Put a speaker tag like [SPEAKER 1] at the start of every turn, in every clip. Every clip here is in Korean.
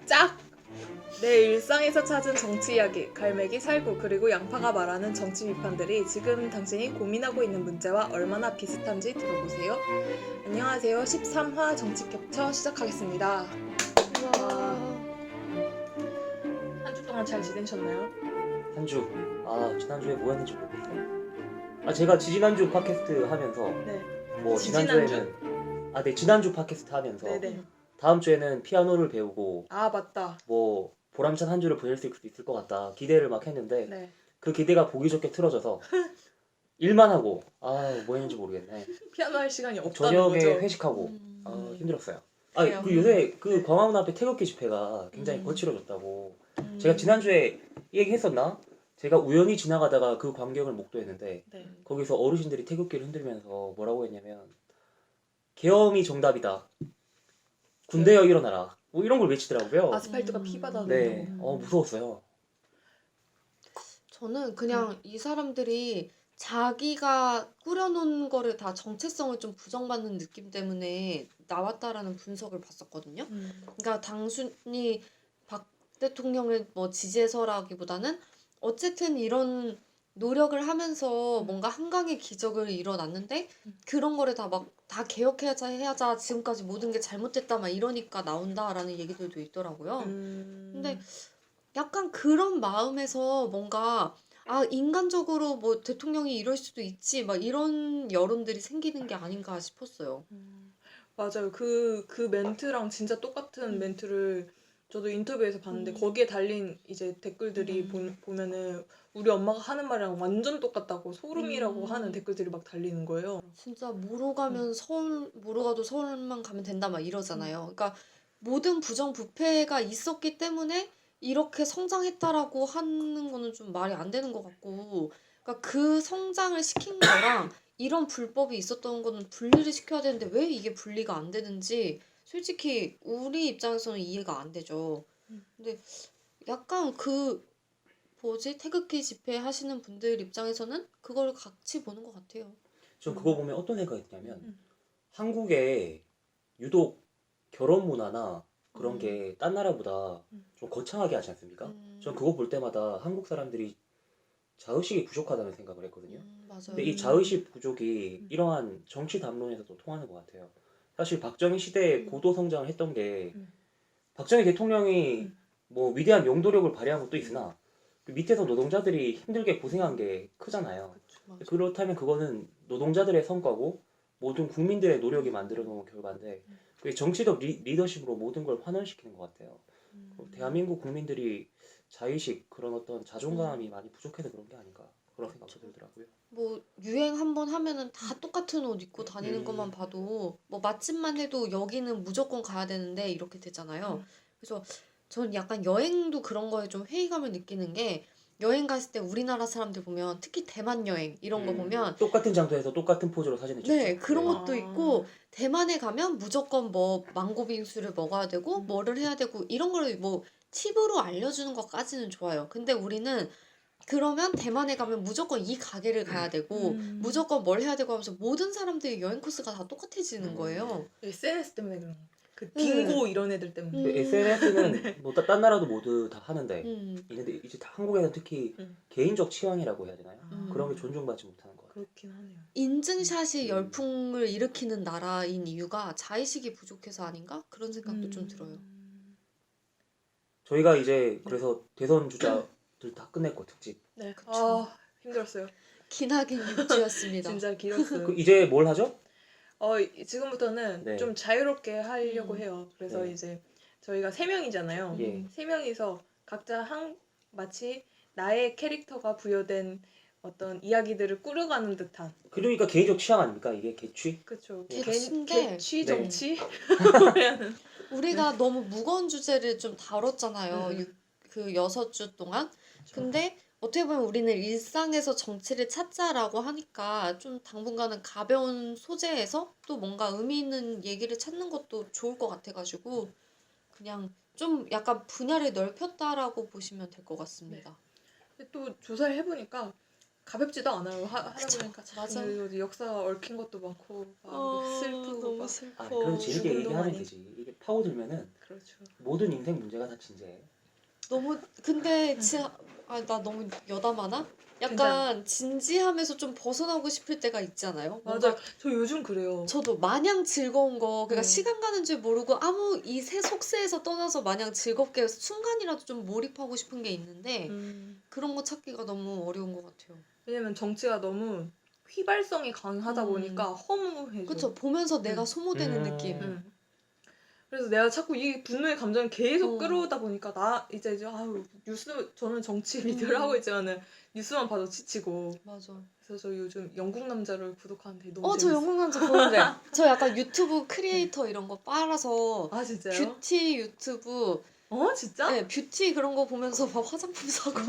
[SPEAKER 1] 짝! 내 일상에서 찾은 정치 이야기, 갈매기, 살구, 그리고 양파가 말하는 정치 비판들이 지금 당신이 고민하고 있는 문제와 얼마나 비슷한지 들어보세요. 안녕하세요. 13화 정치 캡처 시작하겠습니다. 한 주 동안 잘 지내셨나요?
[SPEAKER 2] 한 주. 지난주에 뭐 했는지 모르겠어요. 제가 지난주 팟캐스트 하면서
[SPEAKER 1] 네.
[SPEAKER 2] 지난주에는 지난주 팟캐스트 하면서
[SPEAKER 1] 네네.
[SPEAKER 2] 다음 주에는 피아노를 배우고
[SPEAKER 1] 아, 맞다.
[SPEAKER 2] 뭐 보람찬 한 주를 보낼 수 있을 것 같다 기대를 막 했는데
[SPEAKER 1] 네.
[SPEAKER 2] 그 기대가 보기 좋게 틀어져서 일만 하고 뭐 했는지 모르겠네.
[SPEAKER 1] 피아노 할 시간이 없다는
[SPEAKER 2] 저녁에
[SPEAKER 1] 거죠.
[SPEAKER 2] 회식하고 힘들었어요.
[SPEAKER 1] 그래요.
[SPEAKER 2] 요새 그
[SPEAKER 1] 네.
[SPEAKER 2] 광화문 앞에 태극기 집회가 굉장히
[SPEAKER 1] 음.
[SPEAKER 2] 거칠어졌다고 제가 지난주에 얘기했었나? 제가 우연히 지나가다가 그 광경을 목도했는데
[SPEAKER 1] 네.
[SPEAKER 2] 거기서 어르신들이 태극기를 흔들면서 뭐라고 했냐면 계엄이 정답이다. 군대여 일어나라. 뭐 이런 걸 외치더라고요.
[SPEAKER 1] 아스팔트가 피바다
[SPEAKER 2] 네,
[SPEAKER 1] 된다고.
[SPEAKER 2] 무서웠어요.
[SPEAKER 3] 저는 그냥 이 사람들이 자기가 꾸려놓은 거를 다 정체성을 좀 부정받는 느낌 때문에 나왔다라는 분석을 봤었거든요. 그러니까 단순히 박 대통령을 뭐 지지해서라기보다는 어쨌든 이런 노력을 하면서 뭔가 한강의 기적을 이뤄놨는데 그런 거를 다 개혁해야자 지금까지 모든 게 잘못됐다 막 이러니까 나온다라는 얘기들도 있더라고요. 근데 약간 그런 마음에서 뭔가 인간적으로 뭐 대통령이 이럴 수도 있지 막 이런 여론들이 생기는 게 아닌가 싶었어요.
[SPEAKER 1] 맞아요. 그 멘트랑 진짜 똑같은 멘트를 저도 인터뷰에서 봤는데 거기에 달린 이제 댓글들이 보면은 우리 엄마가 하는 말이랑 완전 똑같다고 소름이라고 하는 댓글들이 막 달리는 거예요.
[SPEAKER 3] 진짜 모로 가면 모로 가도 서울만 가면 된다 막 이러잖아요. 그러니까 모든 부정부패가 있었기 때문에 이렇게 성장했다라고 하는 거는 좀 말이 안 되는 것 같고, 그러니까 그 성장을 시킨 거랑 이런 불법이 있었던 거는 분리를 시켜야 되는데 왜 이게 분리가 안 되는지 솔직히 우리 입장에서는 이해가 안 되죠. 근데 약간 태극기 집회 하시는 분들 입장에서는 그걸 같이 보는 것 같아요.
[SPEAKER 2] 전 그거 보면 어떤 생각이 드냐면 한국에 유독 결혼 문화나 그런 게 딴 나라보다 좀 거창하게 하지 않습니까? 전 그거 볼 때마다 한국 사람들이 자의식이 부족하다는 생각을 했거든요.
[SPEAKER 3] 맞아요.
[SPEAKER 2] 근데 이 자의식 부족이 이러한 정치 담론에서도 통하는 것 같아요. 사실 박정희 시대에 고도 성장을 했던 게 박정희 대통령이 뭐 위대한 용도력을 발휘한 것도 있으나 그 밑에서 노동자들이 힘들게 고생한 게 크잖아요.
[SPEAKER 3] 맞아.
[SPEAKER 2] 그렇다면 그거는 노동자들의 성과고 모든 국민들의 노력이 만들어 놓은 결과인데 그게 정치적 리더십으로 모든 걸 환원시키는 것 같아요. 대한민국 국민들이 자의식 그런 어떤 자존감이 많이 부족해서 그런 게 아닌가 그런 생각도 들더라고요.
[SPEAKER 3] 뭐 유행 한번 하면은 다 똑같은 옷 입고 다니는 것만 봐도 뭐 맛집만 해도 여기는 무조건 가야 되는데 이렇게 되잖아요. 그래서 전 약간 여행도 그런 거에 좀 회의감을 느끼는 게 여행 갔을 때 우리나라 사람들 보면 특히 대만 여행 이런 거 보면
[SPEAKER 2] 똑같은 장소에서 똑같은 포즈로 사진을 찍죠.
[SPEAKER 3] 네, 그런
[SPEAKER 2] 네.
[SPEAKER 3] 것도 있고 대만에 가면 무조건 뭐 망고 빙수를 먹어야 되고 뭐를 해야 되고 이런 거를 뭐 팁으로 알려주는 것까지는 좋아요. 근데 우리는 그러면 대만에 가면 무조건 이 가게를 가야 되고 무조건 뭘 해야 되고 하면서 모든 사람들이 여행 코스가 다 똑같아지는 거예요.
[SPEAKER 1] SNS 때문에 그런 거. 그 빙고 이런 애들 때문에.
[SPEAKER 2] SNS는 뭐 딴 나라도 모두 다 하는데
[SPEAKER 3] 음.
[SPEAKER 2] 이제 한국에는 특히 개인적 취향이라고 해야 되나요? 그런 게 존중받지 못하는 것 같아요.
[SPEAKER 1] 그렇긴 하네요.
[SPEAKER 3] 인증샷이 열풍을 일으키는 나라인 이유가 자의식이 부족해서 아닌가? 그런 생각도 좀 들어요.
[SPEAKER 2] 저희가 이제 그래서 대선 주자들 다 끝냈고 특집.
[SPEAKER 1] 네.
[SPEAKER 3] 그쵸.
[SPEAKER 1] 힘들었어요.
[SPEAKER 3] 기나긴 6주였습니다.
[SPEAKER 1] 진짜 길었어요.
[SPEAKER 2] 이제 뭘 하죠?
[SPEAKER 1] 지금부터는
[SPEAKER 2] 네.
[SPEAKER 1] 좀 자유롭게 하려고 해요. 그래서
[SPEAKER 2] 네.
[SPEAKER 1] 이제 저희가 3명이잖아요.
[SPEAKER 2] 예.
[SPEAKER 1] 3명이서 각자 마치 나의 캐릭터가 부여된 어떤 이야기들을 꾸려가는 듯한.
[SPEAKER 2] 그러니까 개인적 취향 아닙니까? 이게 개취?
[SPEAKER 1] 그쵸.
[SPEAKER 3] 개취인데
[SPEAKER 1] 개취 정치?
[SPEAKER 3] 우리가 너무 무거운 주제를 좀 다뤘잖아요.
[SPEAKER 1] 네.
[SPEAKER 3] 그 6주 동안. 근데 어떻게 보면 우리는 일상에서 정치를 찾자라고 하니까 좀 당분간은 가벼운 소재에서 또 뭔가 의미 있는 얘기를 찾는 것도 좋을 것 같아가지고 그냥 좀 약간 분야를 넓혔다라고 보시면 될 것 같습니다.
[SPEAKER 1] 근데 또 조사를 해보니까 가볍지도 않아요. 하다
[SPEAKER 3] 그쵸.
[SPEAKER 1] 보니까
[SPEAKER 3] 맞아.
[SPEAKER 1] 참 역사 얽힌 것도 많고 막 슬프고
[SPEAKER 3] 너무
[SPEAKER 1] 막
[SPEAKER 3] 슬퍼.
[SPEAKER 2] 아, 그럼 재밌게
[SPEAKER 1] 죽음도
[SPEAKER 2] 얘기하면
[SPEAKER 1] 많이.
[SPEAKER 2] 되지. 이게 파고들면은
[SPEAKER 1] 그렇죠.
[SPEAKER 2] 모든 인생 문제가 다 진지해.
[SPEAKER 3] 너무 근데 진짜 나 너무 여담하나? 약간
[SPEAKER 1] 괜찮아.
[SPEAKER 3] 진지하면서 좀 벗어나고 싶을 때가 있잖아요.
[SPEAKER 1] 맞아. 저 요즘 그래요.
[SPEAKER 3] 저도 마냥 즐거운 거, 그러니까
[SPEAKER 1] 음.
[SPEAKER 3] 시간 가는 줄 모르고 아무 이 새 속세에서 떠나서 마냥 즐겁게 순간이라도 좀 몰입하고 싶은 게 있는데 그런 거 찾기가 너무 어려운 것 같아요.
[SPEAKER 1] 왜냐면 정치가 너무 휘발성이 강하다
[SPEAKER 3] 음.
[SPEAKER 1] 보니까 허무해져.
[SPEAKER 3] 그쵸? 보면서 내가
[SPEAKER 1] 음.
[SPEAKER 3] 소모되는 느낌.
[SPEAKER 1] 응. 그래서 내가 자꾸 이 분노의 감정을 계속
[SPEAKER 3] 어.
[SPEAKER 1] 끌어오다 보니까 나 이제 아유 뉴스 저는 정치 리드를 하고 있지만은 뉴스만 봐도 지치고
[SPEAKER 3] 맞아.
[SPEAKER 1] 그래서 저 요즘 영국 남자를 구독하는데 너무
[SPEAKER 3] 저
[SPEAKER 1] 재밌어요.
[SPEAKER 3] 영국 남자 보는데 저 약간 유튜브 크리에이터 이런 거 빨아서
[SPEAKER 1] 아 진짜요?
[SPEAKER 3] 뷰티 유튜브
[SPEAKER 1] 진짜?
[SPEAKER 3] 네, 뷰티 그런 거 보면서 막 화장품 사고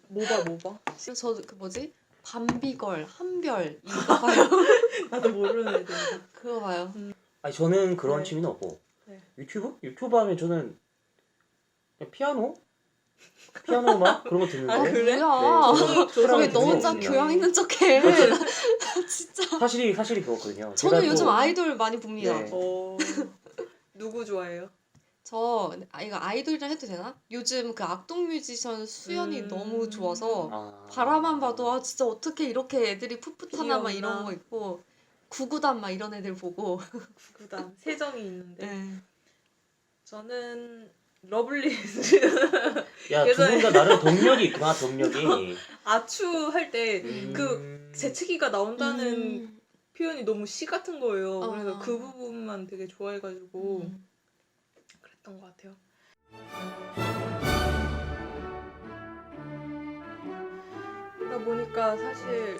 [SPEAKER 1] 뭐 봐?
[SPEAKER 3] 저 그 뭐지? 밤비걸, 한별 이거 봐요.
[SPEAKER 1] 나도 모르는 애들이다.
[SPEAKER 3] 그거 봐요.
[SPEAKER 2] 아니 저는 그런
[SPEAKER 1] 네.
[SPEAKER 2] 취미는 없고
[SPEAKER 1] 네.
[SPEAKER 2] 유튜브 하면 저는 그냥 피아노 음악 그런 거 듣는데.
[SPEAKER 1] 아, 그래?
[SPEAKER 3] 뭐야?
[SPEAKER 2] 조용히
[SPEAKER 3] 왜 너 혼자
[SPEAKER 2] 듣는
[SPEAKER 3] 교양 있는 척해? 진짜.
[SPEAKER 2] 사실이 그렇거든요.
[SPEAKER 3] 저는
[SPEAKER 2] 제가
[SPEAKER 3] 요즘
[SPEAKER 2] 또-
[SPEAKER 3] 아이돌 많이 봅니다.
[SPEAKER 2] 네.
[SPEAKER 1] 누구 좋아해요?
[SPEAKER 3] 이거 아이돌이라 해도 되나? 요즘 그 악동 뮤지션 수연이 너무 좋아서
[SPEAKER 2] 아.
[SPEAKER 3] 바라만 봐도 진짜 어떻게 이렇게 애들이 풋풋하나 막 이런
[SPEAKER 1] 귀엽나?
[SPEAKER 3] 거 있고 구구단 막 이런 애들 보고.
[SPEAKER 1] 구구단 세정이 있는데
[SPEAKER 3] 네.
[SPEAKER 1] 저는 러블리즈
[SPEAKER 2] 야, 두 분 다 나름 동력이 있구나, 동력이.
[SPEAKER 1] 아추 할 때
[SPEAKER 2] 음.
[SPEAKER 1] 재채기가 나온다는
[SPEAKER 3] 음.
[SPEAKER 1] 표현이 너무 시 같은 거예요.
[SPEAKER 3] 아.
[SPEAKER 1] 그래서 그 부분만 되게 좋아해가지고 그랬던 것 같아요. 그러다 보니까 사실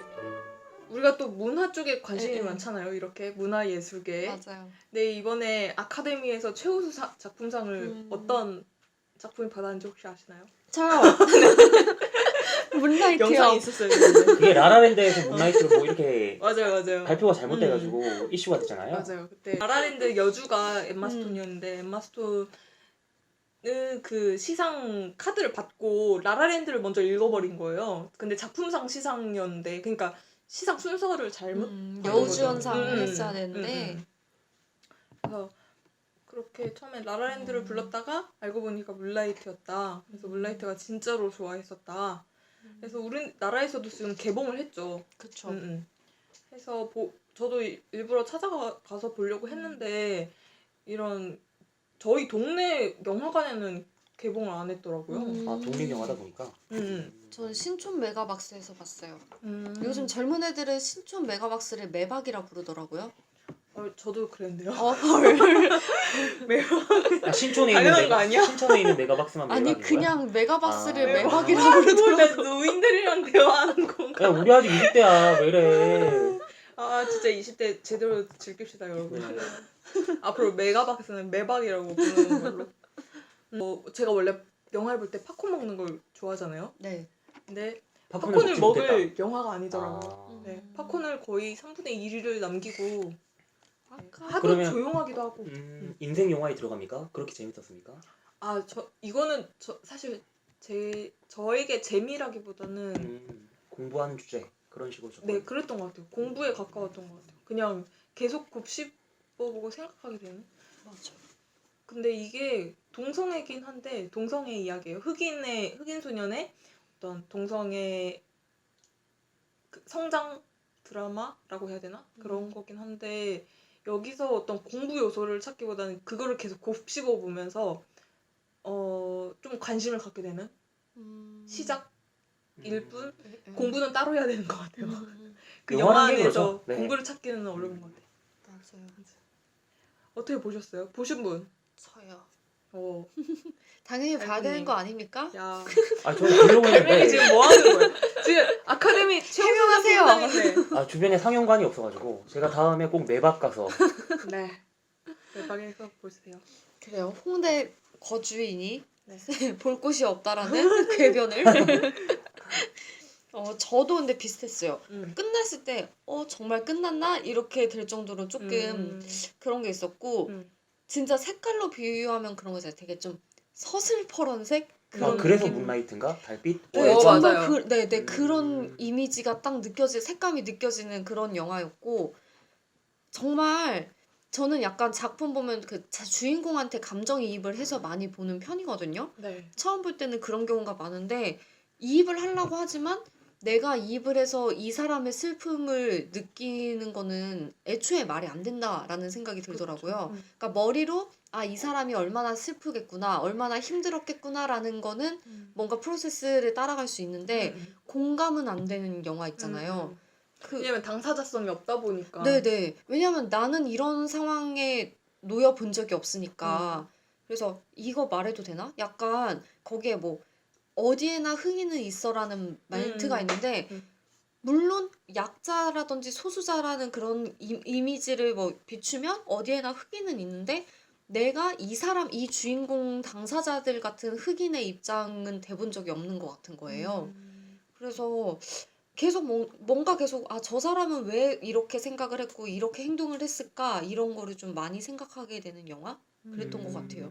[SPEAKER 1] 우리가 또 문화 쪽에 관심이
[SPEAKER 3] 네.
[SPEAKER 1] 많잖아요. 이렇게 문화예술계.
[SPEAKER 3] 맞아요.
[SPEAKER 1] 근데 이번에 아카데미에서 최우수 작품상을 어떤 작품이 받았는지 혹시 아시나요?
[SPEAKER 3] 저요. 문라이트요.
[SPEAKER 1] 영상이 있었어요. 근데.
[SPEAKER 2] 그게 라라랜드에서 문나이트로 뭐 이렇게
[SPEAKER 1] 맞아요.
[SPEAKER 2] 발표가 잘못돼가지고 이슈가 됐잖아요.
[SPEAKER 1] 맞아요. 그때 라라랜드 여주가 엠마 스톤이었는데 엠마 스톤은 그 시상 카드를 받고 라라랜드를 먼저 읽어버린 거예요. 근데 작품상 시상이었는데 그러니까 시상 순서를 잘못
[SPEAKER 3] 여우주연상 했어야 되는데
[SPEAKER 1] 그래서 그렇게 처음에 라라랜드를 불렀다가 알고 보니까 문라이트였다. 그래서 문라이트가 진짜로 좋아했었다. 그래서 우리나라에서도 지금 개봉을 했죠.
[SPEAKER 3] 그쵸.
[SPEAKER 1] 해서 저도 일부러 찾아가서 보려고 했는데 이런 저희 동네 영화관에는 개봉을 안 했더라고요.
[SPEAKER 2] 아, 독립영화다 보니까.
[SPEAKER 3] 저는 신촌 메가박스에서 봤어요. 요즘
[SPEAKER 1] 요즘
[SPEAKER 3] 젊은 애들은 신촌 메가박스를 매박이라 부르더라고요.
[SPEAKER 1] 저도 그랬는데요.
[SPEAKER 2] 아, 신촌에
[SPEAKER 1] 당연한 거 아니야?
[SPEAKER 2] 신촌에 있는 메가박스만
[SPEAKER 3] 아니
[SPEAKER 2] 매박인 거야?
[SPEAKER 3] 그냥 메가박스를
[SPEAKER 2] 아.
[SPEAKER 3] 매박이라 부르더라고.
[SPEAKER 1] 노인들이랑 대화하는 건가?
[SPEAKER 2] 야, 우리 아직 20대야. 왜 이래?
[SPEAKER 1] 아 진짜 20대 제대로 즐깁시다 여러분.
[SPEAKER 2] 네.
[SPEAKER 1] 앞으로 메가박스는 매박이라고 부르는 걸로. 제가 원래 영화를 볼 때 팝콘 먹는 걸 좋아하잖아요.
[SPEAKER 3] 네.
[SPEAKER 1] 근데
[SPEAKER 2] 팝콘을
[SPEAKER 1] 팝콘을
[SPEAKER 2] 먹지 못했다.
[SPEAKER 1] 먹을 영화가 아니더라고요.
[SPEAKER 2] 아.
[SPEAKER 1] 네, 팝콘을 거의 3분의 1을 남기고
[SPEAKER 3] 아까
[SPEAKER 1] 하도
[SPEAKER 2] 그러면-
[SPEAKER 1] 조용하기도 하고.
[SPEAKER 2] 인생 영화에 들어갑니까? 그렇게 재밌었습니까?
[SPEAKER 1] 이거는 사실 저에게 재미라기보다는
[SPEAKER 2] 공부하는 주제 그런 식으로 좀.
[SPEAKER 1] 네 그랬던 것 같아요. 공부에 가까웠던 것 같아요. 그냥 계속 곱씹어보고 생각하게 되는.
[SPEAKER 3] 맞아.
[SPEAKER 1] 근데 이게 동성애긴 한데 동성애 이야기예요. 흑인 소년의 어떤 동성애 그 성장 드라마라고 해야 되나? 그런 거긴 한데 여기서 어떤 공부 요소를 찾기보다는 그거를 계속 곱씹어 보면서 좀 관심을 갖게 되는 시작일 뿐 공부는 따로 해야 되는 것 같아요. 그 영화
[SPEAKER 2] 영화라는 게
[SPEAKER 1] 안에서
[SPEAKER 2] 그렇죠. 네.
[SPEAKER 1] 공부를 찾기는 어려운 것 같아요.
[SPEAKER 3] 맞아요.
[SPEAKER 1] 어떻게 보셨어요? 보신 분?
[SPEAKER 3] 저요.
[SPEAKER 1] 달분님.
[SPEAKER 3] 당연히 봐야 되는 거 아닙니까?
[SPEAKER 1] 야,
[SPEAKER 2] 아, 저는 보려고
[SPEAKER 1] 갈매기
[SPEAKER 2] 했는데
[SPEAKER 1] 지금 뭐 하는 거야? 지금 아카데미
[SPEAKER 3] 해명하세요.
[SPEAKER 1] 최우수상인데.
[SPEAKER 2] 주변에 상영관이 없어가지고 제가 다음에 꼭 매박 가서
[SPEAKER 1] 네. 대박에서 보세요.
[SPEAKER 3] 그래요. 홍대 거주인이
[SPEAKER 1] 네.
[SPEAKER 3] 볼 곳이 없다라는 궤변을. 저도 근데 비슷했어요. 끝났을 때 정말 끝났나? 이렇게 될 정도로 조금 그런 게 있었고 진짜 색깔로 비유하면 그런 거잖아요. 되게 좀 서슬퍼런색? 그런
[SPEAKER 2] 그래서
[SPEAKER 3] 느낌.
[SPEAKER 2] 문라이트인가? 달빛?
[SPEAKER 3] 네,
[SPEAKER 1] 어,
[SPEAKER 3] 정말
[SPEAKER 1] 맞아요.
[SPEAKER 3] 네, 그런 이미지가 딱 색감이 느껴지는 그런 영화였고, 정말 저는 약간 작품 보면 주인공한테 감정이입을 해서 많이 보는 편이거든요.
[SPEAKER 1] 네.
[SPEAKER 3] 처음 볼 때는 그런 경우가 많은데, 이입을 하려고 하지만 내가 이입을 해서 이 사람의 슬픔을 느끼는 거는 애초에 말이 안 된다라는 생각이 들더라고요.
[SPEAKER 1] 그쵸.
[SPEAKER 3] 그러니까 머리로 이 사람이 얼마나 슬프겠구나, 얼마나 힘들었겠구나라는 거는 뭔가 프로세스를 따라갈 수 있는데 공감은 안 되는 영화 있잖아요.
[SPEAKER 1] 왜냐면 당사자성이 없다 보니까.
[SPEAKER 3] 네네. 왜냐면 나는 이런 상황에 놓여 본 적이 없으니까. 그래서 이거 말해도 되나? 약간 거기에 뭐 어디에나 흥이는 있어라는 멘트가 있는데, 물론 약자라든지 소수자라는 그런 이미지를 뭐 비추면 어디에나 흑인은 있는데, 내가 이 주인공 당사자들 같은 흑인의 입장은 돼본 적이 없는 것 같은 거예요. 그래서 계속 뭔가 계속 저 사람은 왜 이렇게 생각을 했고 이렇게 행동을 했을까, 이런 거를 좀 많이 생각하게 되는 영화? 그랬던 것 같아요.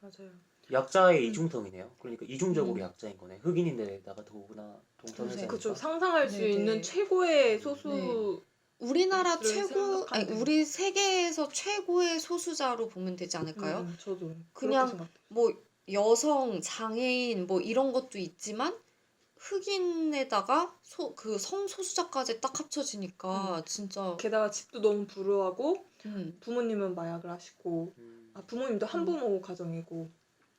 [SPEAKER 1] 맞아요.
[SPEAKER 2] 약자의 이중성이네요. 그러니까 이중적으로
[SPEAKER 3] 음.
[SPEAKER 2] 약자인 거네. 흑인인데다가 더구나 동성애자니까.
[SPEAKER 1] 그쵸. 상상할 수
[SPEAKER 3] 네네.
[SPEAKER 1] 있는 최고의 소수.
[SPEAKER 3] 우리나라
[SPEAKER 1] 를 생각하면
[SPEAKER 3] 우리 세계에서 최고의 소수자로 보면 되지 않을까요?
[SPEAKER 1] 저도 그렇게
[SPEAKER 3] 그냥
[SPEAKER 1] 생각해요.
[SPEAKER 3] 뭐 여성, 장애인 뭐 이런 것도 있지만 흑인에다가 그 성소수자까지 딱 합쳐지니까 진짜.
[SPEAKER 1] 게다가 집도 너무 불우하고
[SPEAKER 3] 음,
[SPEAKER 1] 부모님은 마약을 하시고 부모님도 한부모 가정이고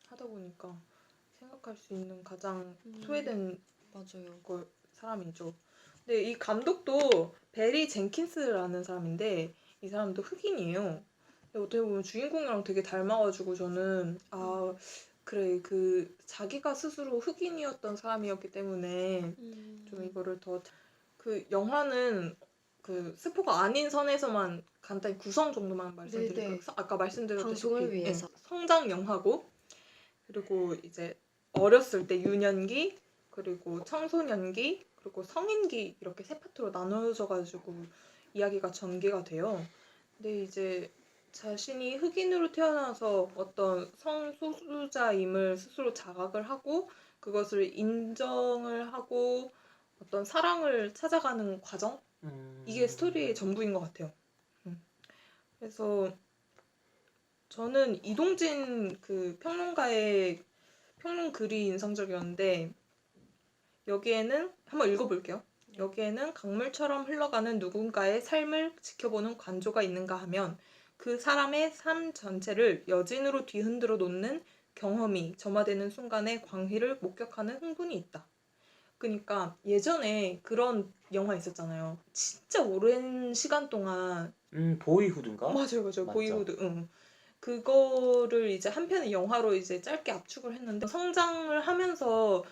[SPEAKER 1] 하다 보니까 생각할 수 있는 가장 소외된
[SPEAKER 3] 맞아요.
[SPEAKER 1] 사람이죠. 근데 이 감독도 베리 젠킨스라는 사람인데 이 사람도 흑인이에요. 근데 어떻게 보면 주인공이랑 되게 닮아가지고 저는 그래 그 자기가 스스로 흑인이었던 사람이었기 때문에 좀 이거를 더 그 영화는 그 스포가 아닌 선에서만 간단히 구성 정도만 말씀드릴게요.
[SPEAKER 3] 네네.
[SPEAKER 1] 아까 말씀드렸다시피
[SPEAKER 3] 방송을 위해서.
[SPEAKER 1] 성장 영화고 그리고 이제 어렸을 때 유년기 그리고 청소년기 그리고 성인기 이렇게 세 파트로 나눠져가지고 이야기가 전개가 돼요. 근데 이제 자신이 흑인으로 태어나서 어떤 성소수자임을 스스로 자각을 하고 그것을 인정을 하고 어떤 사랑을 찾아가는 과정? 이게 스토리의 전부인 것 같아요. 그래서 저는 이동진 그 평론가의 평론 글이 인상적이었는데 여기에는 한번 읽어볼게요. 여기에는 강물처럼 흘러가는 누군가의 삶을 지켜보는 관조가 있는가 하면 그 사람의 삶 전체를 여진으로 뒤흔들어 놓는 경험이 점화되는 순간의 광희를 목격하는 흥분이 있다. 그러니까 예전에 그런 영화 있었잖아요. 진짜 오랜 시간 동안
[SPEAKER 2] 보이후드인가?
[SPEAKER 1] 맞아요.
[SPEAKER 2] 맞죠?
[SPEAKER 1] 보이후드. 그거를 이제 한 편의 영화로 이제 짧게 압축을 했는데 성장을 하면서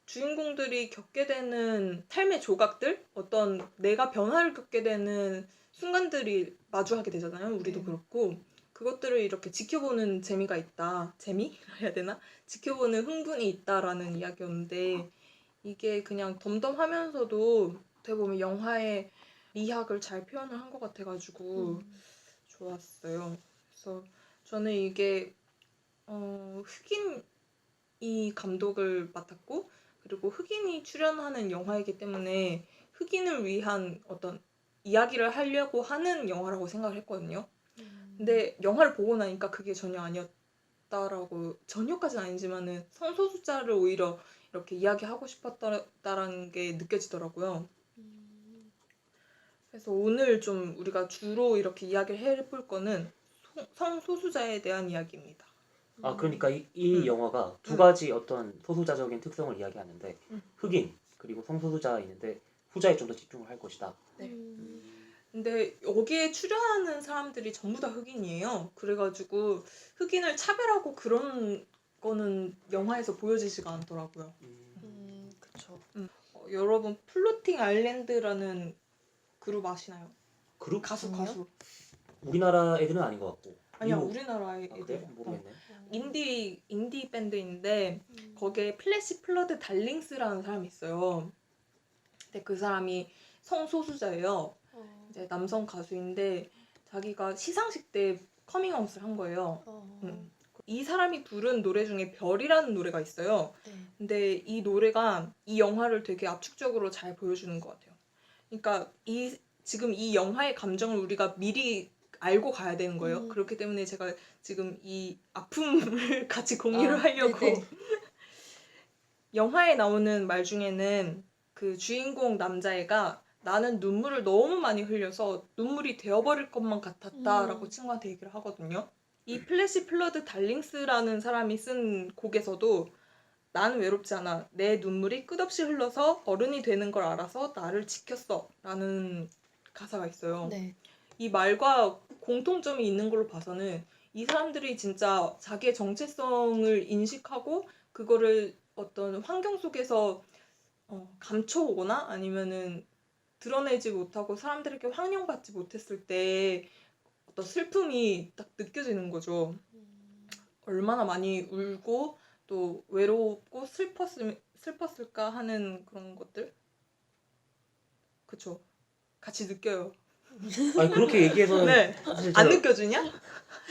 [SPEAKER 1] 주인공들이 겪게 되는 삶의 조각들, 어떤 내가 변화를 겪게 되는 순간들이 마주하게 되잖아요. 우리도 그렇고 그것들을 이렇게 지켜보는 재미가 있다. 재미? 해야 되나? 지켜보는 흥분이 있다라는 이야기였는데 이게 그냥 덤덤하면서도 어떻게 보면 영화의 미학을 잘 표현을 한 것 같아가지고 좋았어요. 그래서 저는 이게 흑인이 감독을 맡았고 그리고 흑인이 출연하는 영화이기 때문에 흑인을 위한 어떤 이야기를 하려고 하는 영화라고 생각을 했거든요. 근데 영화를 보고 나니까 그게 전혀 아니었다라고 전혀까지는 아니지만은 성소수자를 오히려 이렇게 이야기하고 싶었다라는 게 느껴지더라고요. 그래서 오늘 좀 우리가 주로 이렇게 이야기를 해볼 거는 성소수자에 대한 이야기입니다.
[SPEAKER 2] 그러니까 이 영화가 두 가지 어떤 소수자적인 특성을 이야기하는데 흑인 그리고 성소수자가 있는데 후자에 좀 더 집중을 할 것이다.
[SPEAKER 1] 네. 근데 여기에 출연하는 사람들이 전부 다 흑인이에요. 그래가지고 흑인을 차별하고 그런 거는 영화에서 보여지지가 않더라고요.
[SPEAKER 3] 그쵸.
[SPEAKER 1] 여러분 플로팅 아일랜드라는 그룹 아시나요?
[SPEAKER 2] 그룹?
[SPEAKER 1] 가수.
[SPEAKER 2] 우리나라 애들은 아닌 것 같고.
[SPEAKER 1] 아니야
[SPEAKER 2] 미국-
[SPEAKER 1] 우리나라의
[SPEAKER 2] 그래?
[SPEAKER 1] 애들.
[SPEAKER 2] 모르겠네.
[SPEAKER 1] 인디 밴드인데 거기에 플래시 플러드 달링스라는 사람이 있어요. 근데 그 사람이 성소수자예요. 이제 남성 가수인데 자기가 시상식 때 커밍아웃을 한 거예요. 이 사람이 부른 노래 중에 별이라는 노래가 있어요.
[SPEAKER 3] 네.
[SPEAKER 1] 근데 이 노래가 이 영화를 되게 압축적으로 잘 보여주는 것 같아요. 그러니까 지금 이 영화의 감정을 우리가 미리 알고 가야 되는 거예요. 그렇기 때문에 제가 지금 이 아픔을 같이 공유를 하려고
[SPEAKER 3] 네네.
[SPEAKER 1] 영화에 나오는 말 중에는 그 주인공 남자애가 나는 눈물을 너무 많이 흘려서 눈물이 되어버릴 것만 같았다라고 친구한테 얘기를 하거든요. 이 플래시 플러드 달링스라는 사람이 쓴 곡에서도 나는 외롭지 않아. 내 눈물이 끝없이 흘러서 어른이 되는 걸 알아서 나를 지켰어. 라는 가사가 있어요.
[SPEAKER 3] 네.
[SPEAKER 1] 이 말과 공통점이 있는 걸로 봐서는 이 사람들이 진짜 자기의 정체성을 인식하고 그거를 어떤 환경 속에서 감춰오거나 아니면은 드러내지 못하고 사람들에게 환영받지 못했을 때 어떤 슬픔이 딱 느껴지는 거죠. 얼마나 많이 울고 또 외롭고 슬펐을까 하는 그런 것들. 그쵸. 같이 느껴요.
[SPEAKER 2] 아니 그렇게 얘기해서는
[SPEAKER 1] 네.
[SPEAKER 2] 사실
[SPEAKER 1] 안
[SPEAKER 2] 제가
[SPEAKER 1] 느껴지냐?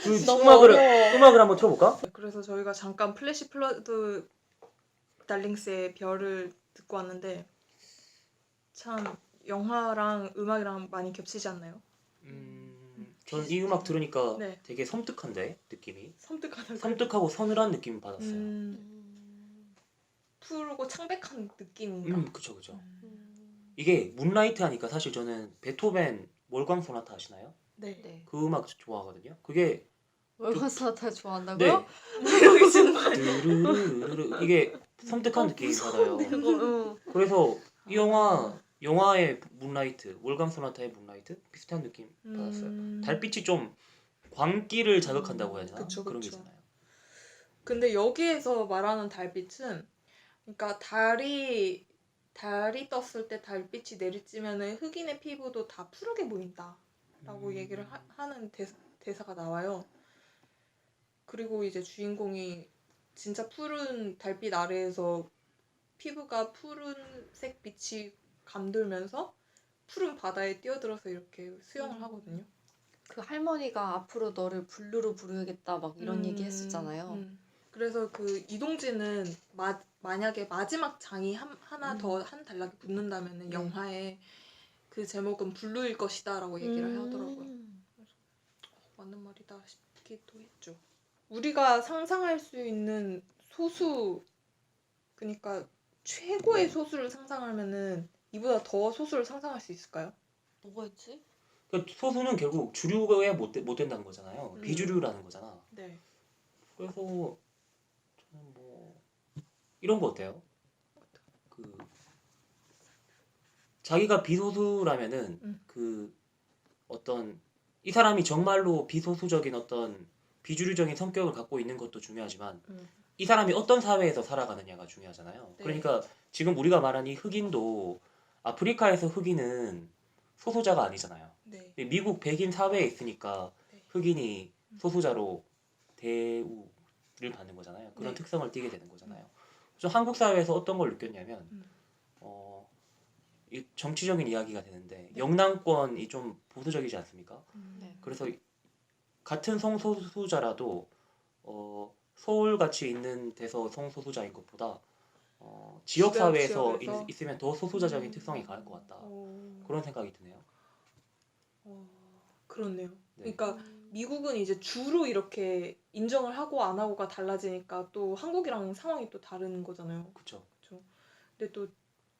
[SPEAKER 2] 그
[SPEAKER 3] 너무
[SPEAKER 2] 음악을
[SPEAKER 3] 어려워.
[SPEAKER 2] 음악을 한번 틀어볼까?
[SPEAKER 1] 그래서 저희가 잠깐 플래시 플러드 달링스의 별을 듣고 왔는데 참 영화랑 음악이랑 많이 겹치지 않나요?
[SPEAKER 2] 전 이 음악 들으니까
[SPEAKER 1] 네.
[SPEAKER 2] 되게 섬뜩한데 느낌이
[SPEAKER 1] 섬뜩하다고요?
[SPEAKER 2] 섬뜩하고 서늘한 느낌 받았어요.
[SPEAKER 1] 푸르고 창백한 느낌인가?
[SPEAKER 2] 그쵸. 이게 문라이트 하니까 사실 저는 베토벤 월광 소나타 아시나요?
[SPEAKER 1] 네.
[SPEAKER 3] 네.
[SPEAKER 2] 그 음악 좋아하거든요. 그게
[SPEAKER 3] 월간 소나타
[SPEAKER 2] 네.
[SPEAKER 3] 좋아한다고요?
[SPEAKER 1] 여기 지금
[SPEAKER 2] 드르르르르 이게 섬뜩한 느낌이 받아요.
[SPEAKER 3] 그거
[SPEAKER 2] 그래서 이 영화의 문라이트, 월광 소나타의 문라이트 비슷한 느낌 받았어요. 달빛이 좀 광기를 자극한다고 해야 되나?
[SPEAKER 1] 그쵸,
[SPEAKER 2] 그런 게
[SPEAKER 1] 그쵸.
[SPEAKER 2] 있잖아요.
[SPEAKER 1] 근데 여기에서 말하는 달빛은 그러니까 달이 떴을 때 달빛이 내리쬐면은 흑인의 피부도 다 푸르게 보인다라고 얘기를 하는 대사가 나와요. 그리고 이제 주인공이 진짜 푸른 달빛 아래에서 피부가 푸른색 빛이 감돌면서 푸른 바다에 뛰어들어서 이렇게 수영을 하거든요.
[SPEAKER 3] 그 할머니가 앞으로 너를 블루로 부르겠다 막 이런 얘기 했었잖아요.
[SPEAKER 1] 그래서 그 이동진은 만약에 마지막 장이 하나 더 한 단락이 붙는다면 영화에 그 제목은 블루일 것이다라고 얘기를 하더라고요. 그래서 맞는 말이다 싶기도 했죠. 우리가 상상할 수 있는 소수, 그러니까 최고의 소수를 상상하면은 이보다 더 소수를 상상할 수 있을까요?
[SPEAKER 3] 뭐가 있지?
[SPEAKER 2] 그러니까 소수는 결국 주류가 못 된다는 거잖아요.
[SPEAKER 1] 음.
[SPEAKER 2] 비주류라는 거잖아.
[SPEAKER 1] 네.
[SPEAKER 2] 그래서 저는 뭐 이런 거 어때요? 그 자기가 비소수라면은 그 어떤 이 사람이 정말로 비소수적인 어떤 비주류적인 성격을 갖고 있는 것도 중요하지만 이 사람이 어떤 사회에서 살아가느냐가 중요하잖아요.
[SPEAKER 1] 네.
[SPEAKER 2] 그러니까 지금 우리가 말한 이 흑인도 아프리카에서 흑인은 소수자가 아니잖아요.
[SPEAKER 1] 네.
[SPEAKER 2] 미국 백인 사회에 있으니까
[SPEAKER 1] 네.
[SPEAKER 2] 흑인이 소수자로 대우를 받는 거잖아요. 그런
[SPEAKER 1] 네.
[SPEAKER 2] 특성을 띠게 되는 거잖아요. 그래서 한국 사회에서 어떤 걸 느꼈냐면 이 정치적인 이야기가 되는데 영남권이 좀 보수적이지 않습니까?
[SPEAKER 3] 네.
[SPEAKER 2] 그래서 같은 성소수자라도 서울같이 있는 데서 성소수자인 것보다 지역 사회에서
[SPEAKER 1] 지역에서?
[SPEAKER 2] 있으면 더 소수자적인 특성이 강할 것 같다. 그런 생각이 드네요.
[SPEAKER 1] 그렇네요.
[SPEAKER 2] 네.
[SPEAKER 1] 그러니까 미국은 이제 주로 이렇게 인정을 하고 안 하고가 달라지니까 또 한국이랑 상황이 또 다른 거잖아요.
[SPEAKER 2] 그렇죠.
[SPEAKER 1] 근데 또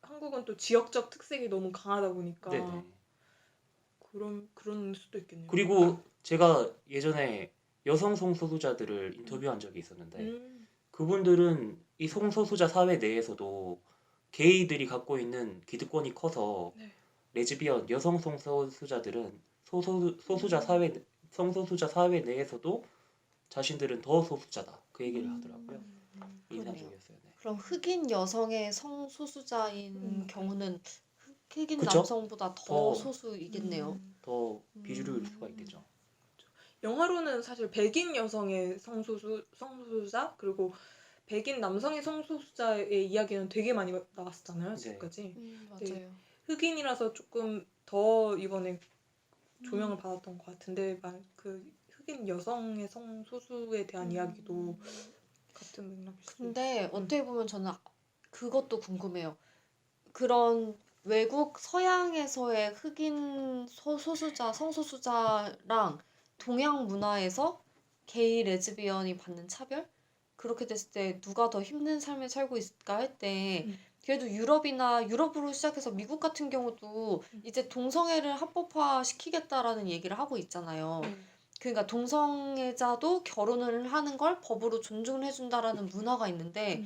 [SPEAKER 1] 한국은 또 지역적 특색이 너무 강하다 보니까
[SPEAKER 2] 네네.
[SPEAKER 1] 그런 수도 있겠네요.
[SPEAKER 2] 그리고 제가 예전에 여성 성소수자들을 인터뷰한 적이 있었는데 그분들은 이 성소수자 사회 내에서도 게이들이 갖고 있는 기득권이 커서
[SPEAKER 1] 네.
[SPEAKER 2] 레즈비언 여성 성소수자들은 성소수자 사회 내에서도 자신들은 더 소수자다 그 얘기를 하더라고요. 인상적이었어요. 네.
[SPEAKER 3] 그럼 흑인 여성의 성소수자인 경우는 흑인
[SPEAKER 2] 그쵸?
[SPEAKER 3] 남성보다 더 소수이겠네요.
[SPEAKER 2] 더 비주류일 수가 있겠죠.
[SPEAKER 1] 영화로는 사실 백인 여성의 성소수자 그리고 백인 남성의 성소수자의 이야기는 되게 많이 나왔었잖아요. 지금까지.
[SPEAKER 3] 맞아요.
[SPEAKER 1] 흑인이라서 조금 더 이번에 조명을 받았던 것 같은데 그 흑인 여성의 성소수에 대한 이야기도 같은 맥락일 수도
[SPEAKER 3] 근데 어떻게 보면 저는 그것도 궁금해요. 그런 외국 서양에서의 흑인 소수자, 성소수자랑 동양 문화에서 게이, 레즈비언이 받는 차별? 그렇게 됐을 때 누가 더 힘든 삶을 살고 있을까 할 때 그래도 유럽으로 시작해서 미국 같은 경우도 이제 동성애를 합법화 시키겠다라는 얘기를 하고 있잖아요. 그러니까 동성애자도 결혼을 하는 걸 법으로 존중을 해준다라는 문화가 있는데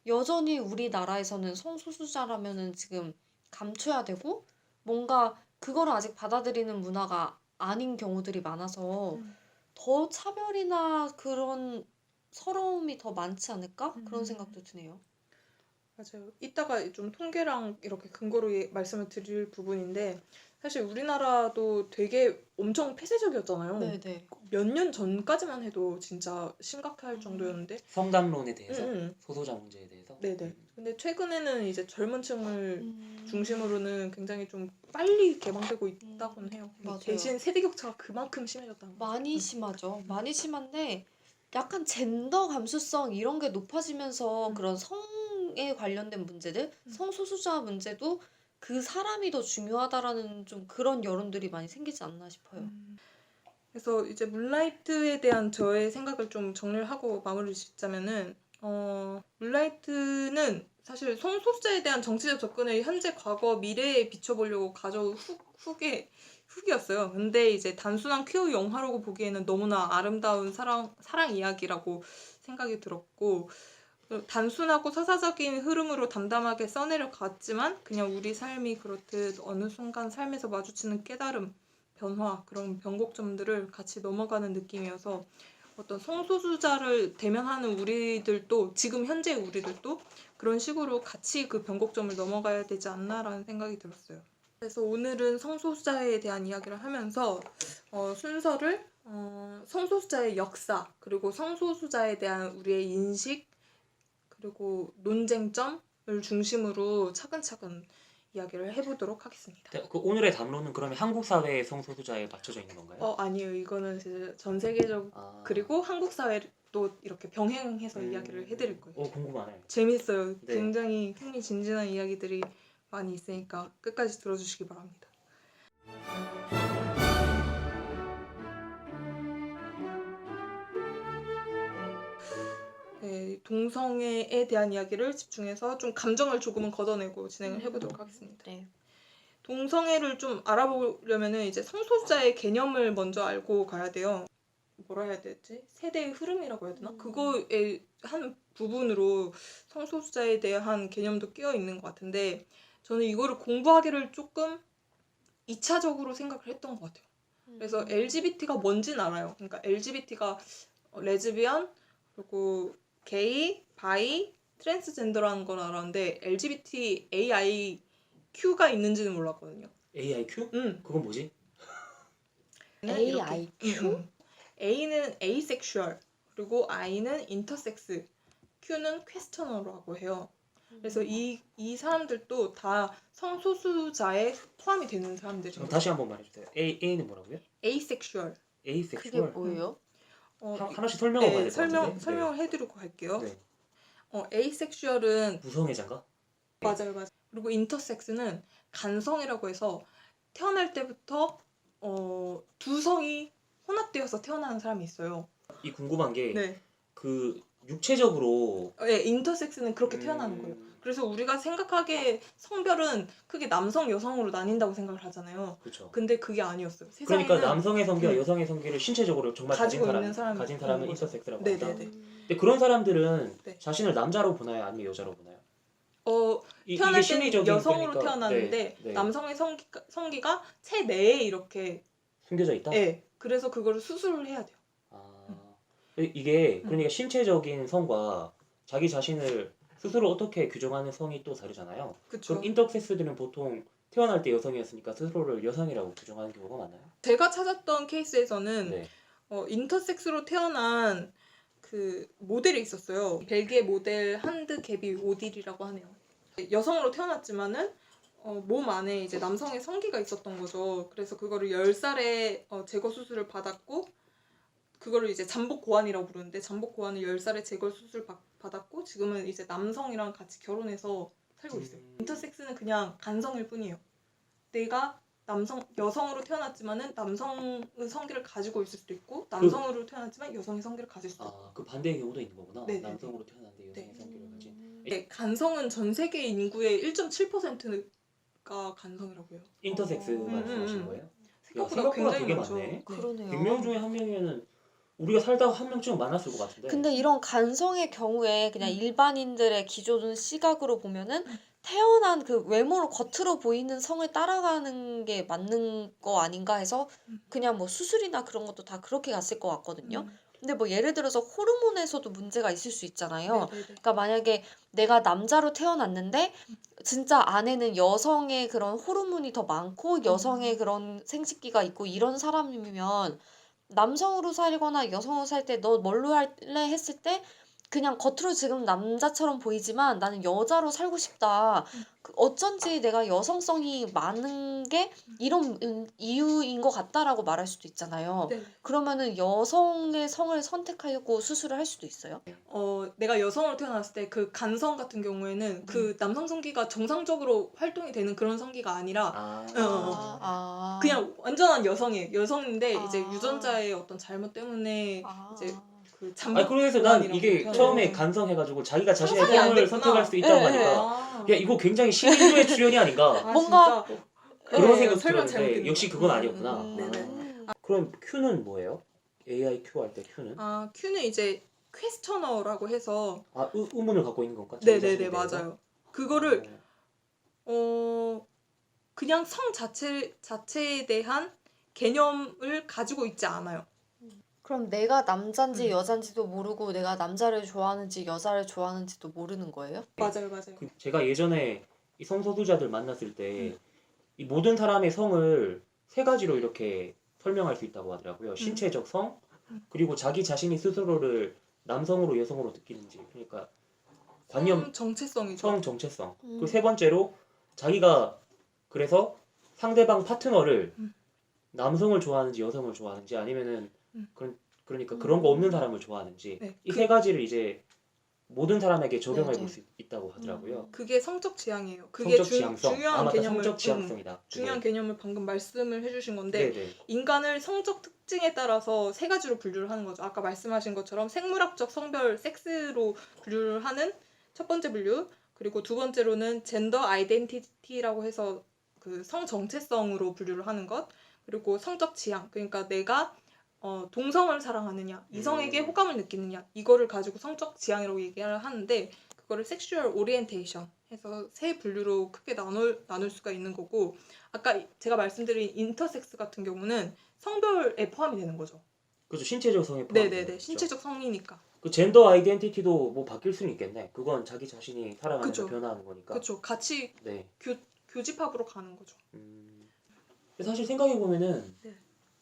[SPEAKER 3] 여전히 우리나라에서는 성소수자라면은 지금 감춰야 되고 뭔가 그거를 아직 받아들이는 문화가 아닌 경우들이 많아서 더 차별이나 그런 서러움이 더 많지 않을까? 그런 생각도 드네요.
[SPEAKER 1] 맞아요. 이따가 좀 통계랑 이렇게 근거로 말씀을 드릴 부분인데 사실 우리나라도 되게 엄청 폐쇄적이었잖아요.
[SPEAKER 3] 네네.
[SPEAKER 1] 몇 년 전까지만 해도 진짜 심각할 정도였는데.
[SPEAKER 2] 성담론에 대해서
[SPEAKER 1] 응.
[SPEAKER 2] 소수자 문제에 대해서
[SPEAKER 1] 네네. 근데 최근에는 이제 젊은 층을
[SPEAKER 3] 음.
[SPEAKER 1] 중심으로는 굉장히 좀 빨리 개방되고 있다고는 해요.
[SPEAKER 3] 맞아요.
[SPEAKER 1] 대신 세대 격차가 그만큼 심해졌다는 거죠.
[SPEAKER 3] 많이 심하죠. 많이 심한데 약간 젠더 감수성 이런 게 높아지면서 그런 성에 관련된 문제들, 성소수자 문제도 그 사람이 더 중요하다라는 좀 그런 여론들이 많이 생기지 않나 싶어요.
[SPEAKER 1] 그래서 이제 문라이트에 대한 저의 생각을 좀 정리를 하고 마무리를 짓자면은 문라이트는 사실 성소수자에 대한 정치적 접근을 현재, 과거, 미래에 비춰보려고 가져온 후기였어요. 근데 이제 단순한 퀴어 영화라고 보기에는 너무나 아름다운 사랑 이야기라고 생각이 들었고, 단순하고 서사적인 흐름으로 담담하게 써내려갔지만 그냥 우리 삶이 그렇듯 어느 순간 삶에서 마주치는 깨달음, 변화, 그런 변곡점들을 같이 넘어가는 느낌이어서 어떤 성소수자를 대면하는 우리들도, 지금 현재 우리들도 그런 식으로 같이 그 변곡점을 넘어가야 되지 않나라는 생각이 들었어요. 그래서 오늘은 성소수자에 대한 이야기를 하면서 순서를 성소수자의 역사, 그리고 성소수자에 대한 우리의 인식, 그리고 논쟁점을 중심으로 차근차근 이야기를 해보도록 하겠습니다.
[SPEAKER 2] 그 오늘의 담론은 그러면 한국 사회의 성소수자에 맞춰져 있는 건가요?
[SPEAKER 1] 아니에요. 이거는 진짜 전 세계적, 그리고 한국 사회도 이렇게 병행해서 이야기를 해드릴 거예요.
[SPEAKER 2] 궁금하네.
[SPEAKER 1] 재밌어요.
[SPEAKER 2] 네.
[SPEAKER 1] 굉장히 흥미진진한 이야기들이 많이 있으니까 끝까지 들어주시기 바랍니다. 네, 동성애에 대한 이야기를 집중해서 좀 감정을 조금은 걷어내고 진행을 해보도록 하겠습니다.
[SPEAKER 3] 네.
[SPEAKER 1] 동성애를 좀 알아보려면은 이제 성소수자의 개념을 먼저 알고 가야 돼요. 뭐라 해야 되지? 세대의 흐름이라고 해야 되나? 그거의 한 부분으로 성소수자에 대한 개념도 끼어 있는 것 같은데, 저는 이거를 공부하기를 조금 2차적으로 생각을 했던 것 같아요. 그래서 LGBT가 뭔지는 알아요. 그러니까 LGBT가 레즈비언, 그리고 게이, 바이, 트랜스젠더라는 건 알았는데 LGBT, AIQ가 있는지는 몰랐거든요.
[SPEAKER 2] AIQ? 그건 뭐지?
[SPEAKER 3] AIQ?
[SPEAKER 1] A는 asexual, 그리고 I는 intersex, Q는 questioner라고 해요. 그래서 이 사람들도 다 성소수자에 포함이 되는 사람들이에요.
[SPEAKER 2] 다시 한번 말해주세요. A는 뭐라고요?
[SPEAKER 1] asexual.
[SPEAKER 3] 그게
[SPEAKER 2] Asexual?
[SPEAKER 3] 뭐예요?
[SPEAKER 2] 하나씩 설명을 봐야 될 것 같은데.
[SPEAKER 1] 설명을 해드리고 갈게요.
[SPEAKER 2] 네.
[SPEAKER 1] asexual은
[SPEAKER 2] 무성애자인가?
[SPEAKER 1] 맞아요. 그리고 intersex는 간성이라고 해서 태어날 때부터 두 성이 혼합되어서 태어나는 사람이 있어요.
[SPEAKER 2] 이 궁금한 게
[SPEAKER 1] 네.
[SPEAKER 2] 그 육체적으로
[SPEAKER 1] 인터섹스는 그렇게 태어나는 거예요. 그래서 우리가 생각하기에 성별은 크게 남성, 여성으로 나뉜다고 생각을 하잖아요.
[SPEAKER 2] 그렇죠.
[SPEAKER 1] 근데 그게 아니었어요.
[SPEAKER 2] 그러니까
[SPEAKER 1] 세상에는
[SPEAKER 2] 남성의 성기와 여성의 성기를 신체적으로 정말
[SPEAKER 1] 가지고
[SPEAKER 2] 가진
[SPEAKER 1] 있는 사람이
[SPEAKER 2] 가진 사람을
[SPEAKER 1] 있는 거죠.
[SPEAKER 2] 인터섹스라고
[SPEAKER 1] 네네네.
[SPEAKER 2] 한다. 근데 그런 사람들은
[SPEAKER 1] 네.
[SPEAKER 2] 자신을 남자로 보나요, 아니면 여자로 보나요?
[SPEAKER 1] 태어날
[SPEAKER 2] 이게
[SPEAKER 1] 때는
[SPEAKER 2] 심리적인
[SPEAKER 1] 여성으로
[SPEAKER 2] 그러니까,
[SPEAKER 1] 태어나는데
[SPEAKER 2] 네.
[SPEAKER 1] 남성의 성기가 체내에 이렇게
[SPEAKER 2] 숨겨져 있다.
[SPEAKER 1] 그래서 그거를 수술을 해야 돼요.
[SPEAKER 2] 이게 그러니까 신체적인 성과 자기 자신을 스스로 어떻게 규정하는 성이 또 다르잖아요.
[SPEAKER 1] 그쵸.
[SPEAKER 2] 그럼 인터섹스들은 보통 태어날 때 여성이었으니까 스스로를 여성이라고 규정하는 경우가 많아요.
[SPEAKER 1] 제가 찾았던 케이스에서는
[SPEAKER 2] 네.
[SPEAKER 1] 인터섹스로 태어난 그 모델이 있었어요. 벨기에 모델 한드 게비 오딜이라고 하네요. 여성으로 태어났지만은 몸 안에 이제 남성의 성기가 있었던 거죠. 그래서 그거를 10살에 제거 수술을 받았고 그거를 이제 잠복 고환이라고 부르는데 잠복 고환을 10살에 제거 수술 받았고 지금은 이제 남성이랑 같이 결혼해서 살고 있어요. 인터섹스는 그냥 간성일 뿐이에요. 내가 여성으로 태어났지만은 남성의 성기를 가지고 있을 수도 있고 남성으로 태어났지만 여성의 성기를 가질 수도 있고.
[SPEAKER 2] 그 반대의 경우도 있는 거구나.
[SPEAKER 1] 네네네.
[SPEAKER 2] 남성으로 태어났는데 여성의
[SPEAKER 1] 네.
[SPEAKER 2] 성격을 가진.
[SPEAKER 1] 네, 간성은 전 세계 인구의 1.7%가 간성이라고 해요.
[SPEAKER 2] 인터섹스 말씀하시는 거예요?
[SPEAKER 1] 생각보다 굉장히
[SPEAKER 2] 되게
[SPEAKER 1] 많죠.
[SPEAKER 2] 많네.
[SPEAKER 1] 네.
[SPEAKER 3] 그러네요.
[SPEAKER 2] 100명 중에 한 명이면은 우리가 살다가 한 명쯤은 만났을 것 같은데.
[SPEAKER 3] 근데 이런 간성의 경우에 그냥
[SPEAKER 1] 음.
[SPEAKER 3] 일반인들의 기존 시각으로 보면은 태어난 그 외모로 겉으로 보이는 성을 따라가는 게 맞는 거 아닌가 해서 그냥 뭐 수술이나 그런 것도 다 그렇게 갔을 것 같거든요. 근데 뭐 예를 들어서 호르몬에서도 문제가 있을 수 있잖아요.
[SPEAKER 1] 네네네.
[SPEAKER 3] 그러니까 만약에 내가 남자로 태어났는데 진짜 안에는 여성의 그런 호르몬이 더 많고 여성의 그런 생식기가 있고 이런 사람이면 남성으로 살거나 여성으로 살 때 너 뭘로 할래 했을 때 그냥 겉으로 지금 남자처럼 보이지만 나는 여자로 살고 싶다. 어쩐지 내가 여성성이 많은 게 이런 이유인 것 같다라고 말할 수도 있잖아요.
[SPEAKER 1] 네.
[SPEAKER 3] 그러면은 여성의 성을 선택하려고 수술을 할 수도 있어요?
[SPEAKER 1] 내가 여성으로 태어났을 때 그 간성 같은 경우에는 그 남성 성기가 정상적으로 활동이 되는 그런 성기가 아니라 그냥 완전한 여성이에요. 여성인데 이제 유전자의 어떤 잘못 때문에 이제 그 잠복
[SPEAKER 2] 그래서 난 이게 처음에 간성해가지고 자기가 자신의
[SPEAKER 1] 상상이 안
[SPEAKER 2] 성을
[SPEAKER 1] 됐구나.
[SPEAKER 2] 선택할 수 있다고
[SPEAKER 3] 네,
[SPEAKER 2] 하니까 야 이거 굉장히 신인류의 출연이 아닌가
[SPEAKER 3] 뭔가-
[SPEAKER 1] 진짜?
[SPEAKER 2] 그런
[SPEAKER 1] 네,
[SPEAKER 2] 생각
[SPEAKER 1] 설명
[SPEAKER 2] 들었는데
[SPEAKER 1] 잘못했네요.
[SPEAKER 2] 역시 그건 아니었구나.
[SPEAKER 1] 네네.
[SPEAKER 2] 그럼 Q는 뭐예요? AI Q 할 때 Q는?
[SPEAKER 1] Q는 이제 퀘스처너라고 해서
[SPEAKER 2] 의문을 갖고 있는 건가? 자기
[SPEAKER 1] 네네네
[SPEAKER 2] 자신에 대해서?
[SPEAKER 1] 맞아요. 그거를 그냥 성 자체에 대한 개념을 가지고 있지 않아요.
[SPEAKER 3] 그럼 내가 남잔지 여잔지도 모르고 내가 남자를 좋아하는지 여자를 좋아하는지도 모르는 거예요?
[SPEAKER 1] 맞아요.
[SPEAKER 2] 제가 예전에 이 성소수자들 만났을 때 이 모든 사람의 성을 세 가지로 이렇게 설명할 수 있다고 하더라고요. 신체적 성, 그리고 자기 자신이 스스로를 남성으로 여성으로 느끼는지, 그러니까 관념,
[SPEAKER 1] 정체성이죠.
[SPEAKER 2] 성 정체성. 그리고 세 번째로 자기가 그래서 상대방 파트너를 남성을 좋아하는지 여성을 좋아하는지 아니면은 그러니까 그런 거 없는 사람을 좋아하는지
[SPEAKER 1] 네,
[SPEAKER 2] 이 세 가지를 이제 모든 사람에게 적용해
[SPEAKER 3] 네네.
[SPEAKER 2] 볼 수 있다고 하더라고요.
[SPEAKER 1] 그게 성적 지향이에요. 그게
[SPEAKER 2] 성적 지향성.
[SPEAKER 1] 중요한
[SPEAKER 2] 맞다.
[SPEAKER 1] 개념을
[SPEAKER 2] 성적 지향성이다.
[SPEAKER 1] 중요한 개념을 방금 말씀을 해주신 건데
[SPEAKER 2] 네네.
[SPEAKER 1] 인간을 성적 특징에 따라서 세 가지로 분류를 하는 거죠. 아까 말씀하신 것처럼 생물학적 성별 섹스로 분류를 하는 첫 번째 분류, 그리고 두 번째로는 젠더 아이덴티티라고 해서 그 성 정체성으로 분류를 하는 것, 그리고 성적 지향, 그러니까 내가 동성을 사랑하느냐, 이성에게 호감을 느끼느냐, 이거를 가지고 성적 지향이라고 얘기를 하는데 그거를 섹슈얼 오리엔테이션 해서 세 분류로 크게 나눌 수가 있는 거고, 아까 제가 말씀드린 인터섹스 같은 경우는 성별에 포함이 되는 거죠.
[SPEAKER 2] 그렇죠. 신체적 성에 포함.
[SPEAKER 1] 네네네. 신체적 성이니까.
[SPEAKER 2] 그 젠더 아이덴티티도 뭐 바뀔 수는 있겠네. 그건 자기 자신이 살아가면서
[SPEAKER 1] 그쵸.
[SPEAKER 2] 변화하는 거니까.
[SPEAKER 1] 그렇죠. 같이
[SPEAKER 2] 네.
[SPEAKER 1] 교집합으로 가는 거죠.
[SPEAKER 2] 사실 생각해 보면은
[SPEAKER 1] 네.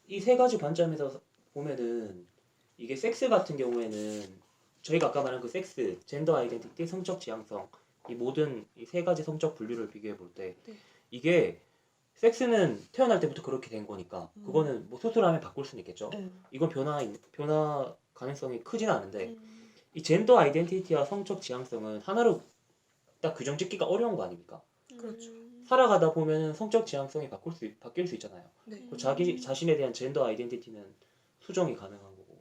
[SPEAKER 2] 이 세 가지 관점에서 보면은 이게 섹스 같은 경우에는 저희가 아까 말한 그 섹스, 젠더 아이덴티티, 성적 지향성 이 모든 이 세 가지 성적 분류를 비교해 볼 때
[SPEAKER 1] 네.
[SPEAKER 2] 이게 섹스는 태어날 때부터 그렇게 된 거니까 그거는 뭐 수술하면 바꿀 수는 있겠죠. 이건 변화 가능성이 크진 않은데 이 젠더 아이덴티티와 성적 지향성은 하나로 딱 규정 짓기가 어려운 거 아닙니까?
[SPEAKER 1] 그렇죠.
[SPEAKER 2] 살아가다 보면은 성적 지향성이 바뀔 수 있잖아요.
[SPEAKER 1] 네.
[SPEAKER 2] 그리고 자기 자신에 대한 젠더 아이덴티티는 수정이 가능한 거고.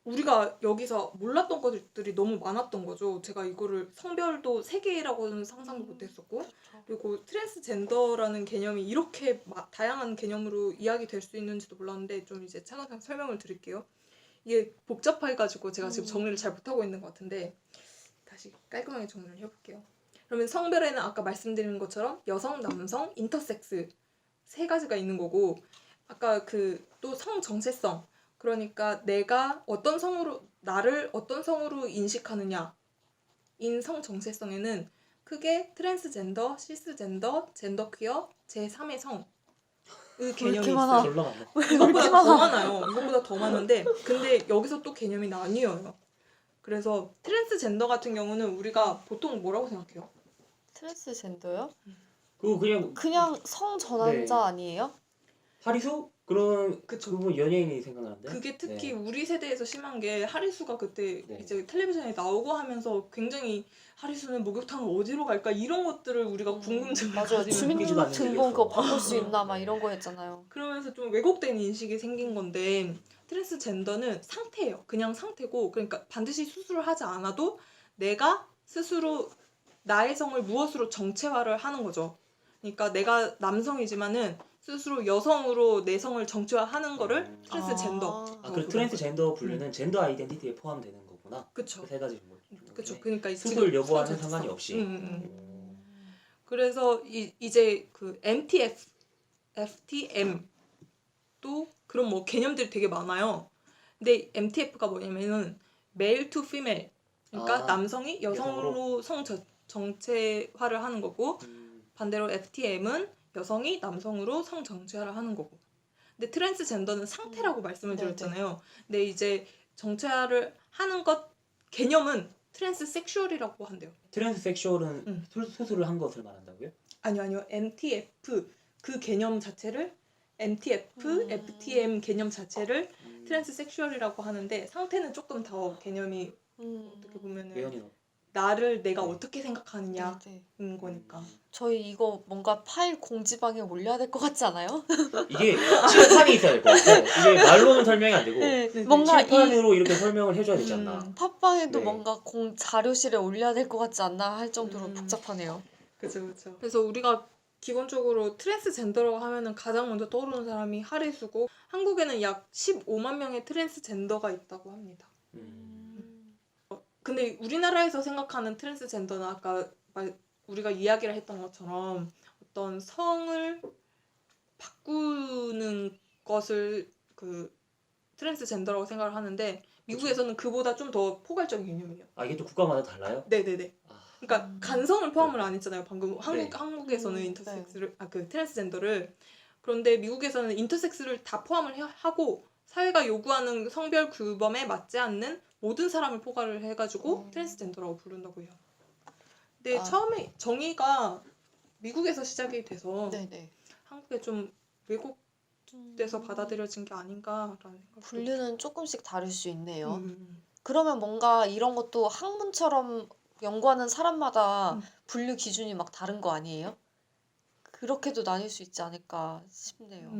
[SPEAKER 1] 우리가 여기서 몰랐던 것들이 너무 많았던 거죠. 제가 이거를 성별도 세 개라고는 상상도 못했었고, 그리고 트랜스젠더라는 개념이 이렇게 다양한 개념으로 이야기될 수 있는지도 몰랐는데 좀 이제 차근차근 설명을 드릴게요. 이게 복잡해가지고 제가 지금 정리를 잘 못하고 있는 것 같은데 다시 깔끔하게 정리를 해볼게요. 그러면 성별에는 아까 말씀드린 것처럼 여성, 남성, 인터섹스 세 가지가 있는 거고, 아까 그 또 성 정체성, 그러니까 내가 나를 어떤 성으로 인식하느냐 인 성 정체성에는 크게 트랜스젠더, 시스젠더, 젠더퀴어, 제3의 성의 개념이
[SPEAKER 3] 이렇게 많아?
[SPEAKER 1] 있어요.
[SPEAKER 2] 졸라 많네.
[SPEAKER 1] 이것보다 더 많아요. 이것보다 더 많은데 근데 여기서 또 개념이 나뉘어요. 그래서 트랜스젠더 같은 경우는 우리가 보통 뭐라고 생각해요?
[SPEAKER 3] 트랜스젠더요?
[SPEAKER 2] 그거 그냥
[SPEAKER 3] 그냥 성 전환자
[SPEAKER 2] 네.
[SPEAKER 3] 아니에요?
[SPEAKER 2] 하리수? 그런
[SPEAKER 1] 그쵸.
[SPEAKER 2] 그분 연예인이 생각나는데.
[SPEAKER 1] 그게 특히
[SPEAKER 2] 네.
[SPEAKER 1] 우리 세대에서 심한 게 하리수가 그때
[SPEAKER 2] 네.
[SPEAKER 1] 이제 텔레비전에 나오고 하면서 굉장히 하리수는 목욕탕을 어디로 갈까 이런 것들을 우리가 궁금증을
[SPEAKER 3] 맞아요.
[SPEAKER 1] 가지면서
[SPEAKER 2] 숨기지도 않는
[SPEAKER 3] 주민등록증본 그거
[SPEAKER 2] 일이었어.
[SPEAKER 3] 바꿀 수 있나 막
[SPEAKER 2] 네.
[SPEAKER 3] 이런 거 했잖아요.
[SPEAKER 1] 그러면서 좀 왜곡된 인식이 생긴 건데 트랜스젠더는 상태예요. 그냥 상태고 그러니까 반드시 수술을 하지 않아도 내가 스스로 나의 성을 무엇으로 정체화를 하는 거죠. 그러니까 내가 남성이지만은 스스로 여성으로 내 성을 정체화하는 거를 트랜스젠더.
[SPEAKER 2] 그래서 트랜스젠더 분류는 젠더 아이덴티티에 포함되는 거구나.
[SPEAKER 1] 그쵸.
[SPEAKER 2] 그 세 가지 뭐.
[SPEAKER 1] 그쵸. 그러니까
[SPEAKER 2] 수술
[SPEAKER 1] 지금
[SPEAKER 2] 여부와는
[SPEAKER 1] 수술
[SPEAKER 2] 상관이
[SPEAKER 1] 됐어.
[SPEAKER 2] 없이.
[SPEAKER 1] 그래서 이제 그 MTF, FTM 또 그런 뭐 개념들이 되게 많아요. 근데 MTF가 뭐냐면은 male to female. 그러니까
[SPEAKER 2] 아,
[SPEAKER 1] 남성이 여성으로 성 정체화를 하는 거고 반대로 FTM은 여성이 남성으로 성 정체화를 하는 거고. 근데 트랜스젠더는 상태라고 말씀을
[SPEAKER 3] 네네.
[SPEAKER 1] 드렸잖아요. 근데 이제 정체화를 하는 것 개념은 트랜스섹슈얼이라고 한대요.
[SPEAKER 2] 트랜스섹슈얼은 수술을 한 것을 말한다고요?
[SPEAKER 1] 아니요. MTF 그 개념 자체를 MTF, FTM 개념 자체를 트랜스섹슈얼이라고 하는데 상태는 조금 더 개념이 어떻게 보면은
[SPEAKER 2] 외연이
[SPEAKER 1] 나를 내가
[SPEAKER 2] 네.
[SPEAKER 1] 어떻게 생각하느냐인
[SPEAKER 3] 네네.
[SPEAKER 1] 거니까.
[SPEAKER 3] 저희 이거 뭔가 파일 공지방에 올려야 될 것 같지 않아요?
[SPEAKER 2] 이게 칠판이 있어야 될 것 같아. 이게 말로는 설명이 안 되고
[SPEAKER 3] 네. 뭔가 이
[SPEAKER 2] 칠판으로 이렇게 설명을 해줘야 되지 않나.
[SPEAKER 3] 팟빵에도
[SPEAKER 2] 네.
[SPEAKER 3] 뭔가 자료실에 올려야 될 것 같지 않나 할 정도로
[SPEAKER 1] 음.
[SPEAKER 3] 복잡하네요.
[SPEAKER 1] 그쵸. 그래서 우리가 기본적으로 트랜스젠더라고 하면은 가장 먼저 떠오르는 사람이 하리수고 한국에는 약 15만 명의 트랜스젠더가 있다고 합니다. 근데 우리나라에서 생각하는 트랜스젠더는 아까 우리가 이야기를 했던 것처럼 어떤 성을 바꾸는 것을 그 트랜스젠더라고 생각을 하는데 미국에서는 그보다 좀 더 포괄적인 개념이에요.
[SPEAKER 2] 아 이게 또 국가마다 달라요?
[SPEAKER 1] 네네네. 그러니까 간성을 포함을 안 했잖아요. 방금
[SPEAKER 2] 네.
[SPEAKER 1] 한국에서는 인터섹스를 그 트랜스젠더를 그런데 미국에서는 인터섹스를 다 포함을 하고 사회가 요구하는 성별 규범에 맞지 않는 모든 사람을 포괄을 해가지고 트랜스젠더라고 부른다고 해요. 근데 처음에 정의가 미국에서 시작이 돼서
[SPEAKER 3] 네네.
[SPEAKER 1] 한국에 좀 왜곡돼서 받아들여진 게 아닌가라는 생각이
[SPEAKER 3] 분류는 조금씩 다를 수 있네요.
[SPEAKER 1] 들어요.
[SPEAKER 3] 그러면 뭔가 이런 것도 학문처럼 연구하는 사람마다 분류 기준이 막 다른 거 아니에요? 그렇게도 나뉠 수 있지 않을까 싶네요.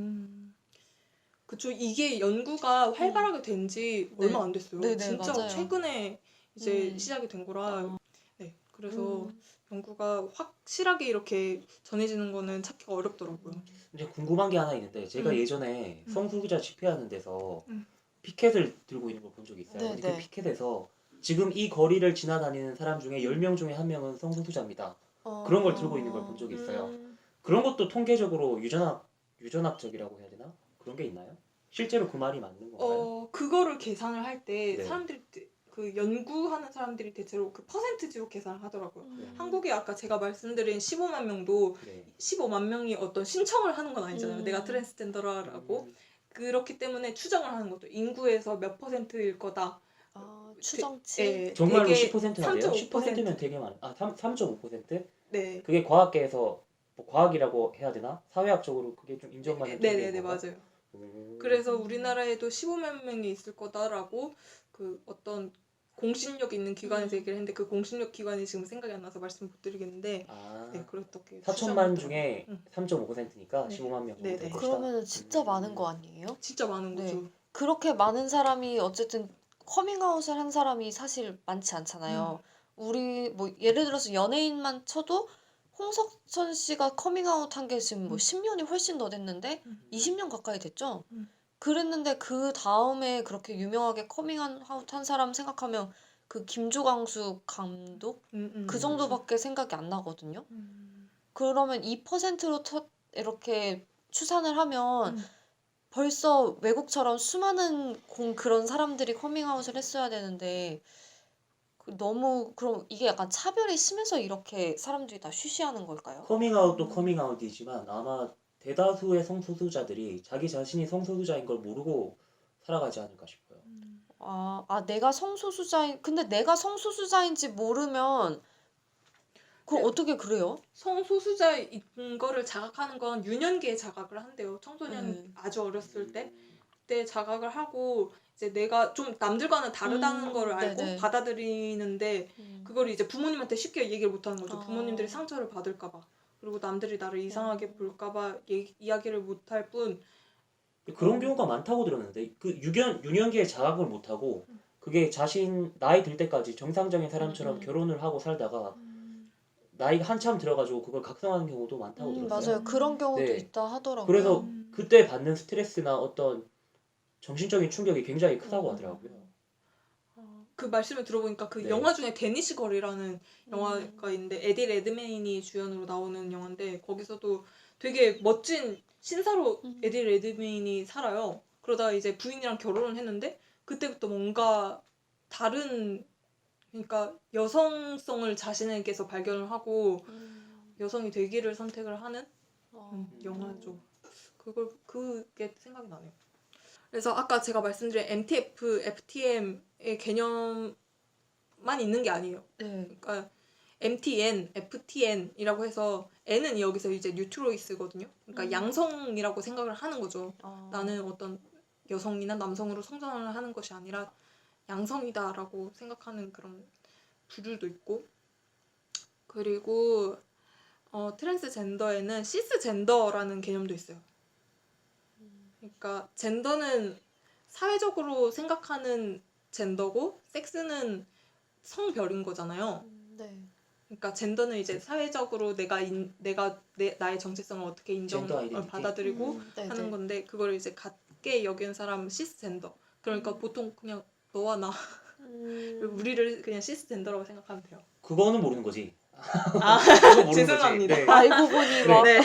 [SPEAKER 1] 그쵸. 이게 연구가 활발하게 된 지
[SPEAKER 3] 네.
[SPEAKER 1] 얼마 안 됐어요.
[SPEAKER 3] 네네,
[SPEAKER 1] 진짜
[SPEAKER 3] 맞아요.
[SPEAKER 1] 최근에 이제 시작이 된 거라. 네. 그래서 연구가 확실하게 이렇게 전해지는 거는 찾기가 어렵더라고요.
[SPEAKER 2] 이제 궁금한 게 하나 있는데 제가 예전에 성소수자 집회하는 데서 피켓을 들고 있는 걸 본 적이 있어요. 근데 그
[SPEAKER 3] 네네.
[SPEAKER 2] 피켓에서 지금 이 거리를 지나다니는 사람 중에 10명 중에 1명은 성소수자입니다. 그런 걸 들고 있는 걸 본 적이 있어요. 그런 것도 통계적으로 유전학적이라고 해야 되나? 그런 게 있나요? 실제로 그 말이 맞는 건가요?
[SPEAKER 1] 그거를 계산을 할 때
[SPEAKER 2] 네.
[SPEAKER 1] 사람들이 그 연구하는 사람들이 대체로 그 퍼센트지로 계산을 하더라고요.
[SPEAKER 2] 네.
[SPEAKER 1] 한국에 아까 제가 말씀드린 15만 명도
[SPEAKER 2] 네.
[SPEAKER 1] 15만 명이 어떤 신청을 하는 건 아니잖아요. 내가 트랜스젠더라고. 그렇기 때문에 추정을 하는 것도 인구에서 몇 %일 거다.
[SPEAKER 3] 추정치?
[SPEAKER 1] 예,
[SPEAKER 2] 정말로
[SPEAKER 1] 되게
[SPEAKER 2] 10%나 돼요?
[SPEAKER 1] 3.5%.
[SPEAKER 2] 10%면 되게 많아. 3.5%?
[SPEAKER 1] 네.
[SPEAKER 2] 그게 과학계에서 뭐 과학이라고 해야 되나? 사회학적으로 그게 좀 인정받는
[SPEAKER 1] 네네네
[SPEAKER 2] 통계인 건가?
[SPEAKER 1] 맞아요. 그래서 우리나라에도 15만 명이 있을 거다라고 그 어떤 공신력 있는 기관에서 얘기를 했는데 그 공신력 기관이 지금 생각이 안 나서 말씀 못 드리겠는데 네, 그렇게
[SPEAKER 2] 4천만 중에 3.5%니까
[SPEAKER 1] 네.
[SPEAKER 2] 15만 명 정도
[SPEAKER 1] 네네.
[SPEAKER 2] 될 것이다.
[SPEAKER 3] 그러면 진짜 많은 거 아니에요?
[SPEAKER 1] 진짜 많은
[SPEAKER 3] 네.
[SPEAKER 1] 거죠.
[SPEAKER 3] 그렇게 많은 사람이 어쨌든 커밍아웃을 한 사람이 사실 많지 않잖아요. 우리 뭐 예를 들어서 연예인만 쳐도 홍석천 씨가 커밍아웃 한 게 지금 뭐 10년이 훨씬 더 됐는데 20년 가까이 됐죠? 그랬는데 그 다음에 그렇게 유명하게 커밍아웃 한 사람 생각하면 그 김조광수 감독? 그 정도밖에 생각이 안 나거든요. 그러면 2%로 이렇게 추산을 하면 벌써 외국처럼 수많은 그런 사람들이 커밍아웃을 했어야 되는데 너무 그럼 이게 약간 차별이 심해서 이렇게 사람들이 다 쉬쉬하는 걸까요?
[SPEAKER 2] 커밍아웃도 커밍아웃이지만 아마 대다수의 성소수자들이 자기 자신이 성소수자인 걸 모르고 살아가지 않을까 싶어요.
[SPEAKER 3] 내가 성소수자인 근데 내가 성소수자인지 모르면 그럼 어떻게 그래요?
[SPEAKER 1] 성소수자인 거를 자각하는 건 유년기에 자각을 한대요. 청소년
[SPEAKER 3] 네.
[SPEAKER 1] 아주 어렸을 때 자각을 하고 이제 내가 좀 남들과는 다르다는 거를 알고
[SPEAKER 3] 네네.
[SPEAKER 1] 받아들이는데 그걸 이제 부모님한테 쉽게 얘기를 못하는 거죠.
[SPEAKER 3] 아.
[SPEAKER 1] 부모님들이 상처를 받을까봐. 그리고 남들이 나를 이상하게 볼까봐 이야기를 못할 뿐.
[SPEAKER 2] 그런 경우가 많다고 들었는데 그 유년기에 자각을 못하고 그게 자신 나이 들 때까지 정상적인 사람처럼 결혼을 하고 살다가 나이가 한참 들어가지고 그걸 각성하는 경우도 많다고 들었어요.
[SPEAKER 3] 맞아요. 그런 경우도
[SPEAKER 2] 네.
[SPEAKER 3] 있다 하더라고요.
[SPEAKER 2] 그래서 그때 받는 스트레스나 어떤 정신적인 충격이 굉장히 크다고 하더라고요.
[SPEAKER 1] 그 말씀을 들어보니까 그
[SPEAKER 2] 네.
[SPEAKER 1] 영화 중에 데니시 걸이라는 영화가 있는데 에디 레드메인이 주연으로 나오는 영화인데 거기서도 되게 멋진 신사로 에디 레드메인이 살아요. 그러다가 이제 부인이랑 결혼을 했는데 그때부터 뭔가 다른 그러니까 여성성을 자신에게서 발견을 하고 여성이 되기를 선택을 하는 영화죠. 그게 생각이 나네요. 그래서 아까 제가 말씀드린 MTF, FTM의 개념만 있는 게 아니에요.
[SPEAKER 3] 네.
[SPEAKER 1] 그러니까 MTN, FTN이라고 해서 N은 여기서 이제 뉴트로이스거든요. 그러니까 양성이라고 생각을 하는 거죠. 나는 어떤 여성이나 남성으로 성장을 하는 것이 아니라 양성이다라고 생각하는 그런 부류도 있고 그리고 트랜스젠더에는 시스젠더라는 개념도 있어요. 그러니까 젠더는 사회적으로 생각하는 젠더고 섹스는 성별인 거잖아요.
[SPEAKER 3] 네.
[SPEAKER 1] 그러니까 젠더는 이제 사회적으로 나의 정체성을 어떻게
[SPEAKER 2] 젠더
[SPEAKER 1] 인정을
[SPEAKER 2] 아이덴티티.
[SPEAKER 1] 받아들이고
[SPEAKER 3] 네네.
[SPEAKER 1] 하는 건데 그걸 이제 같게 여기는 사람은 시스젠더. 그러니까 보통 그냥 너와 나 우리를 그냥 시스젠더라고 생각하면 돼요.
[SPEAKER 2] 그거는 모르는 거지.
[SPEAKER 1] 아,
[SPEAKER 2] 그거 모르는
[SPEAKER 1] 죄송합니다.
[SPEAKER 2] 거지. 네.
[SPEAKER 3] 알고 보니 막
[SPEAKER 1] 네.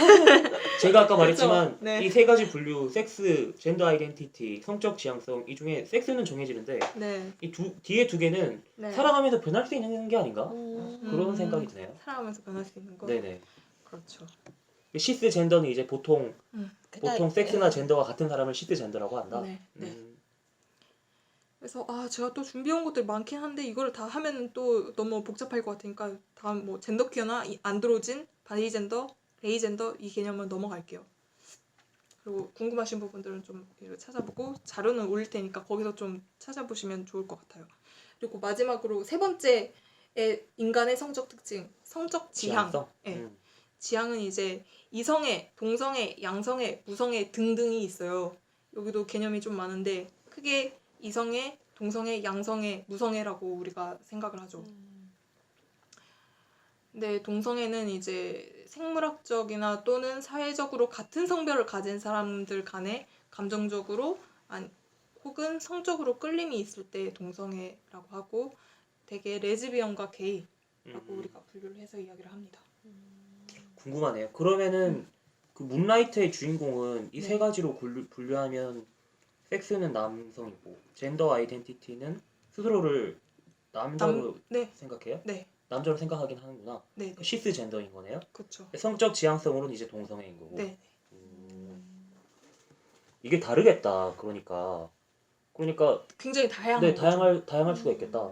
[SPEAKER 2] 제가 아까 말했지만
[SPEAKER 1] 그쵸? 네.
[SPEAKER 2] 이 세 가지 분류, 섹스, 젠더 아이덴티티, 성적 지향성 이 중에 섹스는 정해지는데
[SPEAKER 1] 네.
[SPEAKER 2] 이 뒤에 두 개는
[SPEAKER 1] 네.
[SPEAKER 2] 살아가면서 변할 수 있는 게 아닌가? 그런 생각이 드네요.
[SPEAKER 1] 살아가면서 변할 수 있는 거.
[SPEAKER 2] 네네.
[SPEAKER 1] 그렇죠.
[SPEAKER 2] 시스 젠더는 이제 보통
[SPEAKER 3] 그냥-
[SPEAKER 2] 섹스나 젠더가 같은 사람을 시스 젠더라고 한다.
[SPEAKER 1] 네. 네. 그래서 제가 또 준비해온 것들이 많긴 한데 이거를 다 하면은 또 너무 복잡할 것 같으니까 다음 뭐 젠더 퀴어나 안드로진, 바이젠더, 레이젠더 이 개념은 넘어갈게요. 그리고 궁금하신 부분들은 좀 이렇게 찾아보고 자료는 올릴 테니까 거기서 좀 찾아보시면 좋을 것 같아요. 그리고 마지막으로 세 번째의 인간의 성적 특징, 성적 지향.
[SPEAKER 2] 지향성.
[SPEAKER 1] 네. 지향은 이제 이성애, 동성애, 양성애, 무성애 등등이 있어요. 여기도 개념이 좀 많은데 크게 이성애, 동성애, 양성애, 무성애라고 우리가 생각을 하죠. 근데 동성애는 이제 생물학적이나 또는 사회적으로 같은 성별을 가진 사람들 간에 감정적으로 혹은 성적으로 끌림이 있을 때 동성애라고 하고 되게 레즈비언과 게이라고 우리가 분류를 해서 이야기를 합니다.
[SPEAKER 2] 궁금하네요. 그러면은 그 문라이트의 주인공은 이
[SPEAKER 1] 네.
[SPEAKER 2] 세 가지로 분류하면 섹스는 남성이고 젠더 아이덴티티는 스스로를 남자로
[SPEAKER 1] 네,
[SPEAKER 2] 생각해요?
[SPEAKER 1] 네,
[SPEAKER 2] 남자로 생각하긴 하는구나.
[SPEAKER 1] 네,
[SPEAKER 2] 시스 젠더인 거네요.
[SPEAKER 1] 그렇죠.
[SPEAKER 2] 성적 지향성으로는 이제 동성애인 거고.
[SPEAKER 1] 네,
[SPEAKER 2] 이게 다르겠다. 그러니까
[SPEAKER 1] 굉장히 다양한
[SPEAKER 2] 네,
[SPEAKER 1] 거죠.
[SPEAKER 2] 다양할 수가 있겠다.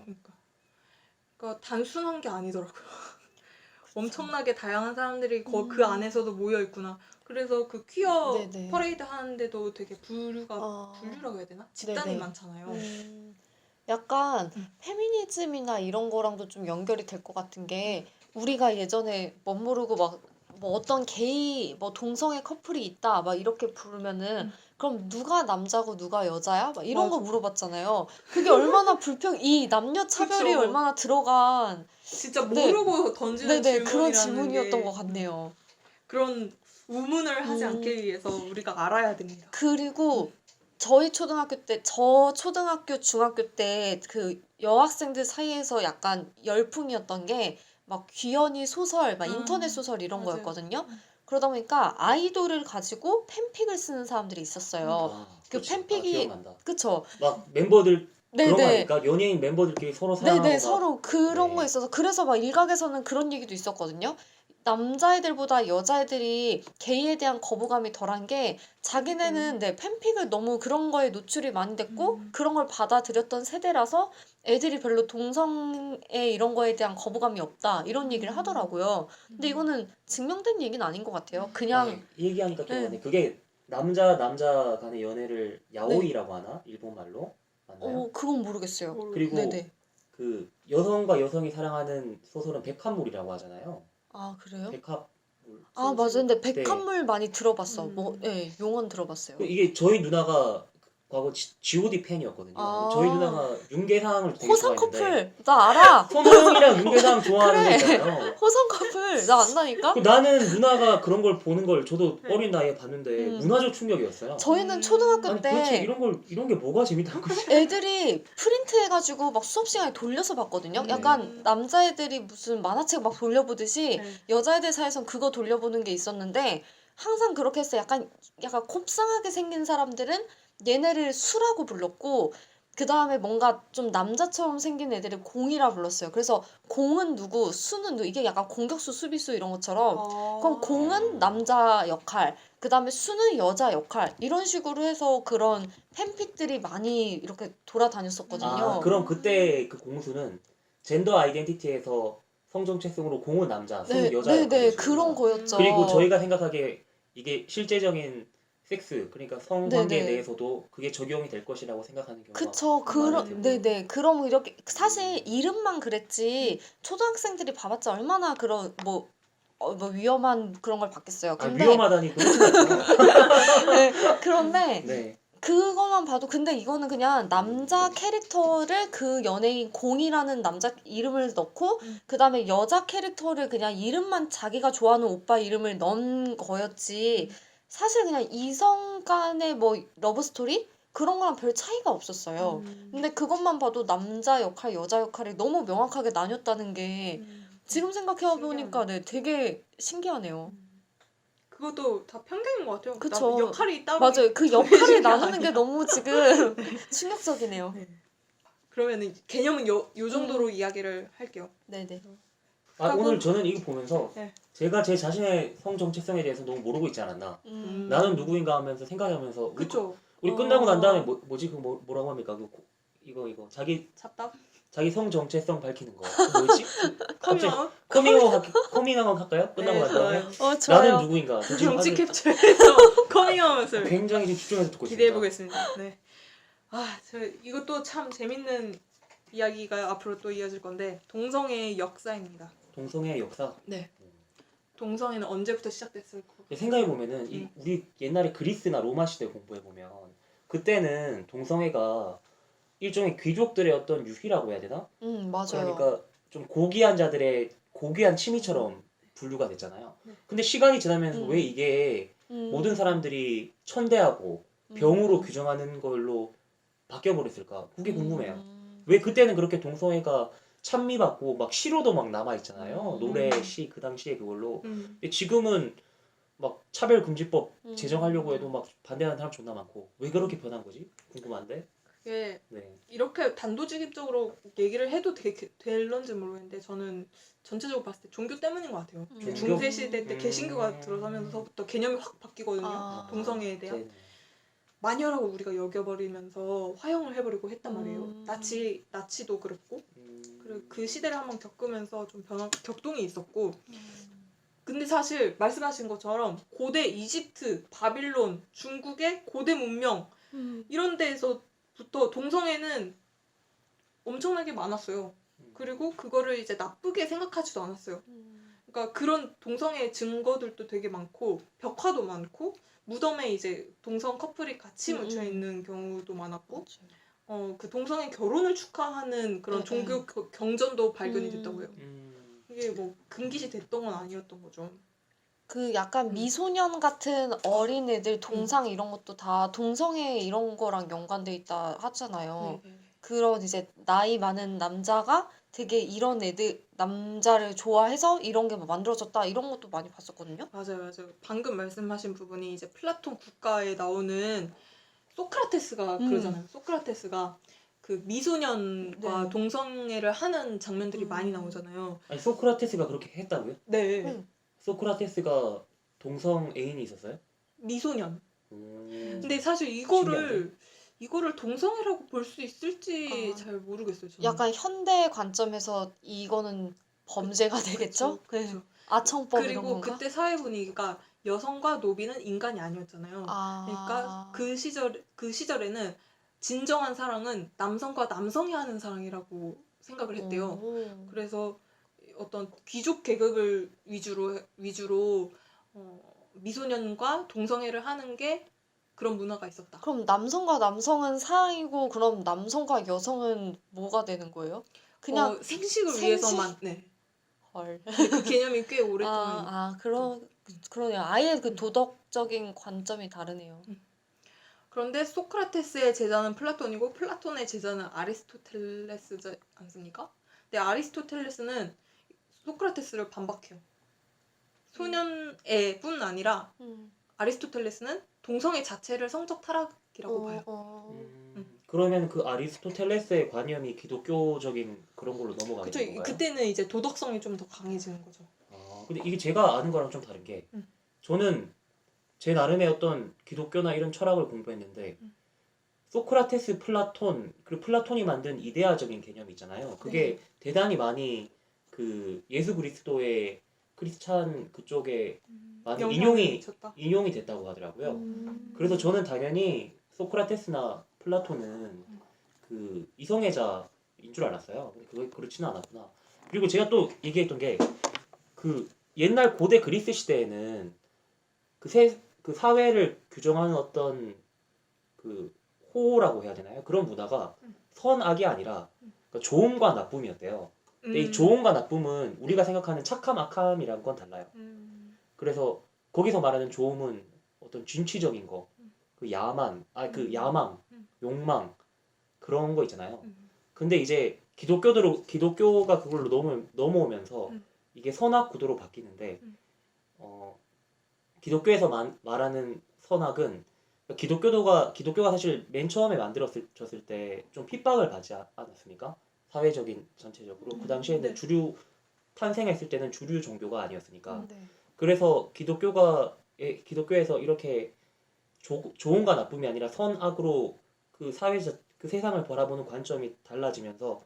[SPEAKER 1] 그러니까 단순한 게 아니더라고요. 엄청나게 다양한 사람들이 그 안에서도 모여 있구나. 그래서 그 퀴어
[SPEAKER 3] 네네.
[SPEAKER 1] 퍼레이드 하는데도 되게 분류라고 해야 되나? 집단이
[SPEAKER 3] 네네.
[SPEAKER 1] 많잖아요.
[SPEAKER 3] 약간 페미니즘이나 이런 거랑도 좀 연결이 될 것 같은 게 우리가 예전에 멋모르고 막 뭐 어떤 게이 뭐 동성애 커플이 있다 막 이렇게 부르면은 그럼 누가 남자고 누가 여자야? 막 이런 거
[SPEAKER 1] 맞아.
[SPEAKER 3] 물어봤잖아요. 그게 얼마나 이 남녀 차별이
[SPEAKER 1] 그쵸.
[SPEAKER 3] 얼마나 들어간
[SPEAKER 1] 진짜
[SPEAKER 3] 네.
[SPEAKER 1] 모르고 던지는
[SPEAKER 3] 네네 그런
[SPEAKER 1] 질문이라는
[SPEAKER 3] 질문이었던
[SPEAKER 1] 게
[SPEAKER 3] 것 같네요.
[SPEAKER 1] 그런 우문을 하지 않기 위해서 우리가 알아야 됩니다.
[SPEAKER 3] 그리고 저희 초등학교 때, 저 초등학교, 중학교 때 그 여학생들 사이에서 약간 열풍이었던 게 막 귀연이 소설, 막 인터넷 소설 이런
[SPEAKER 1] 맞아요.
[SPEAKER 3] 거였거든요. 그러다 보니까 아이돌을 가지고 팬픽을 쓰는 사람들이 있었어요.
[SPEAKER 2] 아,
[SPEAKER 3] 그
[SPEAKER 2] 그렇지.
[SPEAKER 3] 팬픽이-
[SPEAKER 2] 기억난다.
[SPEAKER 3] 그쵸?
[SPEAKER 2] 막 멤버들 그런 거
[SPEAKER 3] 네네.
[SPEAKER 2] 아닐까? 연예인 멤버들끼리 서로 사랑하고
[SPEAKER 3] 네네,
[SPEAKER 2] 막
[SPEAKER 3] 서로 그런
[SPEAKER 2] 네.
[SPEAKER 3] 거 있어서. 그래서 막 일각에서는 그런 얘기도 있었거든요. 남자애들보다 여자애들이 게이에 대한 거부감이 덜한 게 자기네는 팬픽을 너무 그런 거에 노출이 많이 됐고 그런 걸 받아들였던 세대라서 애들이 별로 동성애 이런 거에 대한 거부감이 없다 이런 얘기를 하더라고요. 근데 이거는 증명된 얘기는 아닌 것 같아요. 그냥
[SPEAKER 2] 이 얘기하니까 기억나네.
[SPEAKER 3] 네.
[SPEAKER 2] 그게 남자 간의 연애를 야오이라고 하나? 일본 말로 맞나요?
[SPEAKER 3] 그건 모르겠어요.
[SPEAKER 2] 그리고
[SPEAKER 3] 네네.
[SPEAKER 2] 그 여성과 여성이 사랑하는 소설은 백합물이라고 하잖아요.
[SPEAKER 3] 아 그래요?
[SPEAKER 2] 백합물.
[SPEAKER 3] 아 맞아요. 근데
[SPEAKER 2] 네.
[SPEAKER 3] 백합물 많이 들어봤어.
[SPEAKER 1] 음.
[SPEAKER 3] 뭐, 네, 용언 들어봤어요.
[SPEAKER 2] 이게 저희 누나가 과거 G.O.D 팬이었거든요.
[SPEAKER 3] 아.
[SPEAKER 2] 저희 누나가 윤계상을 되게
[SPEAKER 3] 호성
[SPEAKER 2] 좋아했는데
[SPEAKER 3] 커플 나 알아.
[SPEAKER 2] 손호영이랑 윤계상 좋아하는
[SPEAKER 3] 그래.
[SPEAKER 2] 거 있잖아요.
[SPEAKER 3] 호성 커플 나 안다니까.
[SPEAKER 2] 나는 누나가 그런 걸 보는 걸 저도
[SPEAKER 1] 네.
[SPEAKER 2] 어린 나이에 봤는데
[SPEAKER 3] 음.
[SPEAKER 2] 문화적 충격이었어요.
[SPEAKER 3] 저희는 초등학교
[SPEAKER 2] 아니 도대체
[SPEAKER 3] 때
[SPEAKER 2] 이런 게 뭐가 재밌다는 거지?
[SPEAKER 3] 애들이 프린트 해가지고 막 수업 시간에 돌려서 봤거든요. 약간 남자애들이 무슨 만화책 막 돌려보듯이
[SPEAKER 1] 네.
[SPEAKER 3] 여자애들 사이에선 그거 돌려보는 게 있었는데 항상 그렇게 해서 약간 곱상하게 생긴 사람들은 얘네를 수라고 불렀고 그 다음에 뭔가 좀 남자처럼 생긴 애들을 공이라 불렀어요. 그래서 공은 누구, 수는 누구 이게 약간 공격수, 수비수 이런 것처럼 그럼 공은 남자 역할, 그 다음에 수는 여자 역할 이런 식으로 해서 그런 팬픽들이 많이 이렇게 돌아다녔었거든요.
[SPEAKER 2] 아 그럼 그때 그 공수는 젠더 아이덴티티에서 성정체성으로 공은 남자, 수는 여자
[SPEAKER 3] 네, 그런 거였죠.
[SPEAKER 2] 그리고 저희가 생각하기에 이게 실제적인 섹스 그러니까 성관계에
[SPEAKER 3] 네네.
[SPEAKER 2] 대해서도 그게 적용이 될 것이라고 생각하는 경우가
[SPEAKER 3] 그쵸.
[SPEAKER 2] 많았죠.
[SPEAKER 3] 네네. 그럼 이렇게 사실 이름만 그랬지 초등학생들이 봐봤자 얼마나 그런 뭐 위험한 그런 걸 받겠어요.
[SPEAKER 2] 아
[SPEAKER 3] 근데
[SPEAKER 2] 위험하다니 그렇진 않죠.
[SPEAKER 3] 네, 그런데
[SPEAKER 2] 네.
[SPEAKER 3] 그것만 봐도 근데 이거는 그냥 남자 캐릭터를 그 연예인 공이라는 남자 이름을 넣고 그다음에 여자 캐릭터를 그냥 이름만 자기가 좋아하는 오빠 이름을 넣은 거였지 사실 그냥 이성 간의 뭐 러브 스토리 그런 거랑 별 차이가 없었어요. 근데 그것만 봐도 남자 역할, 여자 역할이 너무 명확하게 나뉘었다는 게 지금 생각해 보니까 네, 되게 신기하네요.
[SPEAKER 1] 그것도 다 편견인 것 같아요.
[SPEAKER 3] 그쵸.
[SPEAKER 1] 역할이 따로
[SPEAKER 3] 맞아요. 그
[SPEAKER 1] 정해진
[SPEAKER 3] 역할을
[SPEAKER 1] 게
[SPEAKER 3] 나누는
[SPEAKER 1] 아니야.
[SPEAKER 3] 게 너무 지금 충격적이네요.
[SPEAKER 1] 그러면은 개념은 요 정도로 이야기를 할게요.
[SPEAKER 3] 네네.
[SPEAKER 2] 아
[SPEAKER 1] 하고-
[SPEAKER 2] 오늘 저는 이거 보면서
[SPEAKER 1] 네.
[SPEAKER 2] 제가 제 자신의 성 정체성에 대해서 너무 모르고 있지 않았나. 나는 누구인가 하면서 생각하면서 우리,
[SPEAKER 1] 그쵸.
[SPEAKER 2] 우리 끝나고 난 다음에 뭐지 그 뭐라고 합니까? 이거 자기 성 정체성 밝히는 거. 그 뭐였지?
[SPEAKER 1] 커밍아웃?
[SPEAKER 2] 커밍아웃 할까요? 끝나고 난 다음에
[SPEAKER 1] 좋아요.
[SPEAKER 3] 좋아요.
[SPEAKER 2] 나는 누구인가? 저 지금
[SPEAKER 1] 정치
[SPEAKER 2] 아주
[SPEAKER 1] 캡처해서 커밍아웃을
[SPEAKER 2] 굉장히 지금 집중해서 듣고
[SPEAKER 1] 기대해
[SPEAKER 2] 있습니다.
[SPEAKER 1] 보겠습니다. 네. 저 이것도 참 재밌는 이야기가 앞으로 또 이어질 건데 동성애의 역사입니다.
[SPEAKER 2] 동성애 역사.
[SPEAKER 1] 네. 동성애는 언제부터 시작됐을까?
[SPEAKER 2] 생각해 보면은 우리 옛날에 그리스나 로마 시대 공부해 보면 그때는 동성애가 일종의 귀족들의 어떤 유희라고 해야 되나?
[SPEAKER 3] 맞아요.
[SPEAKER 2] 그러니까 좀 고귀한 자들의 고귀한 취미처럼 분류가 됐잖아요. 근데 시간이 지나면서 왜 이게 모든 사람들이 천대하고 병으로 규정하는 걸로 바뀌어 버렸을까? 그게 궁금해요. 왜 그때는 그렇게 동성애가 찬미받고 막 시로도 막 남아 있잖아요. 노래, 시 그 당시에 그걸로. 근데 지금은 막 차별금지법 제정하려고 해도 막 반대하는 사람 존나 많고 왜 그렇게 변한 거지? 궁금한데.
[SPEAKER 1] 그게
[SPEAKER 2] 네.
[SPEAKER 1] 이렇게 단도직입적으로 얘기를 해도 될런지 모르겠는데 저는 전체적으로 봤을 때 종교 때문인 것 같아요.
[SPEAKER 2] 종교?
[SPEAKER 1] 중세 시대 때 개신교가 들어서면서부터 개념이 확 바뀌거든요.
[SPEAKER 3] 아.
[SPEAKER 1] 동성애에 대한.
[SPEAKER 2] 네.
[SPEAKER 1] 마녀라고 우리가 여겨버리면서 화형을 해버리고 했단 말이에요. 나치도 그랬고 그리고 그 시대를 한번 겪으면서 좀 격동이 있었고 근데 사실 말씀하신 것처럼 고대 이집트, 바빌론, 중국의 고대 문명 이런 데에서부터 동성애는 엄청나게 많았어요. 그리고 그거를 이제 나쁘게 생각하지도 않았어요. 그러니까 그런 동성애 증거들도 되게 많고 벽화도 많고 무덤에 이제 동성 커플이 같이 묻혀 있는 경우도 많았고 그 동성애 결혼을 축하하는 그런 종교 경전도 발견이 됐다고요. 이게 뭐 금기시 됐던 건 아니었던 거죠.
[SPEAKER 3] 그 약간 미소년 같은 어린애들 동상 이런 것도 다 동성애 이런 거랑 연관돼 있다 하잖아요. 그런 이제 나이 많은 남자가 되게 이런 애들 남자를 좋아해서 이런 게 뭐 만들어졌다 이런 것도 많이 봤었거든요.
[SPEAKER 1] 맞아요. 방금 말씀하신 부분이 이제 플라톤 국가에 나오는 소크라테스가 그러잖아요. 소크라테스가 그 미소년과 동성애를 하는 장면들이 많이 나오잖아요.
[SPEAKER 2] 아니 소크라테스가 그렇게 했다고요?
[SPEAKER 1] 네.
[SPEAKER 2] 소크라테스가 동성 애인이 있었어요?
[SPEAKER 1] 미소년.
[SPEAKER 2] 음.
[SPEAKER 1] 근데 사실 이거를 동성애라고 볼 수 있을지
[SPEAKER 3] 아.
[SPEAKER 1] 잘 모르겠어요. 저는.
[SPEAKER 3] 약간 현대 관점에서 이거는 범죄가 되겠죠?
[SPEAKER 1] 그쵸.
[SPEAKER 3] 아청법 이런
[SPEAKER 1] 그리고
[SPEAKER 3] 건가?
[SPEAKER 1] 그때 사회 분위기가 여성과 노비는 인간이 아니었잖아요. 그러니까
[SPEAKER 3] 아.
[SPEAKER 1] 그 시절에는 진정한 사랑은 남성과 남성이 하는 사랑이라고 생각을 했대요.
[SPEAKER 3] 오.
[SPEAKER 1] 그래서 어떤 귀족 계급을 위주로 미소년과 동성애를 하는 게 그런 문화가 있었다.
[SPEAKER 3] 그럼 남성과 남성은 사랑이고 그럼 남성과 여성은 뭐가 되는 거예요? 그냥
[SPEAKER 1] 생식을
[SPEAKER 3] 생식?
[SPEAKER 1] 위해서만 네.
[SPEAKER 3] 헐.
[SPEAKER 1] 근데 그 개념이 꽤 오랫동안
[SPEAKER 3] 그러네요. 아예 그
[SPEAKER 1] 음.
[SPEAKER 3] 도덕적인 관점이 다르네요.
[SPEAKER 1] 그런데 소크라테스의 제자는 플라톤이고 플라톤의 제자는 아리스토텔레스지 않습니까? 근데 아리스토텔레스는 소크라테스를 반박해요. 소년애뿐 아니라 아리스토텔레스는 동성애 자체를 성적 타락이라고 봐요.
[SPEAKER 2] 그러면 그 아리스토텔레스의 관념이 기독교적인 그런 걸로 넘어가게
[SPEAKER 1] 그쵸.
[SPEAKER 2] 된 건가요?
[SPEAKER 1] 그때는 이제 도덕성이 좀 더 강해지는 거죠.
[SPEAKER 2] 근데 이게 제가 아는 거랑 좀 다른 게 저는 제 나름의 어떤 기독교나 이런 철학을 공부했는데 소크라테스, 플라톤, 그리고 플라톤이 만든 이데아적인 개념이 있잖아요. 그게 대단히 많이 그 예수 그리스도의 크리스찬 그쪽에 많이 인용이 됐다고 하더라고요. 그래서 저는 당연히 소크라테스나 플라톤은 그 이성애자인 줄 알았어요. 근데 그게 그렇지는 않았구나. 그리고 제가 또 얘기했던 게 그 옛날 고대 그리스 시대에는 그 사회를 규정하는 어떤 그 호라고 해야 되나요? 그런 문화가 선악이 아니라 그러니까 좋음과 나쁨이었대요. 근데 이 좋음과 나쁨은 우리가 생각하는 착함, 악함이란 건 달라요. 그래서 거기서 말하는 좋음은 어떤 진취적인 거, 그 야망, 욕망 그런 거 있잖아요. 근데 이제 기독교가 그걸로 넘어오면서 이게 선악 구도로 바뀌는데 기독교에서 말하는 선악은 기독교가 사실 맨 처음에 만들어졌을 때 좀 핍박을 받지 않았습니까? 사회적인 전체적으로 그 당시에는
[SPEAKER 1] 네.
[SPEAKER 2] 탄생했을 때는 주류 종교가 아니었으니까
[SPEAKER 3] 네.
[SPEAKER 2] 그래서 기독교에서 이렇게 좋은과 나쁨이 아니라 선악으로 그 세상을 바라보는 관점이 달라지면서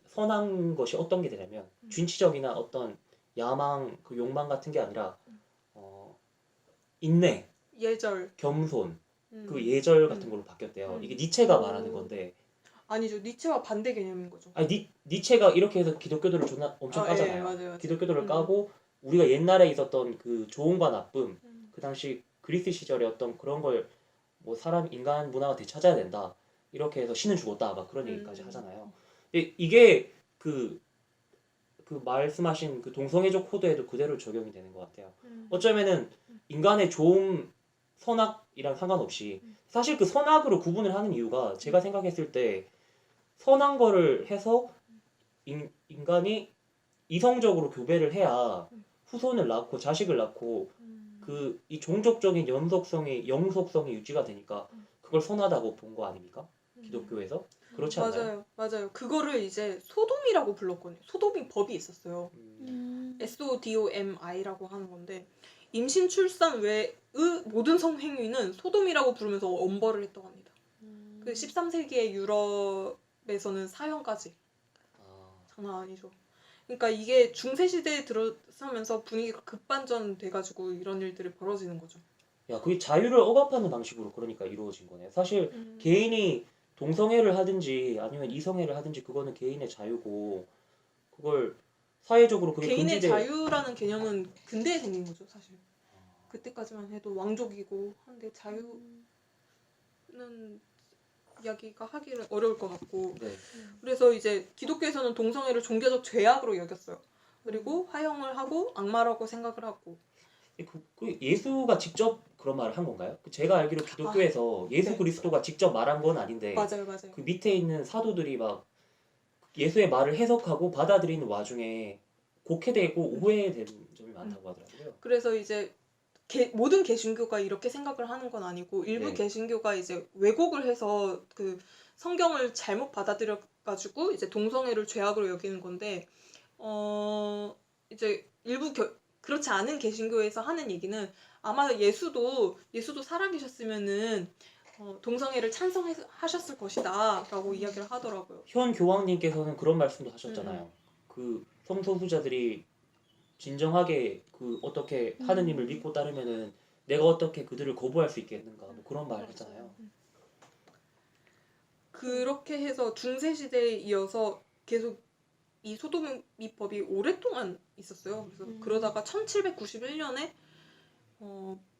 [SPEAKER 2] 선한 것이 어떤 게 되냐면 진취적이나 어떤 야망, 그 욕망 같은 게 아니라 인내,
[SPEAKER 1] 예절,
[SPEAKER 2] 겸손, 그 예절 같은 걸로 바뀌었대요. 이게 니체가 말하는 건데
[SPEAKER 1] 아니죠. 니체와 반대 개념인 거죠.
[SPEAKER 2] 아니 니체가 이렇게 해서 기독교도를 엄청 까잖아요.
[SPEAKER 1] 예, 맞아요.
[SPEAKER 2] 기독교도를 까고 우리가 옛날에 있었던 그 좋음과 나쁨, 그 당시 그리스 시절에 어떤 그런 걸 뭐 인간 문화가 되찾아야 된다. 이렇게 해서 신은 죽었다. 막 그런 얘기까지 하잖아요. 근데 이게 그 말씀하신 그 동성애적 코드에도 그대로 적용이 되는 것 같아요. 어쩌면은 인간의 좋음, 선악이랑 상관없이 사실 그 선악으로 구분을 하는 이유가 제가 생각했을 때 선한 거를 해서 인간이 이성적으로 교배를 해야 후손을 낳고 자식을 낳고 그 이 종족적인 영속성이 유지가 되니까 그걸 선하다고 본 거 아닙니까? 기독교에서? 그렇지 않나요?
[SPEAKER 1] 맞아요. 그거를 이제 소돔이라고 불렀거든요. 소돔이 법이 있었어요. SODOMI라고 하는 건데 임신 출산 외의 모든 성행위는 소돔이라고 부르면서 엄벌을 했다고 합니다. 그 13세기의 유럽에서는 사형까지. 장난 아니죠. 그러니까 이게 중세 시대에 들어서면서 분위기가 급반전돼가지고 이런 일들이 벌어지는 거죠.
[SPEAKER 2] 야, 그게 자유를 억압하는 방식으로 그러니까 이루어진 거네. 사실 개인이 동성애를 하든지 아니면 이성애를 하든지 그거는 개인의 자유고 그걸 사회적으로 그게
[SPEAKER 1] 개인의 자유라는 개념은 근대에 생긴 거죠, 사실. 그때까지만 해도 왕족이고 한데 자유는 이야기가 하기는 어려울 것 같고.
[SPEAKER 2] 네.
[SPEAKER 1] 그래서 이제 기독교에서는 동성애를 종교적 죄악으로 여겼어요. 그리고 화형을 하고 악마라고 생각을 하고.
[SPEAKER 2] 그 예수가 직접 그런 말을 한 건가요? 제가 알기로 기독교에서 예수 그리스도가 직접 말한 건 아닌데
[SPEAKER 1] 맞아요.
[SPEAKER 2] 그 밑에 있는 사도들이 막 예수의 말을 해석하고 받아들이는 와중에 곡해되고 오해되는 점이 많다고 하더라고요.
[SPEAKER 1] 그래서 이제 모든 개신교가 이렇게 생각을 하는 건 아니고 일부 개신교가 이제 왜곡을 해서 그 성경을 잘못 받아들여 가지고 이제 동성애를 죄악으로 여기는 건데 이제 일부 그렇지 않은 개신교에서 하는 얘기는 아마 예수도 살아계셨으면은 동성애를 찬성하셨을 것이다라고 이야기를 하더라고요.
[SPEAKER 2] 현 교황님께서는 그런 말씀도 하셨잖아요. 그 성소수자들이 진정하게 그 어떻게 하느님을 믿고 따르면은 내가 어떻게 그들을 거부할 수 있겠는가 뭐 그런 말 했잖아요.
[SPEAKER 1] 그렇게 해서 중세 시대에 이어서 계속 이 소도미법이 오랫동안 있었어요. 그래서 그러다가 1791년에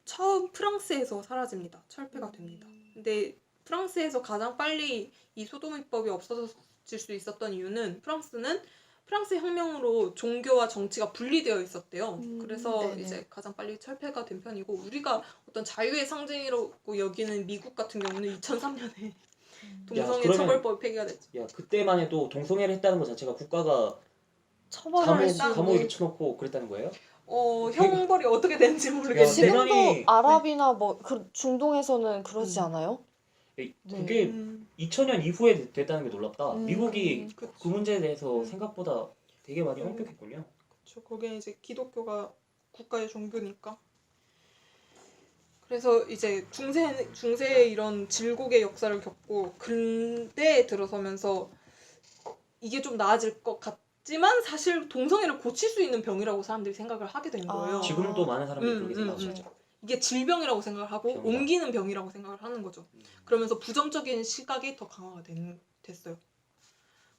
[SPEAKER 1] 처음 프랑스에서 사라집니다. 철폐가 됩니다. 근데 프랑스에서 가장 빨리 이 소도미법이 없어질 수 있었던 이유는 프랑스 혁명으로 종교와 정치가 분리되어 있었대요. 그래서
[SPEAKER 3] 네네.
[SPEAKER 1] 이제 가장 빨리 철폐가 된 편이고 우리가 어떤 자유의 상징이라고 여기는 미국 같은 경우는 2003년에 동성애
[SPEAKER 2] 그러면-
[SPEAKER 1] 처벌법이 폐기가 됐죠.
[SPEAKER 2] 야 그때만 해도 동성애를 했다는 것 자체가 국가가
[SPEAKER 3] 처벌할 수
[SPEAKER 2] 감옥에
[SPEAKER 3] 있는.
[SPEAKER 2] 쳐놓고 그랬다는 거예요?
[SPEAKER 1] 형벌이 어떻게 되는지 모르겠어요.
[SPEAKER 2] 야,
[SPEAKER 3] 지금도
[SPEAKER 2] 대단히-
[SPEAKER 3] 아랍이나 뭐 중동에서는 그러지 않아요?
[SPEAKER 2] 그게 2000년 이후에 됐다는 게 놀랍다. 미국이
[SPEAKER 1] 그쵸.
[SPEAKER 2] 그 문제에 대해서
[SPEAKER 1] 음.
[SPEAKER 2] 생각보다 되게 많이 엄격했군요.
[SPEAKER 1] 그렇죠. 거기에 이제 기독교가 국가의 종교니까. 그래서 이제 중세의 이런 질곡의 역사를 겪고 근대에 들어서면서 이게 좀 나아질 것 같지만 사실 동성애를 고칠 수 있는 병이라고 사람들이 생각을 하게 된 거예요.
[SPEAKER 2] 지금도 많은 사람들이 그렇게 생각하죠.
[SPEAKER 1] 이게 질병이라고 생각을 하고
[SPEAKER 2] 병이다.
[SPEAKER 1] 옮기는 병이라고 생각을 하는 거죠. 그러면서 부정적인 시각이 더 강화가 됐어요.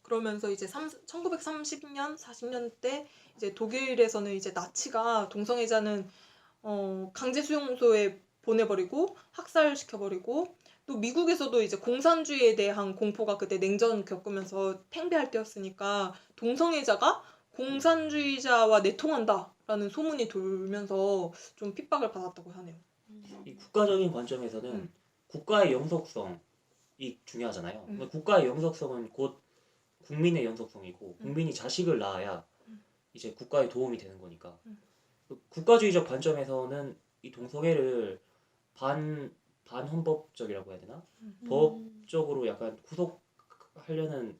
[SPEAKER 1] 그러면서 이제 1930년, 40년대 이제 독일에서는 이제 나치가 동성애자는 강제 수용소에 보내버리고 학살시켜버리고 또 미국에서도 이제 공산주의에 대한 공포가 그때 냉전 겪으면서 팽배할 때였으니까 동성애자가 공산주의자와 내통한다라는 소문이 돌면서 좀 핍박을 받았다고 하네요.
[SPEAKER 2] 이 국가적인 관점에서는 국가의 영속성이 중요하잖아요. 근데 국가의 영속성은 곧 국민의 영속성이고 국민이 자식을 낳아야 이제 국가에 도움이 되는 거니까 그 국가주의적 관점에서는 이 동성애를 반헌법적이라고 해야 되나? 법적으로 약간 구속하려는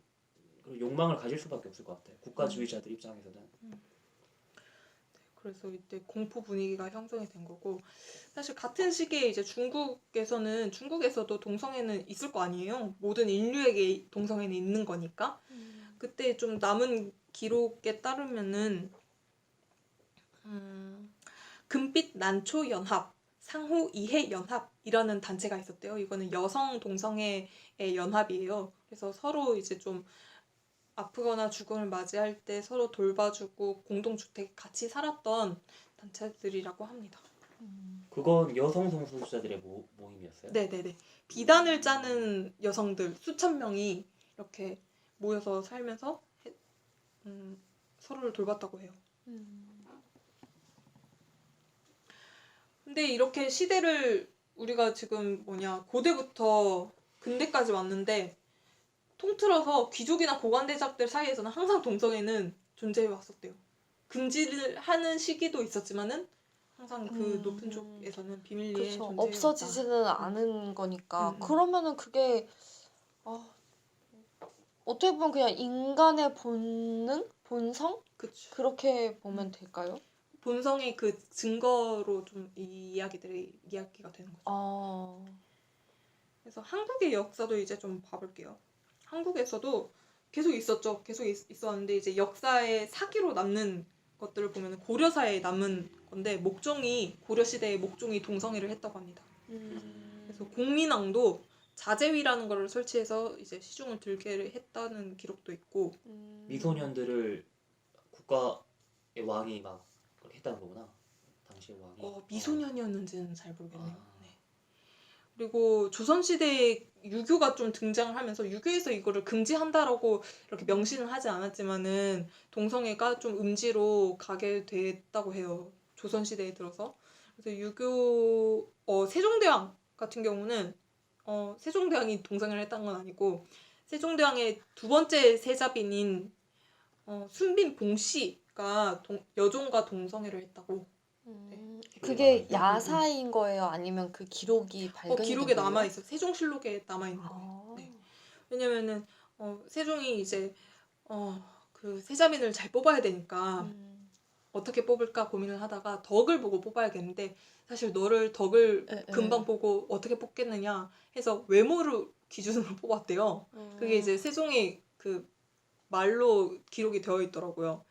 [SPEAKER 2] 그런 욕망을 가질 수밖에 없을 것 같아요. 국가주의자들 입장에서는.
[SPEAKER 1] 그래서 이때 공포 분위기가 형성이 된 거고 사실 같은 시기에 이제 중국에서도 동성애는 있을 거 아니에요. 모든 인류에게 동성애는 있는 거니까. 그때 좀 남은 기록에 따르면은 금빛 난초 연합, 상호 이해 연합이라는 단체가 있었대요. 이거는 여성 동성애의 연합이에요. 그래서 서로 이제 좀 아프거나 죽음을 맞이할 때 서로 돌봐주고 공동주택에 같이 살았던 단체들이라고 합니다.
[SPEAKER 2] 그건 여성 성소수자들의 모임이었어요?
[SPEAKER 1] 네네네. 비단을 짜는 여성들 수천 명이 이렇게 모여서 살면서 서로를 돌봤다고 해요. 근데 이렇게 시대를 우리가 지금 고대부터 근대까지 왔는데 통틀어서 귀족이나 고관대작들 사이에서는 항상 동성애는 존재해 왔었대요. 금지를 하는 시기도 있었지만은 항상 그 높은 쪽에서는 비밀리에
[SPEAKER 3] 그렇죠.
[SPEAKER 1] 존재해 왔다.
[SPEAKER 3] 없어지지는 않은 거니까.
[SPEAKER 1] 음.
[SPEAKER 3] 그러면은 그게 어떻게 보면 그냥 인간의 본능, 본성
[SPEAKER 1] 그쵸.
[SPEAKER 3] 그렇게 보면 될까요?
[SPEAKER 1] 본성의 그 증거로 좀 이 이야기가 되는 거죠. 그래서 한국의 역사도 이제 좀 봐볼게요. 한국에서도 계속 있었죠. 계속 있었는데 이제 역사의 사기로 남는 것들을 보면 고려사에 남은 건데 고려 시대의 목종이 동성애를 했다고 합니다. 그래서 공민왕도 자제위라는 거를 설치해서 이제 시중을 들게 했다는 기록도 있고
[SPEAKER 2] 미소년들을 국가의 왕이 막 그렇게 했다는 거구나. 당시 왕이.
[SPEAKER 1] 미소년이었는지는 잘 모르겠네요. 네. 그리고 조선시대에 유교가 좀 등장을 하면서 유교에서 이거를 금지한다라고 이렇게 명시는 하지 않았지만은 동성애가 좀 음지로 가게 됐다고 해요. 조선시대에 들어서. 그래서 유교 세종대왕 같은 경우는 세종대왕이 동성애를 했다는 건 아니고 세종대왕의 두 번째 세자빈인 순빈 봉씨가 여종과 동성애를 했다고.
[SPEAKER 3] 그게 야사인 거예요? 아니면 그 기록이 발견이
[SPEAKER 1] 기록에
[SPEAKER 3] 된 거예요?
[SPEAKER 1] 남아있어. 세종실록에 남아있는 거예요. 네. 왜냐면은 세종이 이제 그 세자빈을 잘 뽑아야 되니까 어떻게 뽑을까 고민을 하다가 덕을 보고 뽑아야겠는데 사실 너를 덕을 금방 보고 어떻게 뽑겠느냐 해서 외모를 기준으로 뽑았대요. 그게 이제 세종의 그 말로 기록이 되어 있더라고요.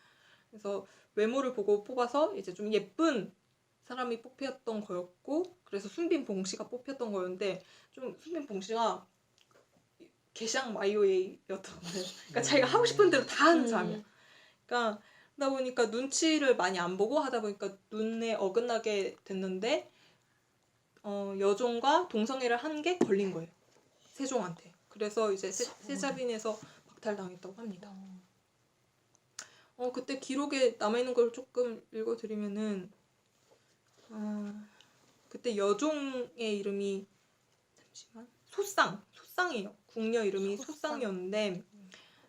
[SPEAKER 1] 그래서 외모를 보고 뽑아서 이제 좀 예쁜 사람이 뽑혔던 거였고 그래서 순빈봉 씨가 뽑혔던 거였는데 좀 순빈봉 씨가 개샹 마이웨이였던 거예요. 그러니까 자기가 하고 싶은 대로 다 하는 사람이야. 그러니까 그러다 보니까 눈치를 많이 안 보고 하다 보니까 눈에 어긋나게 됐는데 여종과 동성애를 한 게 걸린 거예요. 세종한테. 그래서 이제 세자빈에서 박탈당했다고 합니다. 그때 기록에 남아있는 걸 조금 읽어드리면은 그때 여종의 이름이 잠시만 소쌍이에요. 궁녀 이름이 소쌍이었는데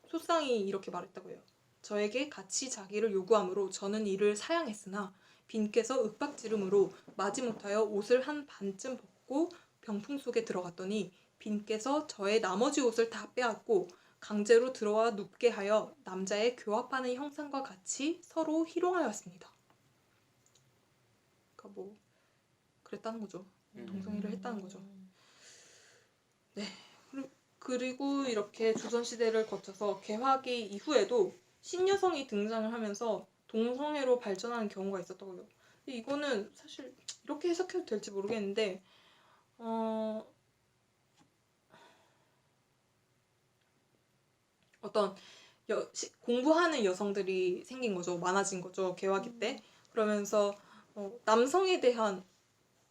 [SPEAKER 1] 소쌍이 이렇게 말했다고 해요. 저에게 같이 자기를 요구하므로 저는 이를 사양했으나 빈께서 윽박지름으로 마지못하여 옷을 한 반쯤 벗고 병풍 속에 들어갔더니 빈께서 저의 나머지 옷을 다 빼앗고 강제로 들어와 눕게 하여 남자의 교합하는 형상과 같이 서로 희롱하였습니다. 그러니까 뭐 그랬다는 거죠. 동성애를 했다는 거죠. 네. 그리고 이렇게 조선시대를 거쳐서 개화기 이후에도 신여성이 등장을 하면서 동성애로 발전하는 경우가 있었다고요. 근데 이거는 사실 이렇게 해석해도 될지 모르겠는데 어떤 공부하는 여성들이 생긴 거죠. 많아진 거죠. 개화기 때. 그러면서 남성에 대한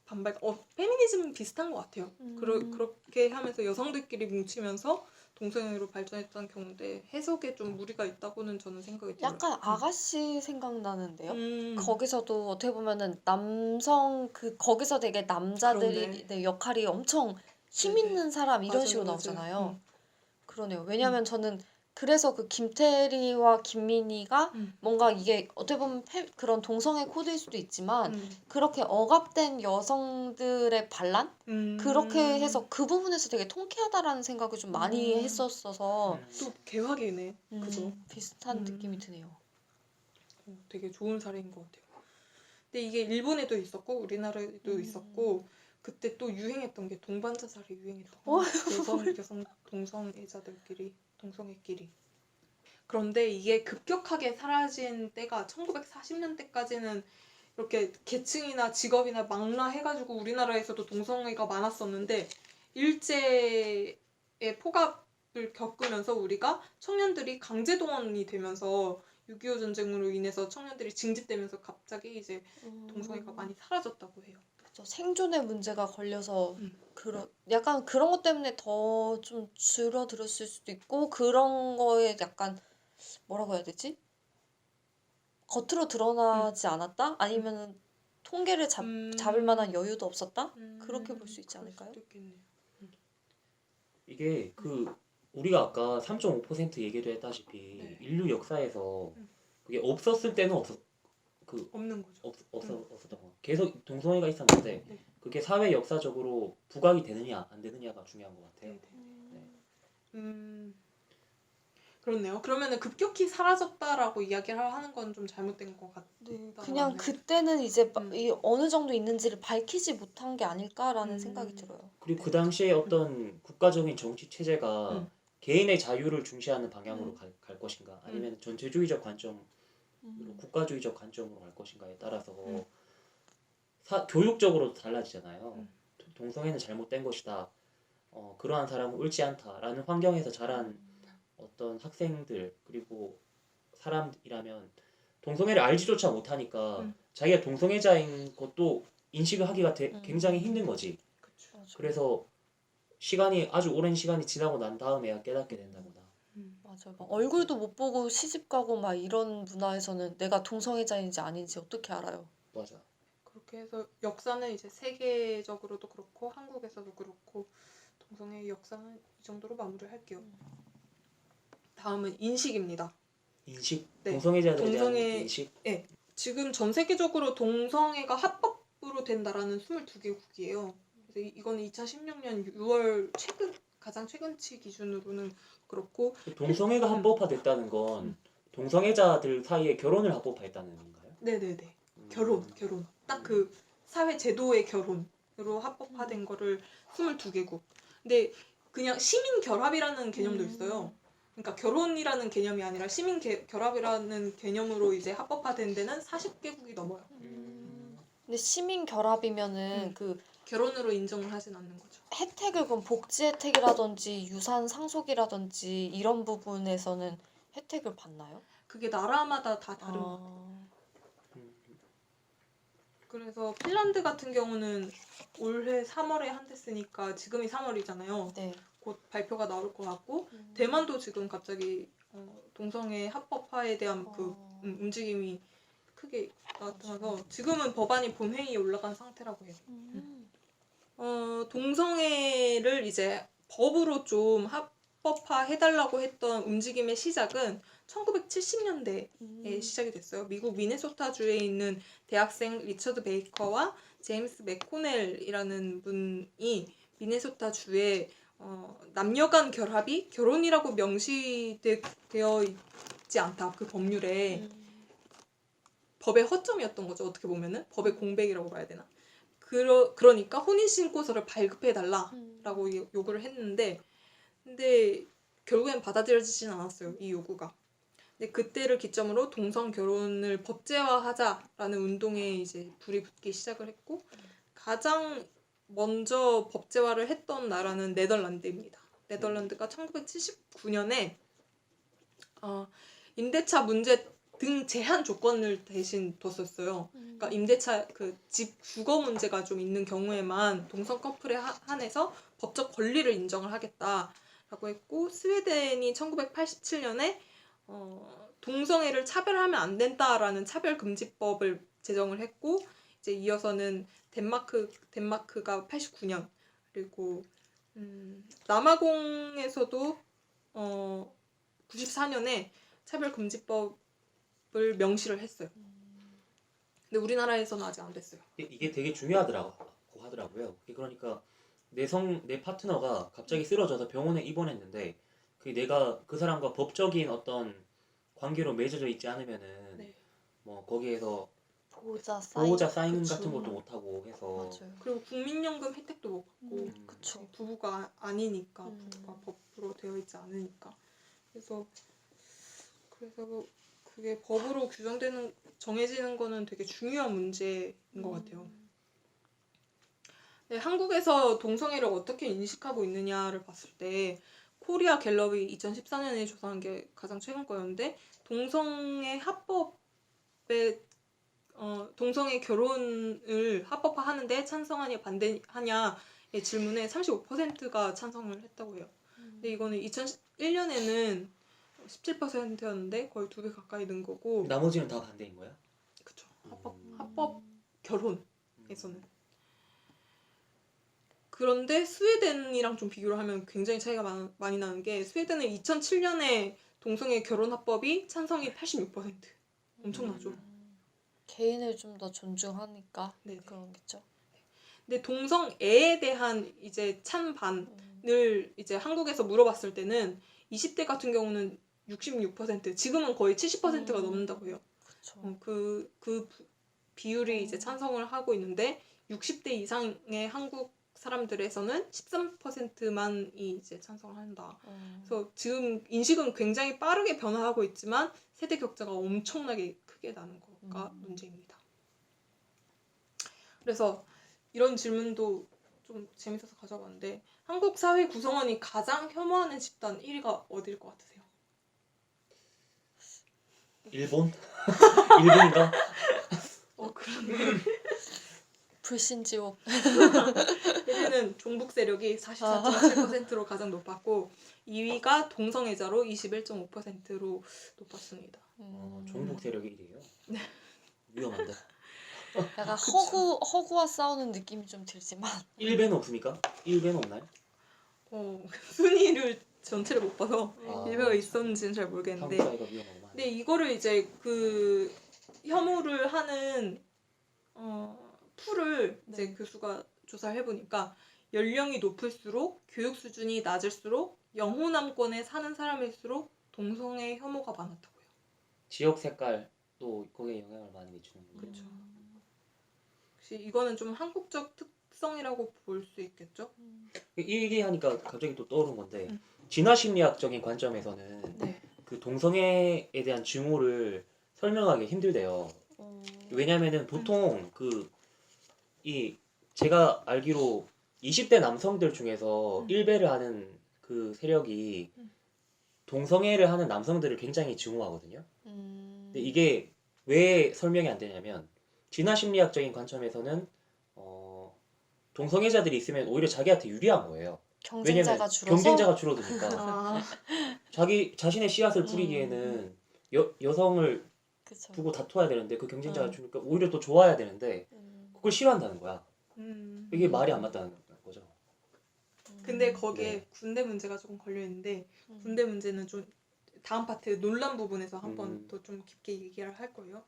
[SPEAKER 1] 반발, 페미니즘 비슷한 것 같아요. 그렇게 하면서 여성들끼리 뭉치면서 동성애로 발전했던 경우인데 해석에 좀 무리가 있다고는 저는 생각이 들어요.
[SPEAKER 3] 약간 아가씨 생각나는데요.
[SPEAKER 1] 음.
[SPEAKER 3] 거기서도 어떻게 보면은 남성 거기서 되게 남자들이
[SPEAKER 1] 그렇네.
[SPEAKER 3] 네, 역할이 엄청 힘
[SPEAKER 1] 네네.
[SPEAKER 3] 있는 사람 이런
[SPEAKER 1] 맞아요,
[SPEAKER 3] 식으로
[SPEAKER 1] 맞아요.
[SPEAKER 3] 나오잖아요. 그러네요. 왜냐면 저는 그래서 그 김태리와 김민희가 뭔가 이게 어떻게 보면 그런 동성애 코드일 수도 있지만 그렇게 억압된 여성들의 반란? 그렇게 해서 그 부분에서 되게 통쾌하다라는 생각을 좀 많이 했었어서
[SPEAKER 1] 또 개화기네. 그죠?
[SPEAKER 3] 비슷한 느낌이 드네요.
[SPEAKER 1] 되게 좋은 사례인 것 같아요. 근데 이게 일본에도 있었고 우리나라에도 있었고 그때 또 유행했던 게 동반자살이 유행했던 거예요. 여성 동성애자들끼리 동성애끼리. 그런데 이게 급격하게 사라진 때가 1940년대까지는 이렇게 계층이나 직업이나 망라해가지고 우리나라에서도 동성애가 많았었는데 일제의 폭압을 겪으면서 우리가 청년들이 강제동원이 되면서 6.25 전쟁으로 인해서 청년들이 징집되면서 갑자기 이제 동성애가 많이 사라졌다고 해요.
[SPEAKER 3] 그렇죠. 생존의 문제가 걸려서 약간 그런 것 때문에 더 좀 줄어들었을 수도 있고 그런 거에 약간 뭐라고 해야 되지? 겉으로 드러나지 않았다? 아니면 통계를 잡을 만한 여유도 없었다? 그렇게 볼 수 있지 않을까요?
[SPEAKER 1] 수도 있겠네요.
[SPEAKER 2] 이게 우리가 아까 3.5% 얘기도 했다시피 인류 역사에서 그게 없었을 때는
[SPEAKER 1] 없는 거죠.
[SPEAKER 2] 없었던 거. 계속 동성애가 있었는데 그게 사회 역사적으로 부각이 되느냐 안 되느냐가 중요한 것 같아요.
[SPEAKER 1] 그렇네요. 그러면은 급격히 사라졌다라고 이야기를 하는 건 좀 잘못된 것 같다.
[SPEAKER 3] 그냥 그때는 이제 어느 정도 있는지를 밝히지 못한 게 아닐까라는 생각이 들어요.
[SPEAKER 2] 그리고 그 당시에 어떤 국가적인 정치 체제가 개인의 자유를 중시하는 방향으로 갈 것인가 아니면 전체주의적 관점으로 국가주의적 관점으로 갈 것인가에 따라서 교육적으로도 달라지잖아요. 동성애는 잘못된 것이다. 그러한 사람은 옳지 않다라는 환경에서 자란 어떤 학생들 그리고 사람이라면 동성애를 알지조차 못하니까 자기가 동성애자인 것도 인식을 하기가 굉장히 힘든 거지.
[SPEAKER 1] 그쵸.
[SPEAKER 2] 그래서 아주 오랜 시간이 지나고 난 다음에야 깨닫게 된다거나.
[SPEAKER 3] 맞아요. 막 얼굴도 못 보고 시집 가고 막 이런 문화에서는 내가 동성애자인지 아닌지 어떻게 알아요?
[SPEAKER 2] 맞아.
[SPEAKER 1] 그렇게 해서 역사는 이제 세계적으로도 그렇고 한국에서도 그렇고 동성애 역사는 이 정도로 마무리할게요. 다음은 인식입니다.
[SPEAKER 2] 인식?
[SPEAKER 1] 네.
[SPEAKER 2] 동성애자들에 대한 인식?
[SPEAKER 1] 네. 지금 전 세계적으로 동성애가 합법으로 된다라는 22개국이에요. 그래서 이거는 2016년 6월 가장 최근치 기준으로는 그렇고
[SPEAKER 2] 동성애가 합법화됐다는 건 동성애자들 사이에 결혼을 합법화했다는 의미인가요?
[SPEAKER 1] 네네네. 결혼. 딱 그 사회 제도의 결혼으로 합법화된 거를 22개국. 근데 그냥 시민 결합이라는 개념도 있어요. 그러니까 결혼이라는 개념이 아니라 시민 결합이라는 개념으로 이제 합법화된 데는 40개국이 넘어요.
[SPEAKER 3] 근데 시민 결합이면은 그
[SPEAKER 1] 결혼으로 인정을 하진 않는 거죠.
[SPEAKER 3] 혜택을 그럼 복지 혜택이라든지 유산 상속이라든지 이런 부분에서는 혜택을 받나요?
[SPEAKER 1] 그게 나라마다 다 다른 것 같아요.
[SPEAKER 2] 음,
[SPEAKER 1] 그래서 핀란드 같은 경우는 올해 3월에 한댔으니까 지금이 3월이잖아요.
[SPEAKER 3] 네.
[SPEAKER 1] 곧 발표가 나올 것 같고 대만도 지금 갑자기 동성애 합법화에 대한 그 움직임이 크게 나타나서 지금은 법안이 본회의에 올라간 상태라고 해요. 동성애를 이제 법으로 좀 합법화해달라고 했던 움직임의 시작은 1970년대에 시작이 됐어요. 미국 미네소타주에 있는 대학생 리처드 베이커와 제임스 맥코넬이라는 분이 미네소타주에 남녀간 결합이 결혼이라고 명시되어 있지 않다. 그 법률에 법의 허점이었던 거죠. 어떻게 보면은 법의 공백이라고 봐야 되나? 그러니까 혼인신고서를 발급해달라라고 요구를 했는데 근데 결국엔 받아들여지진 않았어요. 이 요구가. 근데 그때를 기점으로 동성 결혼을 법제화하자라는 운동에 이제 불이 붙기 시작을 했고 가장 먼저 법제화를 했던 나라는 네덜란드입니다. 네덜란드가 1979년에 임대차 문제 등 제한 조건을 대신 뒀었어요. 그러니까 임대차 집 주거 문제가 좀 있는 경우에만 동성 커플에 한해서 법적 권리를 인정을 하겠다라고 했고 스웨덴이 1987년에 동성애를 차별하면 안 된다라는 차별금지법을 제정을 했고 이제 이어서는 덴마크가 89년 그리고 남아공에서도 94년에 차별금지법을 명시를 했어요. 근데 우리나라에서는 아직 안 됐어요.
[SPEAKER 2] 이게 되게 중요하더라고 하더라고요. 그러니까 내 파트너가 갑자기 쓰러져서 병원에 입원했는데 내가 그 사람과 법적인 어떤 관계로 맺어져 있지 않으면은
[SPEAKER 1] 네.
[SPEAKER 2] 뭐 거기에서
[SPEAKER 3] 보호자
[SPEAKER 2] 사인
[SPEAKER 3] 그쵸.
[SPEAKER 2] 같은 것도 못 하고 해서
[SPEAKER 3] 맞아요.
[SPEAKER 1] 그리고 국민연금 혜택도 못 받고
[SPEAKER 3] 그쵸.
[SPEAKER 1] 부부가 아니니까 부부가 법으로 되어 있지 않으니까 그래서 그게 법으로 정해지는 거는 되게 중요한 문제인 것 같아요. 네, 한국에서 동성애를 어떻게 인식하고 있느냐를 봤을 때 코리아 갤럽이 2014년에 조사한 게 가장 최근 거였는데 동성애 결혼을 합법화하는데 찬성하냐 반대하냐의 질문에 35%가 찬성을 했다고 해요. 근데 이거는 2001년에는 17%였는데 거의 2배 가까이 는 거고
[SPEAKER 2] 나머지는 다 반대인 거야?
[SPEAKER 1] 그쵸. 합법 결혼에서는. 그런데 스웨덴이랑 좀 비교를 하면 굉장히 차이가 많이 나는 게 스웨덴은 2007년에 동성애 결혼 합법이 찬성이 86%. 엄청나죠.
[SPEAKER 3] 개인을 좀 더 존중하니까
[SPEAKER 1] 네네.
[SPEAKER 3] 그런겠죠.
[SPEAKER 1] 근데 동성애에 대한 이제 찬반을 이제 한국에서 물어봤을 때는 20대 같은 경우는 66%, 지금은 거의 70%가 넘는다고 해요.
[SPEAKER 3] 그쵸.
[SPEAKER 1] 그 비율이 이제 찬성을 하고 있는데 60대 이상의 한국 사람들에서는 13%만이 이제 찬성한다. 그래서 지금 인식은 굉장히 빠르게 변화하고 있지만 세대 격차가 엄청나게 크게 나는 거가 문제입니다. 그래서 이런 질문도 좀 재밌어서 가져봤는데 한국 사회 구성원이 가장 혐오하는 집단 1위가 어디일 것 같으세요?
[SPEAKER 2] 일본? 일본인가?
[SPEAKER 1] 그러네.
[SPEAKER 3] 불신지옥.
[SPEAKER 1] 1위는 종북 세력이 44.7%로 가장 높았고 2위가 동성애자로 21.5%로 높았습니다.
[SPEAKER 2] 종북 세력이 1위에요?
[SPEAKER 1] 네.
[SPEAKER 2] 위험한데.
[SPEAKER 3] 약간 허구와 싸우는 느낌이 좀 들지만
[SPEAKER 2] 1배는 없습니까? 1배는 없나요?
[SPEAKER 1] 순위를 전체를 못 봐서
[SPEAKER 2] 아,
[SPEAKER 1] 1배가 있었는지는 잘 모르겠는데
[SPEAKER 2] 한국 사회가 위험하구만.
[SPEAKER 1] 근데 이거를 이제 그 혐오를 하는 풀을 이제 교수가 조사를 해보니까 연령이 높을수록 교육 수준이 낮을수록 영호남권에 사는 사람일수록 동성애 혐오가 많았다고요.
[SPEAKER 2] 지역 색깔 또 거기에 영향을 많이 미치는 거죠.
[SPEAKER 1] 그쵸. 혹시 이거는 좀 한국적 특성이라고 볼 수 있겠죠?
[SPEAKER 2] 이 얘기하니까 갑자기 또 떠오른 건데
[SPEAKER 1] 음.
[SPEAKER 2] 진화 심리학적인 관점에서는
[SPEAKER 1] 네.
[SPEAKER 2] 그 동성애에 대한 증오를 설명하기 힘들대요. 왜냐면은 보통 그 이 제가 알기로 20대 남성들 중에서 일배를 하는 그 세력이 동성애를 하는 남성들을 굉장히 증오하거든요. 근데 이게 왜 설명이 안 되냐면 진화 심리학적인 관점에서는 동성애자들이 있으면 오히려 자기한테 유리한 거예요.
[SPEAKER 3] 경쟁자가
[SPEAKER 2] 왜냐면
[SPEAKER 3] 줄어서
[SPEAKER 2] 경쟁자가 줄어드니까
[SPEAKER 1] 아,
[SPEAKER 2] 자신의 씨앗을 뿌리기에는 여성을
[SPEAKER 3] 그쵸.
[SPEAKER 2] 두고 다퉈야 되는데 그 경쟁자가
[SPEAKER 3] 음.
[SPEAKER 2] 주니까 오히려 더 좋아야 되는데 그걸 싫어한다는 거야. 이게 말이 안 맞다는 거죠.
[SPEAKER 1] 근데 거기에
[SPEAKER 2] 네.
[SPEAKER 1] 군대 문제가 조금 걸려 있는데 군대 문제는 좀 다음 파트 논란 부분에서 한 번 더 좀 깊게 얘기를 할 거예요.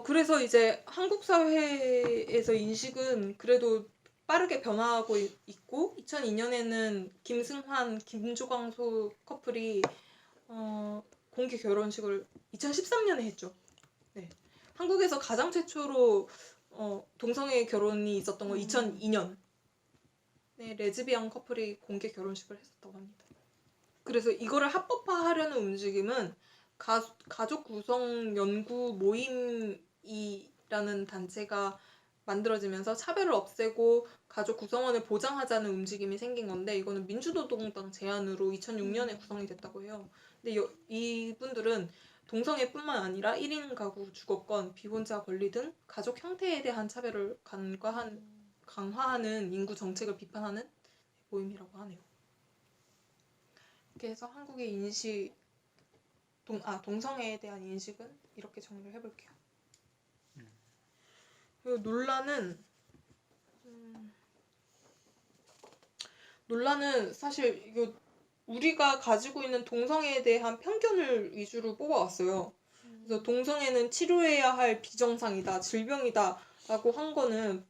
[SPEAKER 1] 그래서 이제 한국 사회에서 인식은 그래도 빠르게 변화하고 있고 2002년에는 김승환, 김조광수 커플이 공개 결혼식을 2013년에 했죠. 네. 한국에서 가장 최초로 동성애 결혼이 있었던 거 2002년. 네, 레즈비언 커플이 공개 결혼식을 했었다고 합니다. 그래서 이거를 합법화하려는 움직임은 가족 구성 연구 모임이라는 단체가 만들어지면서 차별을 없애고 가족 구성원을 보장하자는 움직임이 생긴 건데 이거는 민주노동당 제안으로 2006년에 구성이 됐다고 해요. 근데 이분들은 동성애뿐만 아니라 1인 가구 주거권, 비혼자 권리 등 가족 형태에 대한 차별을 강화하는 인구 정책을 비판하는 모임이라고 하네요. 이렇게 해서 한국의 동성애에 대한 인식은 이렇게 정리를 해볼게요. 그리고 논란은 사실 이거 우리가 가지고 있는 동성애에 대한 편견을 위주로 뽑아왔어요. 그래서 동성애는 치료해야 할 비정상이다, 질병이다 라고 한 거는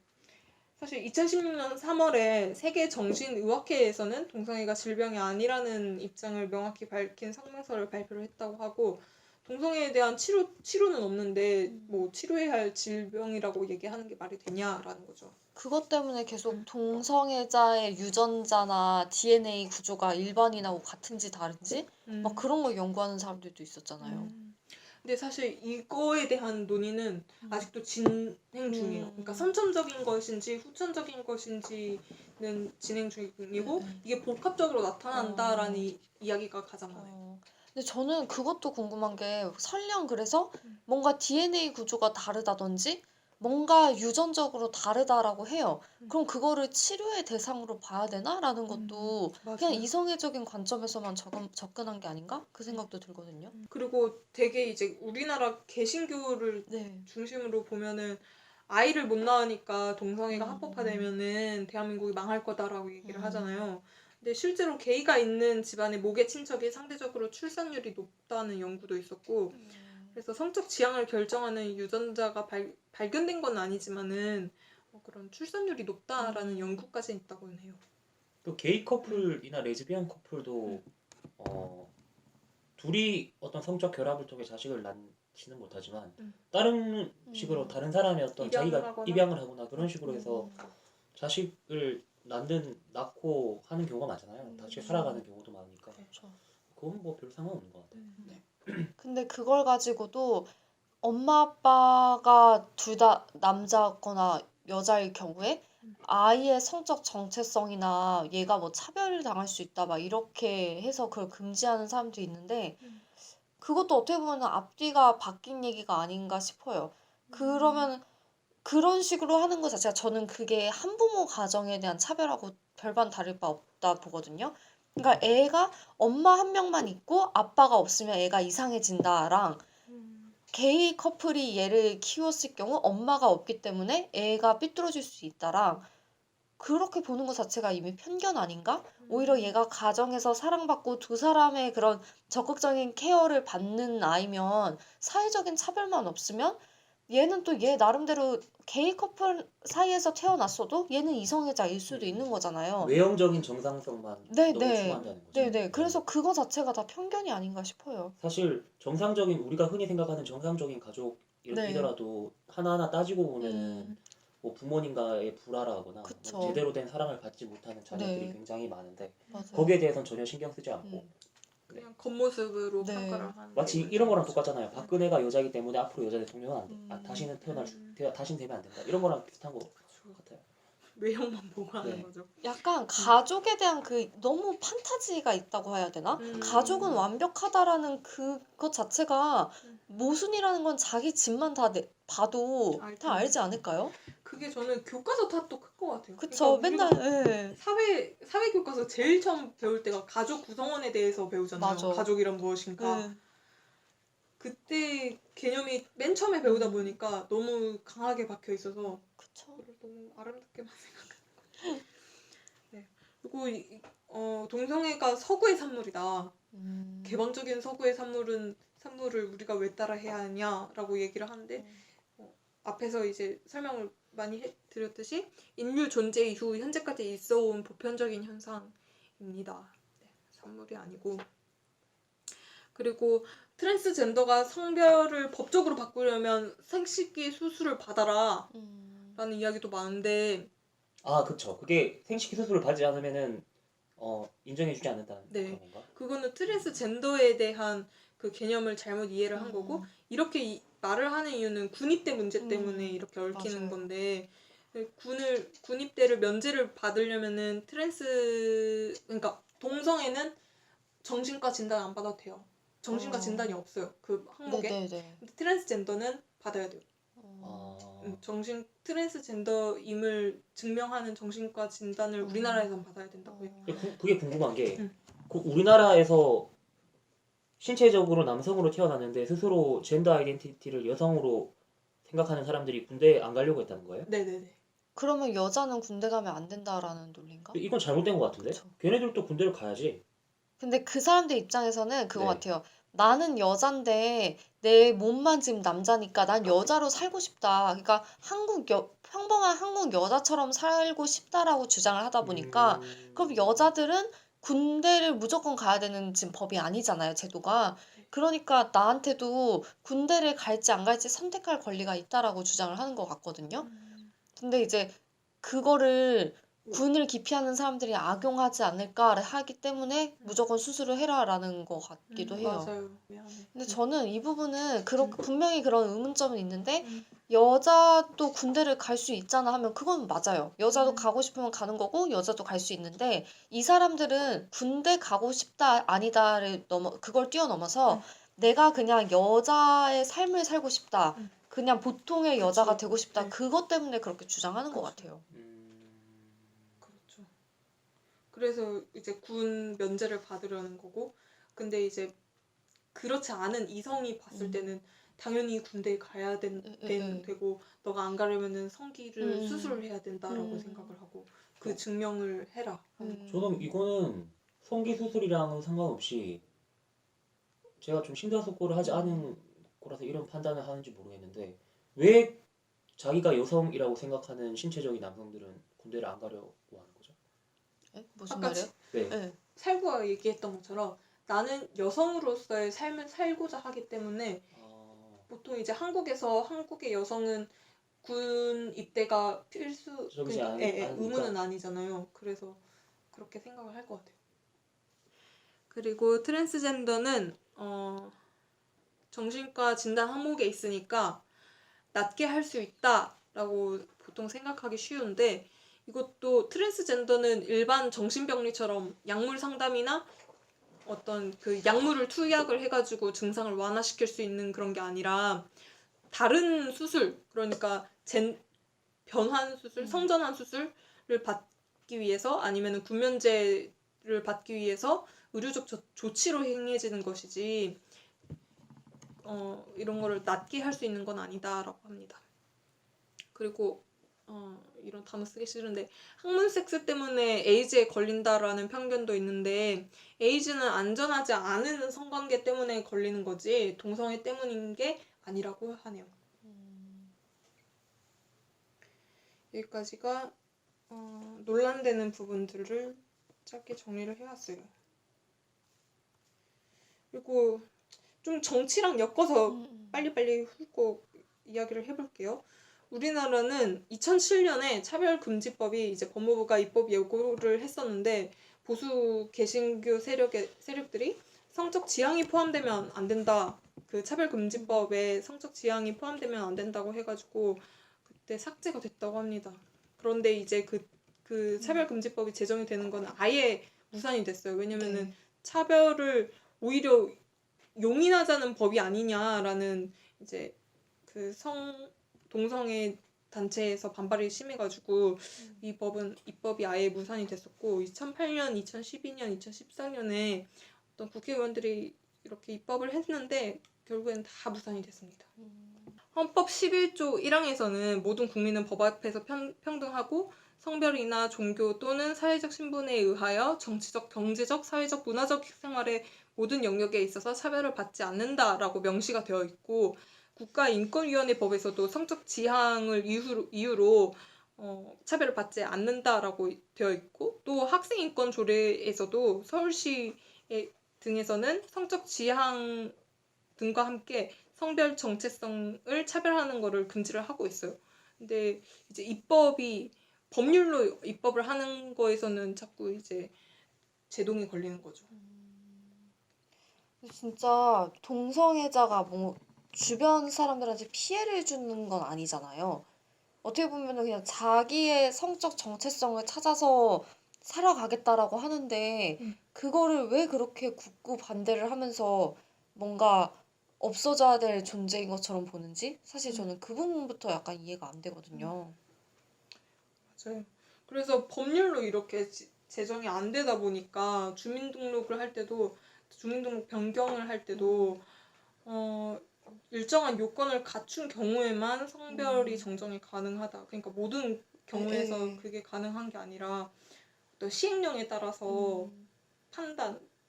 [SPEAKER 1] 사실 2016년 3월에 세계정신의학회에서는 동성애가 질병이 아니라는 입장을 명확히 밝힌 성명서를 발표를 했다고 하고 동성애에 대한 치료는 없는데 뭐 치료해야 할 질병이라고 얘기하는 게 말이 되냐라는 거죠.
[SPEAKER 3] 그것 때문에 계속 동성애자의 유전자나 DNA 구조가 일반인하고 같은지 다른지 막 그런 걸 연구하는 사람들도 있었잖아요.
[SPEAKER 1] 근데 사실 이거에 대한 논의는 아직도 진행 중이에요. 그러니까 선천적인 것인지 후천적인 것인지는 진행 중이고 이게 복합적으로 나타난다라는 이야기가 가장 많아요.
[SPEAKER 3] 근데 저는 그것도 궁금한 게 설령 그래서 뭔가 DNA 구조가 다르다든지 뭔가 유전적으로 다르다라고 해요. 그럼 그거를 치료의 대상으로 봐야 되나라는 것도 그냥
[SPEAKER 1] 맞아요.
[SPEAKER 3] 이성애적인 관점에서만 접근한 게 아닌가? 그 생각도 들거든요.
[SPEAKER 1] 그리고 되게 이제 우리나라 개신교를
[SPEAKER 3] 네.
[SPEAKER 1] 중심으로 보면은 아이를 못 낳으니까 동성애가 합법화되면은 대한민국이 망할 거다라고 얘기를 하잖아요. 근데 실제로 게이가 있는 집안의 목의 친척이 상대적으로 출산율이 높다는 연구도 있었고 그래서 성적 지향을 결정하는 유전자가 발견된 건 아니지만은 그런 출산율이 높다라는 연구까지 있다고 해요.
[SPEAKER 2] 또 게이 커플이나 레즈비언 커플도 둘이 어떤 성적 결합을 통해 자식을 낳지는 못하지만 다른 식으로 다른 사람의 어떤 자기가 입양을 하거나 그런 식으로 해서 자식을 낳고 하는 경우가 많잖아요. 같이 살아가는 경우도 많으니까.
[SPEAKER 3] 그렇죠.
[SPEAKER 2] 그건 뭐 별 상관없는 것 같아요.
[SPEAKER 3] 근데 그걸 가지고도 엄마 아빠가 둘 다 남자거나 여자일 경우에 아이의 성적 정체성이나 얘가 뭐 차별을 당할 수 있다 막 이렇게 해서 그걸 금지하는 사람도 있는데 그것도 어떻게 보면 앞뒤가 바뀐 얘기가 아닌가 싶어요. 그러면 그런 식으로 하는 것 자체가 저는 그게 한부모 가정에 대한 차별하고 별반 다를 바 없다 보거든요. 그러니까 애가 엄마 한 명만 있고 아빠가 없으면 애가 이상해진다랑 게이 커플이 얘를 키웠을 경우 엄마가 없기 때문에 애가 삐뚤어질 수 있다랑 그렇게 보는 것 자체가 이미 편견 아닌가? 오히려 얘가 가정에서 사랑받고 두 사람의 그런 적극적인 케어를 받는 아이면 사회적인 차별만 없으면 얘는 또 얘 나름대로 게이 커플 사이에서 태어났어도 얘는 이성애자일 수도 있는 거잖아요.
[SPEAKER 2] 외형적인 정상성만
[SPEAKER 3] 네,
[SPEAKER 2] 너무
[SPEAKER 3] 네.
[SPEAKER 2] 추구한다는 거죠.
[SPEAKER 3] 네네. 그래서 그거 자체가 다 편견이 아닌가 싶어요.
[SPEAKER 2] 사실 정상적인 우리가 흔히 생각하는 정상적인
[SPEAKER 3] 네.
[SPEAKER 2] 가족이더라도 하나하나 따지고 보면은
[SPEAKER 3] 음,
[SPEAKER 2] 뭐 부모님과의 불화라거나 뭐
[SPEAKER 3] 그쵸.
[SPEAKER 2] 제대로 된 사랑을 받지 못하는 자녀들이
[SPEAKER 3] 네.
[SPEAKER 2] 굉장히 많은데
[SPEAKER 3] 맞아요.
[SPEAKER 2] 거기에 대해서는 전혀 신경 쓰지 않고
[SPEAKER 3] 음.
[SPEAKER 1] 그냥 겉모습으로
[SPEAKER 3] 네.
[SPEAKER 1] 평가를 하는
[SPEAKER 2] 마치
[SPEAKER 1] 게
[SPEAKER 2] 이런 거랑
[SPEAKER 1] 문제인 거죠.
[SPEAKER 2] 똑같잖아요. 박근혜가 여자이기 때문에 앞으로 여자 대통령은 안 돼.
[SPEAKER 3] 음.
[SPEAKER 2] 다시는
[SPEAKER 1] 음.
[SPEAKER 2] 다시는 되면 안 된다. 이런 거랑 비슷한 거
[SPEAKER 1] 그쵸.
[SPEAKER 2] 같아요.
[SPEAKER 1] 외형만 보고 하는
[SPEAKER 2] 네.
[SPEAKER 1] 거죠.
[SPEAKER 3] 약간 가족에 대한 그 너무 판타지가 있다고 해야 되나?
[SPEAKER 1] 음.
[SPEAKER 3] 가족은 완벽하다라는 그것 자체가
[SPEAKER 1] 음.
[SPEAKER 3] 모순이라는 건 자기 집만 다 봐도
[SPEAKER 1] 알
[SPEAKER 3] 다 알지
[SPEAKER 1] 텐데.
[SPEAKER 3] 않을까요?
[SPEAKER 1] 그게 저는 교과서 탓도 큰 것 같아요.
[SPEAKER 3] 그쵸.
[SPEAKER 1] 그러니까
[SPEAKER 3] 맨날, 예.
[SPEAKER 1] 사회 교과서 제일 처음 배울 때가 가족 구성원에 대해서 배우잖아요.
[SPEAKER 3] 맞아.
[SPEAKER 1] 가족이란 무엇인가.
[SPEAKER 3] 예.
[SPEAKER 1] 그때 개념이 맨 처음에 배우다 보니까 너무 강하게 박혀 있어서
[SPEAKER 3] 그쵸.
[SPEAKER 1] 그걸 너무 아름답게만 생각해요. 네. 그리고 동성애가 서구의 산물이다. 개방적인 서구의 산물을 우리가 왜 따라 해야 하냐라고 얘기를 하는데 앞에서 이제 설명을 많이 드렸듯이 인류 존재 이후 현재까지 있어온 보편적인 현상입니다. 네, 산물이 아니고. 그리고 트랜스젠더가 성별을 법적으로 바꾸려면 생식기 수술을 받아라 라는 이야기도 많은데
[SPEAKER 2] 아, 그쵸. 그게 생식기 수술을 받지 않으면은 인정해주지 않는다는
[SPEAKER 1] 네.
[SPEAKER 2] 그런 건가?
[SPEAKER 1] 그거는 트랜스젠더에 대한 그 개념을 잘못 이해를 한
[SPEAKER 3] 음.
[SPEAKER 1] 거고 이렇게 말을 하는 이유는 군입대 문제 때문에
[SPEAKER 3] 음,
[SPEAKER 1] 이렇게 얽히는
[SPEAKER 3] 맞아요.
[SPEAKER 1] 건데 군입대를 면제를 받으려면은 그러니까 동성애는 정신과 진단 안 받아도 돼요. 정신과 진단이 없어요. 그 항목에.
[SPEAKER 3] 네네네.
[SPEAKER 1] 근데 트랜스젠더는 받아야 돼요.
[SPEAKER 2] 아,
[SPEAKER 1] 트랜스젠더임을 증명하는 정신과 진단을 우리나라에선 받아야 된다고 해요.
[SPEAKER 2] 그게 궁금한 게
[SPEAKER 1] 응.
[SPEAKER 2] 그 우리나라에서 신체적으로 남성으로 태어났는데 스스로 젠더 아이덴티티를 여성으로 생각하는 사람들이 군대에 안 가려고 했다는 거예요?
[SPEAKER 1] 네네네.
[SPEAKER 3] 그러면 여자는 군대 가면 안 된다라는 논리인가?
[SPEAKER 2] 이건 잘못된 것 같은데?
[SPEAKER 3] 그쵸.
[SPEAKER 2] 걔네들도 군대를 가야지.
[SPEAKER 3] 근데 그 사람들 입장에서는 그거
[SPEAKER 2] 네.
[SPEAKER 3] 같아요. 나는 여잔데 내 몸만 지금 남자니까 난 여자로 살고 싶다. 그러니까 평범한 한국 여자처럼 살고 싶다라고 주장을 하다 보니까 그럼 여자들은 군대를 무조건 가야 되는 지금 법이 아니잖아요, 제도가. 그러니까 나한테도 군대를 갈지 안 갈지 선택할 권리가 있다라고 주장을 하는 것 같거든요. 근데 이제 그거를 군을 기피하는 사람들이 악용하지 않을까 하기 때문에 무조건 수술을 해라라는 것 같기도 해요.
[SPEAKER 1] 맞아요. 미안해.
[SPEAKER 3] 근데 저는 이 부분은 분명히 그런 의문점은 있는데
[SPEAKER 1] 음.
[SPEAKER 3] 여자도 군대를 갈 수 있잖아 하면 그건 맞아요. 여자도
[SPEAKER 1] 음.
[SPEAKER 3] 가고 싶으면 가는 거고 여자도 갈 수 있는데 이 사람들은 군대 가고 싶다 아니다를 그걸 뛰어넘어서 내가 그냥 여자의 삶을 살고 싶다.
[SPEAKER 1] 음.
[SPEAKER 3] 그냥 보통의 여자가
[SPEAKER 1] 그쵸.
[SPEAKER 3] 되고 싶다.
[SPEAKER 1] 네.
[SPEAKER 3] 그것 때문에 그렇게 주장하는 것
[SPEAKER 1] 그쵸.
[SPEAKER 3] 같아요.
[SPEAKER 1] 그렇죠. 그래서 이제 군 면제를 받으려는 거고 근데 이제 그렇지 않은 이성이 봤을 때는 당연히 군대에 가야 되고 너가 안 가려면은 성기를 수술을 해야 된다라고 생각을 하고 그 증명을 해라.
[SPEAKER 2] 저는 이거는 성기 수술이랑은 상관없이 제가 좀 심사숙고를 하지 않은 거라서 이런 판단을 하는지 모르겠는데 왜 자기가 여성이라고 생각하는 신체적인 남성들은 군대를 안 가려고 하는 거죠?
[SPEAKER 3] 무슨
[SPEAKER 1] 아까
[SPEAKER 3] 말이에요?
[SPEAKER 2] 네.
[SPEAKER 1] 살구가 얘기했던 것처럼 나는 여성으로서의 삶을 살고자 하기 때문에 보통 이제 한국의 여성은 군 입대가 의무는 아니잖아요. 그래서 그렇게 생각을 할 것 같아요. 그리고 트랜스젠더는 정신과 진단 항목에 있으니까 낫게 할 수 있다라고 보통 생각하기 쉬운데 이것도 트랜스젠더는 일반 정신병리처럼 약물 상담이나 어떤 그 약물을 투약을 해가지고 증상을 완화시킬 수 있는 그런 게 아니라 다른 수술 그러니까 변환 수술, 성전환 수술을 받기 위해서 아니면 군면제를 받기 위해서 의료적 조치로 행해지는 것이지 이런 거를 낫게 할 수 있는 건 아니다라고 합니다. 그리고 이런 단어 쓰기 싫은데 항문 섹스 때문에 에이즈에 걸린다라는 편견도 있는데 에이즈는 안전하지 않은 성관계 때문에 걸리는 거지 동성애 때문인 게 아니라고 하네요. 여기까지가 논란되는 부분들을 짧게 정리를 해왔어요. 그리고 좀 정치랑 엮어서 빨리빨리 훑고 이야기를 해볼게요. 우리나라는 2007년에 차별금지법이 이제 법무부가 입법 예고를 했었는데 보수 개신교 세력들이 성적 지향이 포함되면 안 된다. 그 차별금지법에 성적 지향이 포함되면 안 된다고 해가지고 그때 삭제가 됐다고 합니다. 그런데 이제 그 차별금지법이 제정이 되는 건 아예 무산이 됐어요. 왜냐면은
[SPEAKER 3] 네.
[SPEAKER 1] 차별을 오히려 용인하자는 법이 아니냐라는 이제 그 동성애 단체에서 반발이 심해가지고 입법이 아예 무산이 됐었고 2008년, 2012년, 2014년에 어떤 국회의원들이 이렇게 입법을 했는데 결국에는 다 무산이 됐습니다. 헌법 11조 1항에서는 모든 국민은 법 앞에서 평등하고 성별이나 종교 또는 사회적 신분에 의하여 정치적, 경제적, 사회적, 문화적 생활의 모든 영역에 있어서 차별을 받지 않는다라고 명시가 되어 있고 국가인권위원회 법에서도 성적 지향을 이유로 차별을 받지 않는다라고 되어 있고 또 학생인권 조례에서도 서울시 등에서는 성적 지향 등과 함께 성별 정체성을 차별하는 것을 금지를 하고 있어요. 근데 이제 법률로 입법을 하는 거에서는 자꾸 이제 제동이 걸리는 거죠.
[SPEAKER 3] 진짜 동성애자가 뭐 주변 사람들한테 피해를 주는 건 아니잖아요. 어떻게 보면은 그냥 자기의 성적 정체성을 찾아서 살아가겠다라고 하는데 그거를 왜 그렇게 굳고 반대를 하면서 뭔가 없어져야 될 존재인 것처럼 보는지 사실 저는 그 부분부터 약간 이해가 안 되거든요.
[SPEAKER 1] 맞아요. 그래서 법률로 이렇게 제정이 안 되다 보니까 주민등록을 할 때도 주민등록 변경을 할 때도 일정한 요건을 갖춘 경우에만 성별이 정정이 가능하다. 그러니까 모든 경우에서
[SPEAKER 3] 네.
[SPEAKER 1] 그게 가능한 게 아니라 또 시행령에 따라서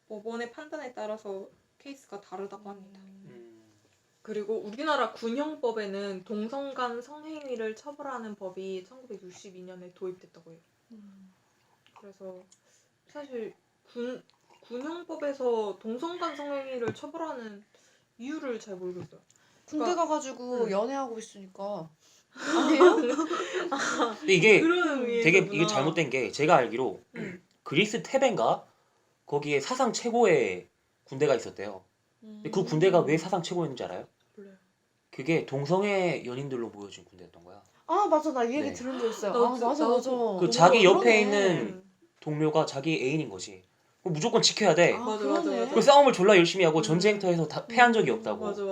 [SPEAKER 1] 법원의 판단에 따라서 케이스가 다르다고 합니다. 그리고 우리나라 군형법에는 동성 간 성행위를 처벌하는 법이 1962년에 도입됐다고 해요. 그래서 사실 군형법에서 동성 간 성행위를 처벌하는 이유를 잘 모르겠어요.
[SPEAKER 3] 군대 가가지고
[SPEAKER 1] 응.
[SPEAKER 3] 연애하고 있으니까 아니에요?
[SPEAKER 2] 근데 이게
[SPEAKER 1] 그런
[SPEAKER 2] 되게
[SPEAKER 1] 의미에서구나.
[SPEAKER 2] 이게 잘못된 게 제가 알기로 그리스 테벤가 거기에 사상 최고의 군대가 있었대요. 근데 그 군대가 왜 사상 최고였는지 알아요?
[SPEAKER 1] 몰라요.
[SPEAKER 2] 그게 동성애 연인들로 모여진 군대였던 거야.
[SPEAKER 3] 아 맞아 나 이 얘기
[SPEAKER 2] 네.
[SPEAKER 3] 들은 적 있어요.
[SPEAKER 1] 나도-
[SPEAKER 3] 맞아
[SPEAKER 1] 나도
[SPEAKER 3] 맞아.
[SPEAKER 2] 그 자기 옆에
[SPEAKER 3] 그러네.
[SPEAKER 2] 있는 동료가 자기 애인인 거지. 그럼 무조건 지켜야 돼.
[SPEAKER 3] 아
[SPEAKER 1] 맞아,
[SPEAKER 3] 그러네.
[SPEAKER 1] 맞아,
[SPEAKER 2] 그 싸움을 졸라 열심히 하고
[SPEAKER 1] 음.
[SPEAKER 2] 전쟁터에서 다 패한 적이 없다고.
[SPEAKER 1] 맞아.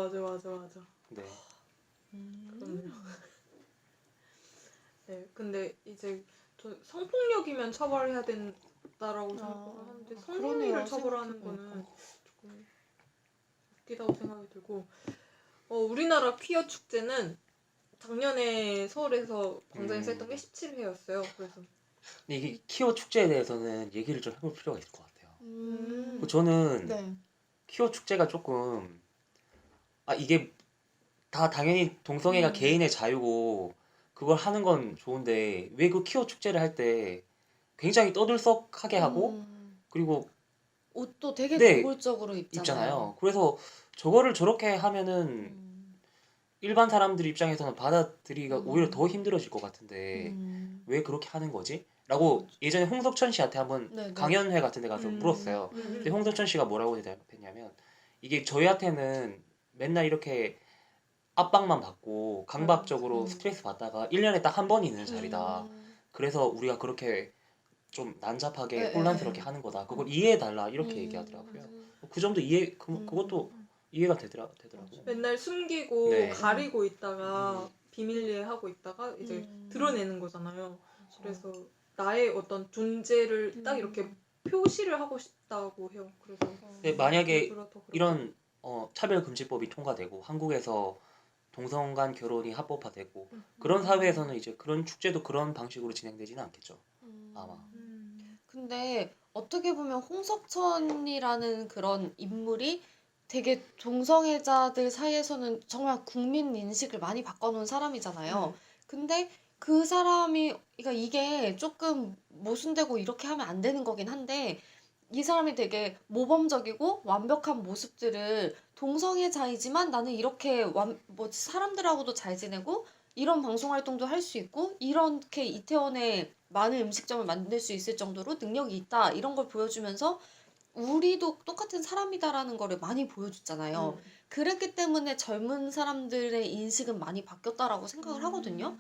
[SPEAKER 2] 네.
[SPEAKER 1] 그렇네요. 네, 근데 이제 성폭력이면 처벌해야 된다라고 생각을 하는데 성행위를
[SPEAKER 3] 그러네요,
[SPEAKER 1] 처벌하는
[SPEAKER 3] 생각해보니까.
[SPEAKER 1] 거는 조금 웃기다고 생각이 들고 우리나라 퀴어 축제는 작년에 서울에서 광장에서 했던 게 17회였어요. 그래서
[SPEAKER 2] 근데 이게 키워 축제에 대해서는 얘기를 좀 해볼 필요가 있을 것 같아요. 저는
[SPEAKER 3] 네.
[SPEAKER 2] 키워 축제가 조금 이게 다 당연히 동성애가 개인의 자유고 그걸 하는 건 좋은데 왜 그 키워 축제를 할 때 굉장히 떠들썩하게 하고 그리고
[SPEAKER 3] 옷도 되게
[SPEAKER 2] 네,
[SPEAKER 3] 노골적으로
[SPEAKER 2] 입잖아요. 그래서 저거를 저렇게 하면은 일반 사람들 입장에서는 받아들이기가 오히려 더 힘들어질 것 같은데 왜 그렇게 하는 거지? 라고 예전에 홍석천 씨한테 한번
[SPEAKER 3] 네.
[SPEAKER 2] 강연회 같은 데 가서 물었어요. 근데 홍석천 씨가 뭐라고 대답했냐면 이게 저희한테는 맨날 이렇게 압박만 받고 강박적으로 스트레스 받다가 1년에 딱 한 번 있는 자리다. 그래서 우리가 그렇게 좀 난잡하게
[SPEAKER 3] 네,
[SPEAKER 2] 혼란스럽게
[SPEAKER 3] 네.
[SPEAKER 2] 하는 거다. 그걸 이해해달라 이렇게 얘기하더라고요. 그 점도 그것도 이해가 되더라고요.
[SPEAKER 1] 맨날 숨기고
[SPEAKER 2] 네.
[SPEAKER 1] 가리고 있다가 비밀리에 하고 있다가 이제 드러내는 거잖아요. 그래서 나의 어떤 존재를 딱 이렇게 표시를 하고 싶다고 해요. 그래서
[SPEAKER 2] 근데 만약에
[SPEAKER 1] 일부러 더 그렇게.
[SPEAKER 2] 이런 차별금지법이 통과되고 한국에서 동성 간 결혼이 합법화되고 그런 사회에서는 이제 그런 축제도 그런 방식으로 진행되지는 않겠죠. 아마.
[SPEAKER 3] 근데 어떻게 보면 홍석천이라는 그런 인물이 되게 동성애자들 사이에서는 정말 국민 인식을 많이 바꿔놓은 사람이잖아요. 근데 그 사람이 그러니까 이게 조금 모순되고 이렇게 하면 안 되는 거긴 한데 이 사람이 되게 모범적이고 완벽한 모습들을 동성애자이지만 나는 이렇게 뭐 사람들하고도 잘 지내고 이런 방송 활동도 할 수 있고 이렇게 이태원에 많은 음식점을 만들 수 있을 정도로 능력이 있다 이런 걸 보여주면서 우리도 똑같은 사람이다라는 거를 많이 보여줬잖아요. 그랬기 때문에 젊은 사람들의 인식은 많이 바뀌었다라고 생각을 하거든요.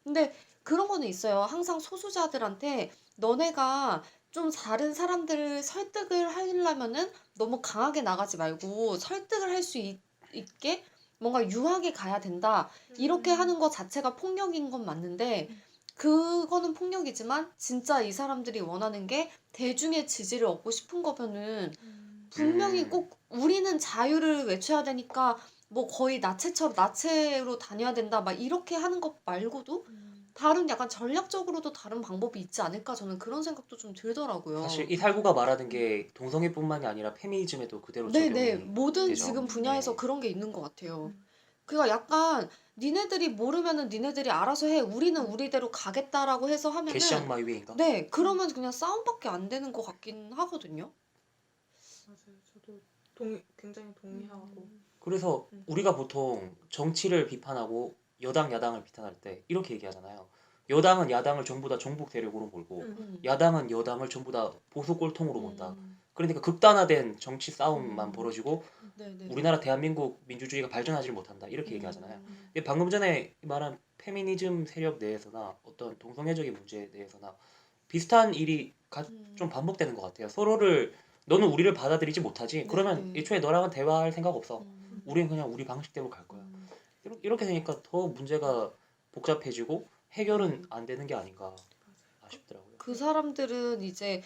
[SPEAKER 3] 근데 그런 거는 있어요. 항상 소수자들한테 너네가 좀 다른 사람들을 설득을 하려면은 너무 강하게 나가지 말고 설득을 할 수 있게 뭔가 유하게 가야 된다. 이렇게 하는 것 자체가 폭력인 건 맞는데 그거는 폭력이지만 진짜 이 사람들이 원하는 게 대중의 지지를 얻고 싶은 거면은 분명히 꼭 우리는 자유를 외쳐야 되니까 뭐 거의 나체처럼 나체로 다녀야 된다 막 이렇게 하는 것 말고도 다른 약간 전략적으로도 다른 방법이 있지 않을까 저는 그런 생각도 좀 들더라고요.
[SPEAKER 2] 사실 이 살구가 말하는 게 동성애뿐만이 아니라 페미니즘에도 그대로
[SPEAKER 3] 네네
[SPEAKER 2] 적용이
[SPEAKER 3] 모든
[SPEAKER 2] 되죠.
[SPEAKER 3] 지금 분야에서
[SPEAKER 2] 네.
[SPEAKER 3] 그런 게 있는 것 같아요. 그러니까 약간 니네들이 모르면은 니네들이 알아서 해. 우리는 우리대로 가겠다라고 해서 하면은
[SPEAKER 2] 개쌍 마이웨이인가?
[SPEAKER 3] 네 그러면 그냥 싸움밖에 안 되는 것 같긴 하거든요.
[SPEAKER 1] 맞아요. 저도 굉장히 동의하고.
[SPEAKER 2] 그래서 우리가 보통 정치를 비판하고 여당 야당을 비판할 때 이렇게 얘기하잖아요. 여당은 야당을 전부 다 종북 세력으로 몰고 야당은 여당을 전부 다 보수 꼴통으로 본다. 그러니까 극단화된 정치 싸움만 벌어지고
[SPEAKER 3] 네네.
[SPEAKER 2] 우리나라 대한민국 민주주의가 발전하지 못한다. 이렇게 얘기하잖아요. 근데 방금 전에 말한 페미니즘 세력 내에서나 어떤 동성애적인 문제에 대해서나 비슷한 일이 좀 반복되는 것 같아요. 서로를 너는 우리를 받아들이지 못하지. 그러면
[SPEAKER 3] 네.
[SPEAKER 2] 애초에 너랑은 대화할 생각 없어. 우리는 그냥 우리 방식대로 갈 거야. 이렇게 되니까 더 문제가 복잡해지고 해결은 안 되는 게 아닌가 싶더라고요.
[SPEAKER 3] 그 사람들은 이제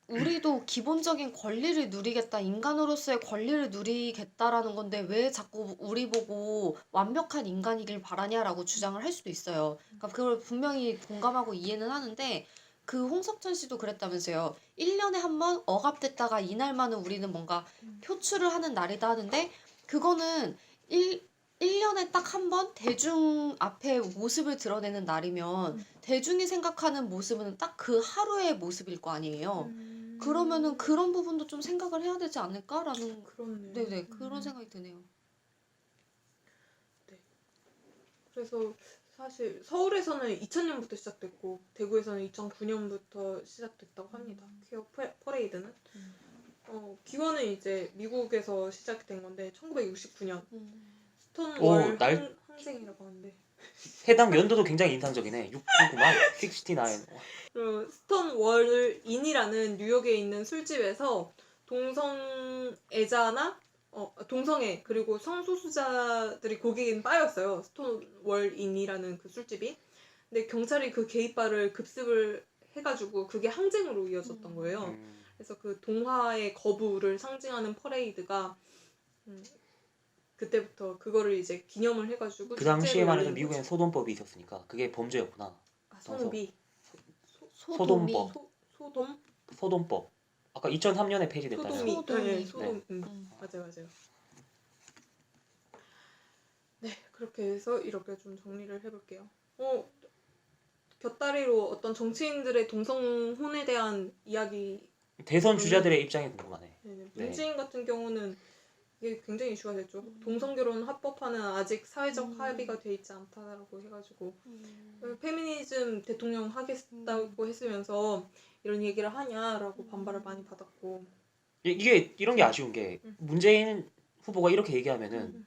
[SPEAKER 3] 우리도 기본적인 권리를 누리겠다, 인간으로서의 권리를 누리겠다라는 건데 왜 자꾸 우리 보고 완벽한 인간이길 바라냐라고 주장을 할 수도 있어요. 그러니까 그걸 분명히 공감하고 이해는 하는데 그 홍석천 씨도 그랬다면서요. 1년에 한 번 억압됐다가 이날만은 우리는 뭔가 표출을 하는 날이다 하는데 그거는 1년에 딱 한 번 대중 앞에 모습을 드러내는 날이면 대중이 생각하는 모습은 딱 그 하루의 모습일 거 아니에요. 그러면은 그런 부분도 좀 생각을 해야 되지 않을까라는
[SPEAKER 1] 그렇네요.
[SPEAKER 3] 네네 그런 생각이 드네요.
[SPEAKER 1] 그래서 사실 서울에서는 2000년부터 시작됐고 대구에서는 2009년부터 시작됐다고 합니다. 퀴어 퍼레이드는. 기원은 이제 미국에서 시작된 건데 1969년 스톤월 항쟁이라고 하는데
[SPEAKER 2] 해당 연도도 굉장히 인상적이네. 699만 69.
[SPEAKER 1] 그 스톤월 인이라는 뉴욕에 있는 술집에서 동성애자나 동성애 그리고 성소수자들이 고객인 바였어요. 스톤월 인이라는 그 술집이. 근데 경찰이 그 게이바를 급습을 해가지고 그게 항쟁으로 이어졌던 거예요. 그래서 그 동화의 거부를 상징하는 퍼레이드가 그때부터 그거를 이제 기념을 해가지고
[SPEAKER 2] 그 당시에만 해도
[SPEAKER 1] 열리는
[SPEAKER 2] 미국엔
[SPEAKER 1] 거죠.
[SPEAKER 2] 소돔법이 있었으니까 그게 범죄였구나.
[SPEAKER 1] 소노비.
[SPEAKER 2] 소돔법.
[SPEAKER 1] 소돔?
[SPEAKER 2] 소돔법. 아까 2003년에 폐지됐다잖아요.
[SPEAKER 1] 소돔이.
[SPEAKER 3] 소돔이.
[SPEAKER 1] 네, 소돔. 맞아요. 네, 그렇게 해서 이렇게 좀 정리를 해볼게요. 곁다리로 어떤 정치인들의 동성혼에 대한 이야기.
[SPEAKER 2] 대선 주자들의 입장이 궁금하네.
[SPEAKER 1] 네, 문재인 같은 경우는 이게 굉장히 이슈가 됐죠. 동성결혼 합법화는 아직 사회적 합의가 돼 있지 않다라고 해가지고 페미니즘 대통령 하겠다고 했으면서 이런 얘기를 하냐라고 반발을 많이 받았고.
[SPEAKER 2] 이게 이런 게 아쉬운 게 문재인 후보가 이렇게 얘기하면은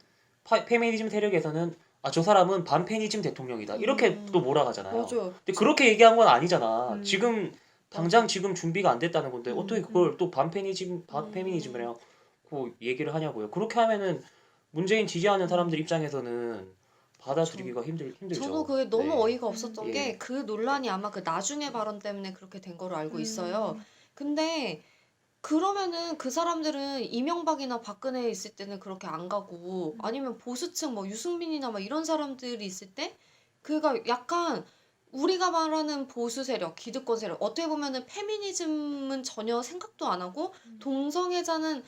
[SPEAKER 2] 페미니즘 세력에서는 저 사람은 반페미니즘 대통령이다 이렇게 또 몰아가잖아요.
[SPEAKER 3] 맞아요.
[SPEAKER 2] 근데 그렇게 얘기한 건 아니잖아. 지금 당장 지금 준비가 안 됐다는 건데 어떻게 그걸 또 반페미니즘이라고 얘기를 하냐고요. 그렇게 하면은 문재인 지지하는 사람들 입장에서는 받아들이기가 힘들죠.
[SPEAKER 3] 저는 그게 너무
[SPEAKER 2] 네.
[SPEAKER 3] 어이가 없었던
[SPEAKER 2] 예.
[SPEAKER 3] 게 그 논란이 아마 그 나중에 발언 때문에 그렇게 된 거로 알고 있어요. 근데 그러면은 그 사람들은 이명박이나 박근혜 있을 때는 그렇게 안 가고 아니면 보수층 뭐 유승민이나 막 이런 사람들이 있을 때 그가 약간 우리가 말하는 보수 세력, 기득권 세력 어떻게 보면은 페미니즘은 전혀 생각도 안 하고 동성애자는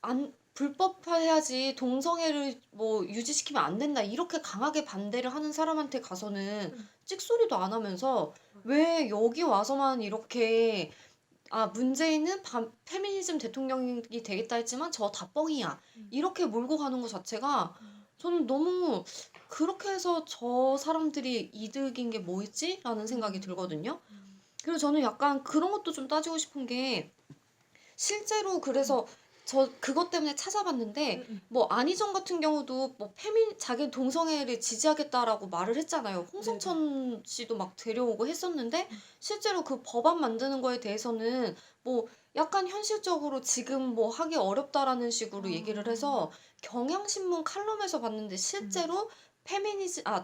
[SPEAKER 3] 안 불법화해야지 동성애를 뭐 유지시키면 안 된다 이렇게 강하게 반대를 하는 사람한테 가서는 찍소리도 안 하면서 왜 여기 와서만 이렇게 문재인은 페미니즘 대통령이 되겠다 했지만 저 다 뻥이야 이렇게 몰고 가는 것 자체가 저는 너무 그렇게 해서 저 사람들이 이득인 게 뭐 있지? 라는 생각이 들거든요. 그리고 저는 약간 그런 것도 좀 따지고 싶은 게 실제로 그래서 저 그것 때문에 찾아봤는데 뭐 안희정 같은 경우도 뭐 자기 동성애를 지지하겠다라고 말을 했잖아요. 홍성천 씨도 막 데려오고 했었는데 실제로 그 법안 만드는 거에 대해서는 뭐 약간 현실적으로 지금 뭐 하기 어렵다라는 식으로 얘기를 해서 경향신문 칼럼에서 봤는데 실제로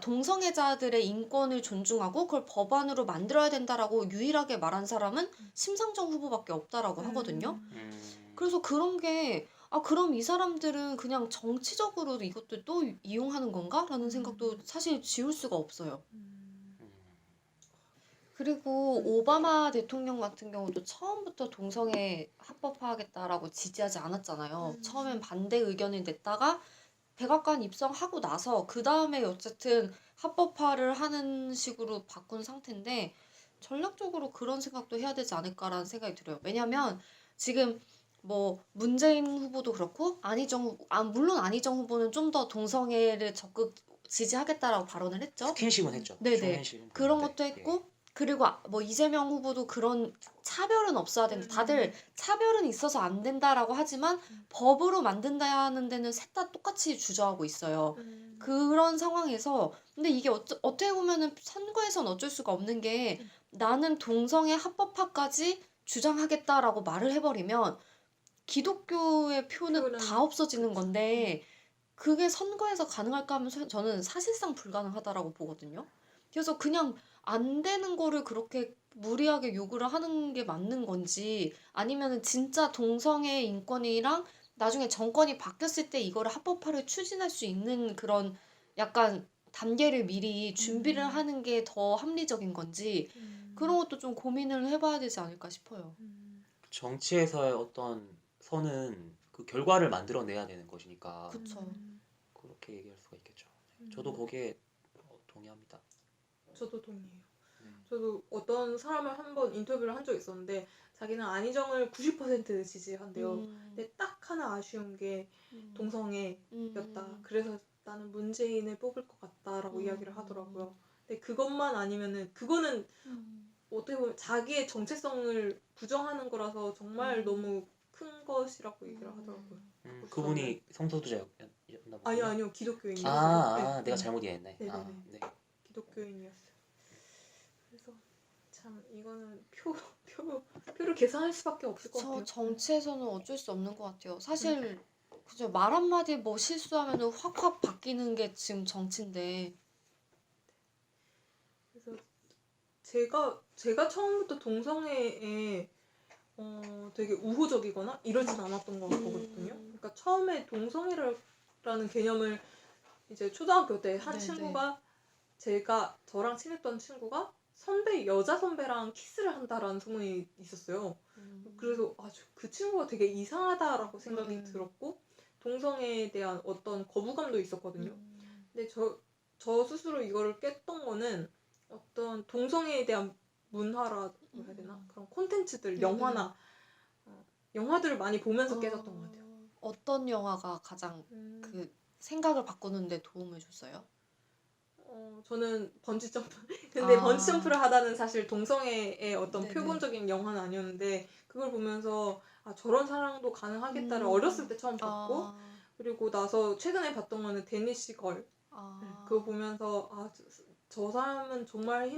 [SPEAKER 3] 동성애자들의 인권을 존중하고 그걸 법안으로 만들어야 된다라고 유일하게 말한 사람은 심상정 후보밖에 없다라고 하거든요. 그래서 그런 게 그럼 이 사람들은 그냥 정치적으로 이것도 또 이용하는 건가? 라는 생각도 사실 지울 수가 없어요. 그리고 오바마 대통령 같은 경우도 처음부터 동성애 합법화하겠다라고 지지하지 않았잖아요. 처음엔 반대 의견을 냈다가 백악관 입성하고 나서 그 다음에 어쨌든 합법화를 하는 식으로 바꾼 상태인데 전략적으로 그런 생각도 해야 되지 않을까라는 생각이 들어요. 왜냐면 지금 뭐 문재인 후보도 그렇고 물론 안희정 후보는 좀 더 동성애를 적극 지지하겠다라고 발언을 했죠.
[SPEAKER 2] 스킨십은 했죠.
[SPEAKER 3] 네네.
[SPEAKER 2] 쇼맨십은
[SPEAKER 3] 그런
[SPEAKER 2] 했는데,
[SPEAKER 3] 것도 했고 그리고 뭐 이재명 후보도 그런 차별은 없어야 된다. 다들 차별은 있어서 안 된다라고 하지만 법으로 만든다는 데는 셋 다 똑같이 주저하고 있어요. 그런 상황에서 근데 이게 어떻게 보면은 선거에선 어쩔 수가 없는 게 나는 동성애 합법화까지 주장하겠다라고 말을 해버리면 기독교의 표는 다 없어지는 건데 그게 선거에서 가능할까 하면 저는 사실상 불가능하다라고 보거든요. 그래서 그냥 안 되는 거를 그렇게 무리하게 요구를 하는 게 맞는 건지 아니면은 진짜 동성애 인권이랑 나중에 정권이 바뀌었을 때 이거를 합법화를 추진할 수 있는 그런 약간 단계를 미리 준비를 하는 게 더 합리적인 건지 그런 것도 좀 고민을 해봐야 되지 않을까 싶어요.
[SPEAKER 2] 정치에서의 어떤 선은 그 결과를 만들어내야 되는 것이니까
[SPEAKER 3] 그쵸.
[SPEAKER 2] 그렇게 얘기할 수가 있겠죠. 저도 거기에 동의합니다.
[SPEAKER 1] 저도 동의해요.
[SPEAKER 2] 네.
[SPEAKER 1] 저도 어떤 사람을 한번 인터뷰를 한 적이 있었는데 자기는 안희정을 90% 지지한대요. 근데 딱 하나 아쉬운 게 동성애였다. 그래서 나는 문재인을 뽑을 것 같다라고 이야기를 하더라고요. 근데 그것만 아니면은 그거는 어떻게 보면 자기의 정체성을 부정하는 거라서 정말 너무 큰 것이라고 얘기를 하더라고요.
[SPEAKER 2] 그분이 성소수자였나 보군요.
[SPEAKER 1] 아니요 기독교인이었어요.
[SPEAKER 2] 내가 잘못 이해했네.
[SPEAKER 1] 네네네.
[SPEAKER 2] 네.
[SPEAKER 1] 기독교인이었어요. 그래서 참 이거는 표를 계산할 수밖에 없을 것 같아요.
[SPEAKER 3] 정치에서는 어쩔 수 없는 것 같아요. 사실 그죠 말 한마디 뭐 실수하면은 확확 바뀌는 게 지금 정치인데.
[SPEAKER 1] 그래서 제가 처음부터 동성애에 되게 우호적이거나 이러진 않았던 것 같거든요. 그러니까 처음에 동성애라는 개념을 이제 초등학교 때 한 친구가 저랑 친했던 친구가 여자 선배랑 키스를 한다라는 소문이 있었어요. 그래서 그 친구가 되게 이상하다라고 생각이 들었고 동성애에 대한 어떤 거부감도 있었거든요. 근데 저 스스로 이거를 깼던 거는 어떤 동성애에 대한 문화라고 해야 되나? 그런 콘텐츠들, 영화나 영화들을 많이 보면서 깨졌던 것 같아요.
[SPEAKER 3] 어떤 영화가 가장 그 생각을 바꾸는데 도움을 줬어요?
[SPEAKER 1] 저는 번지점프. 근데 번지점프를 하다는 사실 동성애의 어떤 표본적인 영화는 아니었는데 그걸 보면서 저런 사랑도 가능하겠다를 어렸을 때 처음 봤고 그리고 나서 최근에 봤던 거는 데니시 걸. 그거 보면서 저 사람은 정말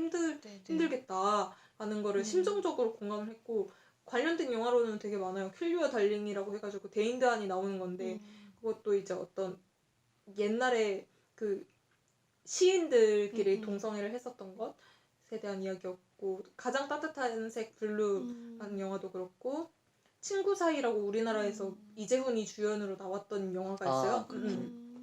[SPEAKER 1] 힘들겠다라는 거를 심정적으로 공감을 했고 관련된 영화로는 되게 많아요. 킬 유어 달링이라고 해가지고 데인드한이 나오는 건데 그것도 이제 어떤 옛날에 그 시인들끼리 동성애를 했었던 것에 대한 이야기였고 가장 따뜻한 색 블루라는 영화도 그렇고 친구 사이라고 우리나라에서 이재훈이 주연으로 나왔던 영화가 있어요.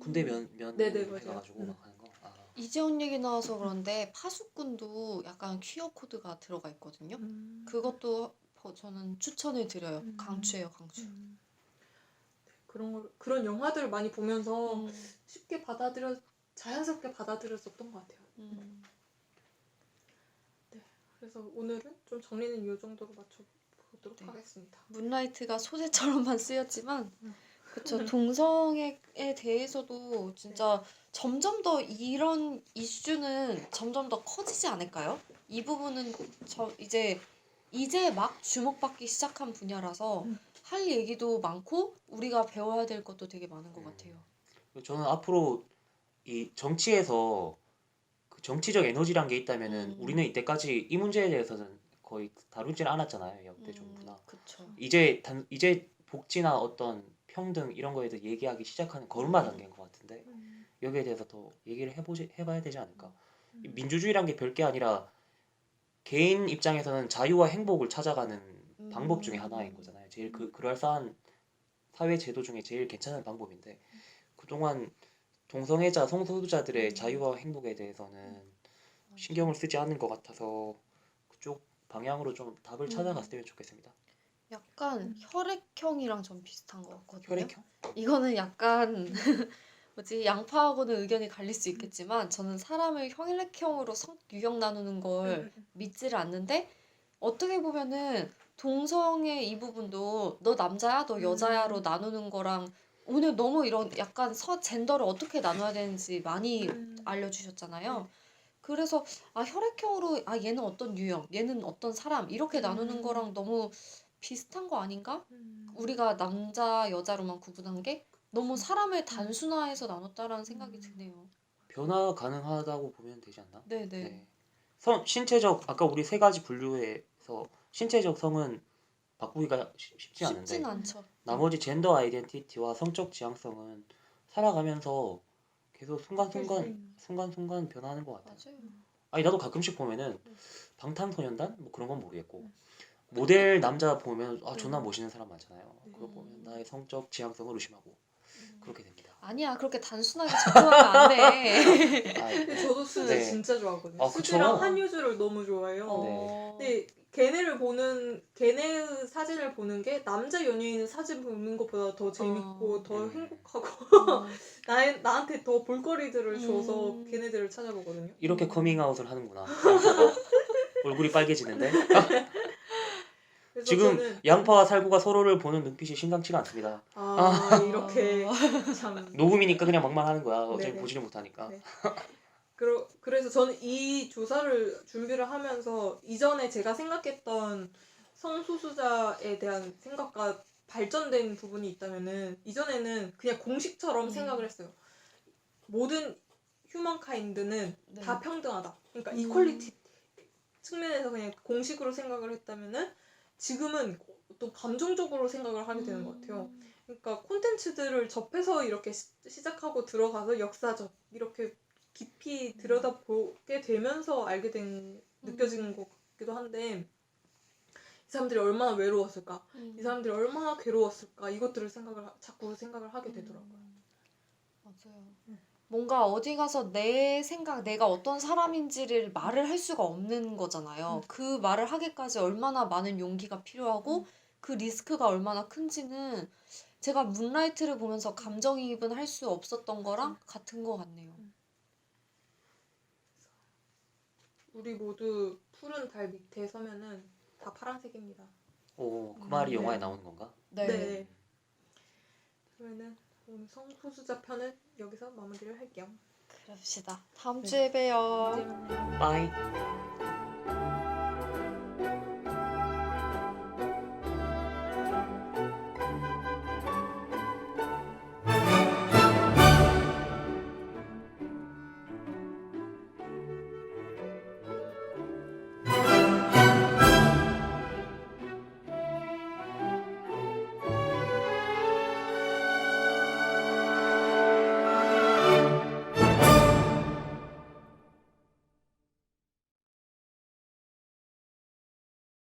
[SPEAKER 2] 군대 면
[SPEAKER 1] 네네,
[SPEAKER 2] 해가지고
[SPEAKER 1] 맞아요.
[SPEAKER 2] 막 하는 거.
[SPEAKER 3] 이재훈 얘기 나와서 그런데 파수꾼도 약간 퀴어 코드가 들어가 있거든요. 그것도 저는 추천을 드려요. 강추해요, 강추.
[SPEAKER 1] 그런 영화들을 많이 보면서
[SPEAKER 3] 음.
[SPEAKER 1] 쉽게 자연스럽게 받아들였었던 것 같아요.
[SPEAKER 3] 음.
[SPEAKER 1] 그래서 오늘은 좀 정리는 이 정도로 맞춰보도록
[SPEAKER 3] 네.
[SPEAKER 1] 하겠습니다.
[SPEAKER 3] 문라이트가 소재처럼만 쓰였지만
[SPEAKER 1] 음.
[SPEAKER 3] 그쵸. 동성애에 대해서도 진짜 점점 더 이런 이슈는 점점 더 커지지 않을까요? 이 부분은 이제 막 주목받기 시작한 분야라서
[SPEAKER 1] 음.
[SPEAKER 3] 할 얘기도 많고 우리가 배워야 될 것도 되게 많은 것 같아요.
[SPEAKER 2] 저는 앞으로 이 정치에서 그 정치적 에너지란 게 있다면은 우리는 이때까지 이 문제에 대해서는 거의 다루지는 않았잖아요. 역대 정부나.
[SPEAKER 3] 그쵸.
[SPEAKER 2] 이제 복지나 어떤 평등 이런 거에 대해 얘기하기 시작하는 걸음마 단계인 것 같은데 여기에 대해서 더 얘기를 해봐야 되지 않을까. 이 민주주의란 게 별게 아니라 개인 입장에서는 자유와 행복을 찾아가는 방법 중에 하나인 거잖아요. 제일 그럴싸한 사회 제도 중에 제일 괜찮은 방법인데 그동안 동성애자, 성소수자들의 자유와 행복에 대해서는 신경을 쓰지 않는 것 같아서 그쪽 방향으로 좀 답을 찾아갔으면 좋겠습니다.
[SPEAKER 3] 약간 혈액형이랑 좀 비슷한 것 같거든요.
[SPEAKER 2] 혈액형?
[SPEAKER 3] 이거는 약간 뭐지 양파하고는 의견이 갈릴 수 있겠지만 저는 사람을 혈액형으로 유형 나누는 걸 믿지를 않는데 어떻게 보면은 동성애 이 부분도 너 남자야 너 여자야로 나누는 거랑 오늘 너무 이런 약간 젠더를 어떻게 나눠야 되는지 많이 알려주셨잖아요. 그래서 혈액형으로 얘는 어떤 유형 얘는 어떤 사람 이렇게 나누는 거랑 너무 비슷한 거 아닌가? 우리가 남자 여자로만 구분한 게 너무 사람을 단순화해서 나눴다라는 생각이 드네요.
[SPEAKER 2] 변화 가능하다고 보면 되지 않나?
[SPEAKER 3] 네네.
[SPEAKER 2] 네. 신체적 아까 우리 세 가지 분류에서 신체적 성은 바꾸기가 쉽지 않은데
[SPEAKER 3] 쉽진 않죠.
[SPEAKER 2] 나머지 젠더 아이덴티티와 성적 지향성은 살아가면서 계속 순간순간 변하는 것 같아요.
[SPEAKER 3] 맞아요.
[SPEAKER 2] 아니 나도 가끔씩 보면은 방탄소년단 뭐 그런 건 모르겠고 모델 남자 보면 존나 멋있는 사람 많잖아요. 그거 보면 나의 성적 지향성을 의심하고 그렇게 됩니다.
[SPEAKER 3] 아니야 그렇게 단순하게 접근하면 안 돼.
[SPEAKER 1] 근데 저도 수지
[SPEAKER 2] 네.
[SPEAKER 1] 진짜 좋아하거든요.
[SPEAKER 2] 그쵸?
[SPEAKER 1] 수지랑 한효주를 너무 좋아해요.
[SPEAKER 3] 어.
[SPEAKER 1] 근데 걔네 사진을 보는 게 남자 연예인 사진 보는 것보다 더 재밌고 더 행복하고 나한테 더 볼거리들을 줘서 걔네들을 찾아보거든요.
[SPEAKER 2] 이렇게 커밍아웃을 하는구나. 양파가 얼굴이 빨개지는데
[SPEAKER 1] 그래서
[SPEAKER 2] 지금
[SPEAKER 1] 저는
[SPEAKER 2] 양파와 살구가 서로를 보는 눈빛이 심상치가 않습니다.
[SPEAKER 1] 이렇게 참
[SPEAKER 2] 녹음이니까 그냥 막말 하는 거야. 어차피
[SPEAKER 1] 네네.
[SPEAKER 2] 보지를 못하니까.
[SPEAKER 1] 네. 그래서 저는 이 조사를 준비를 하면서 이전에 제가 생각했던 성소수자에 대한 생각과 발전된 부분이 있다면은 이전에는 그냥 공식처럼 생각을 했어요. 모든 휴먼카인드는 다 평등하다. 그러니까 이퀄리티 측면에서 그냥 공식으로 생각을 했다면은 지금은 또 감정적으로 생각을 하게 되는 것 같아요. 그러니까 콘텐츠들을 접해서 이렇게 시작하고 들어가서 역사적 이렇게 깊이 들여다보게 되면서 느껴지는 것 같기도 한데 이 사람들이 얼마나 외로웠을까, 이 사람들이 얼마나 괴로웠을까 이것들을 자꾸 생각을 하게 되더라고요.
[SPEAKER 3] 맞아요. 뭔가 어디 가서 내가 어떤 사람인지를 말을 할 수가 없는 거잖아요. 그 말을 하기까지 얼마나 많은 용기가 필요하고 그 리스크가 얼마나 큰지는 제가 문라이트를 보면서 감정이입은 할 수 없었던 거랑 같은 것 같네요.
[SPEAKER 1] 우리 모두 푸른 달 밑에 서면은 다 파란색입니다.
[SPEAKER 2] 오, 그 말이 영화에 나오는 건가?
[SPEAKER 1] 네. 그러면은 오늘 성소수자 편은 여기서 마무리를 할게요.
[SPEAKER 3] 그럽시다. 다음 주에 봬요.
[SPEAKER 1] 이제 만나요.
[SPEAKER 2] 빠이.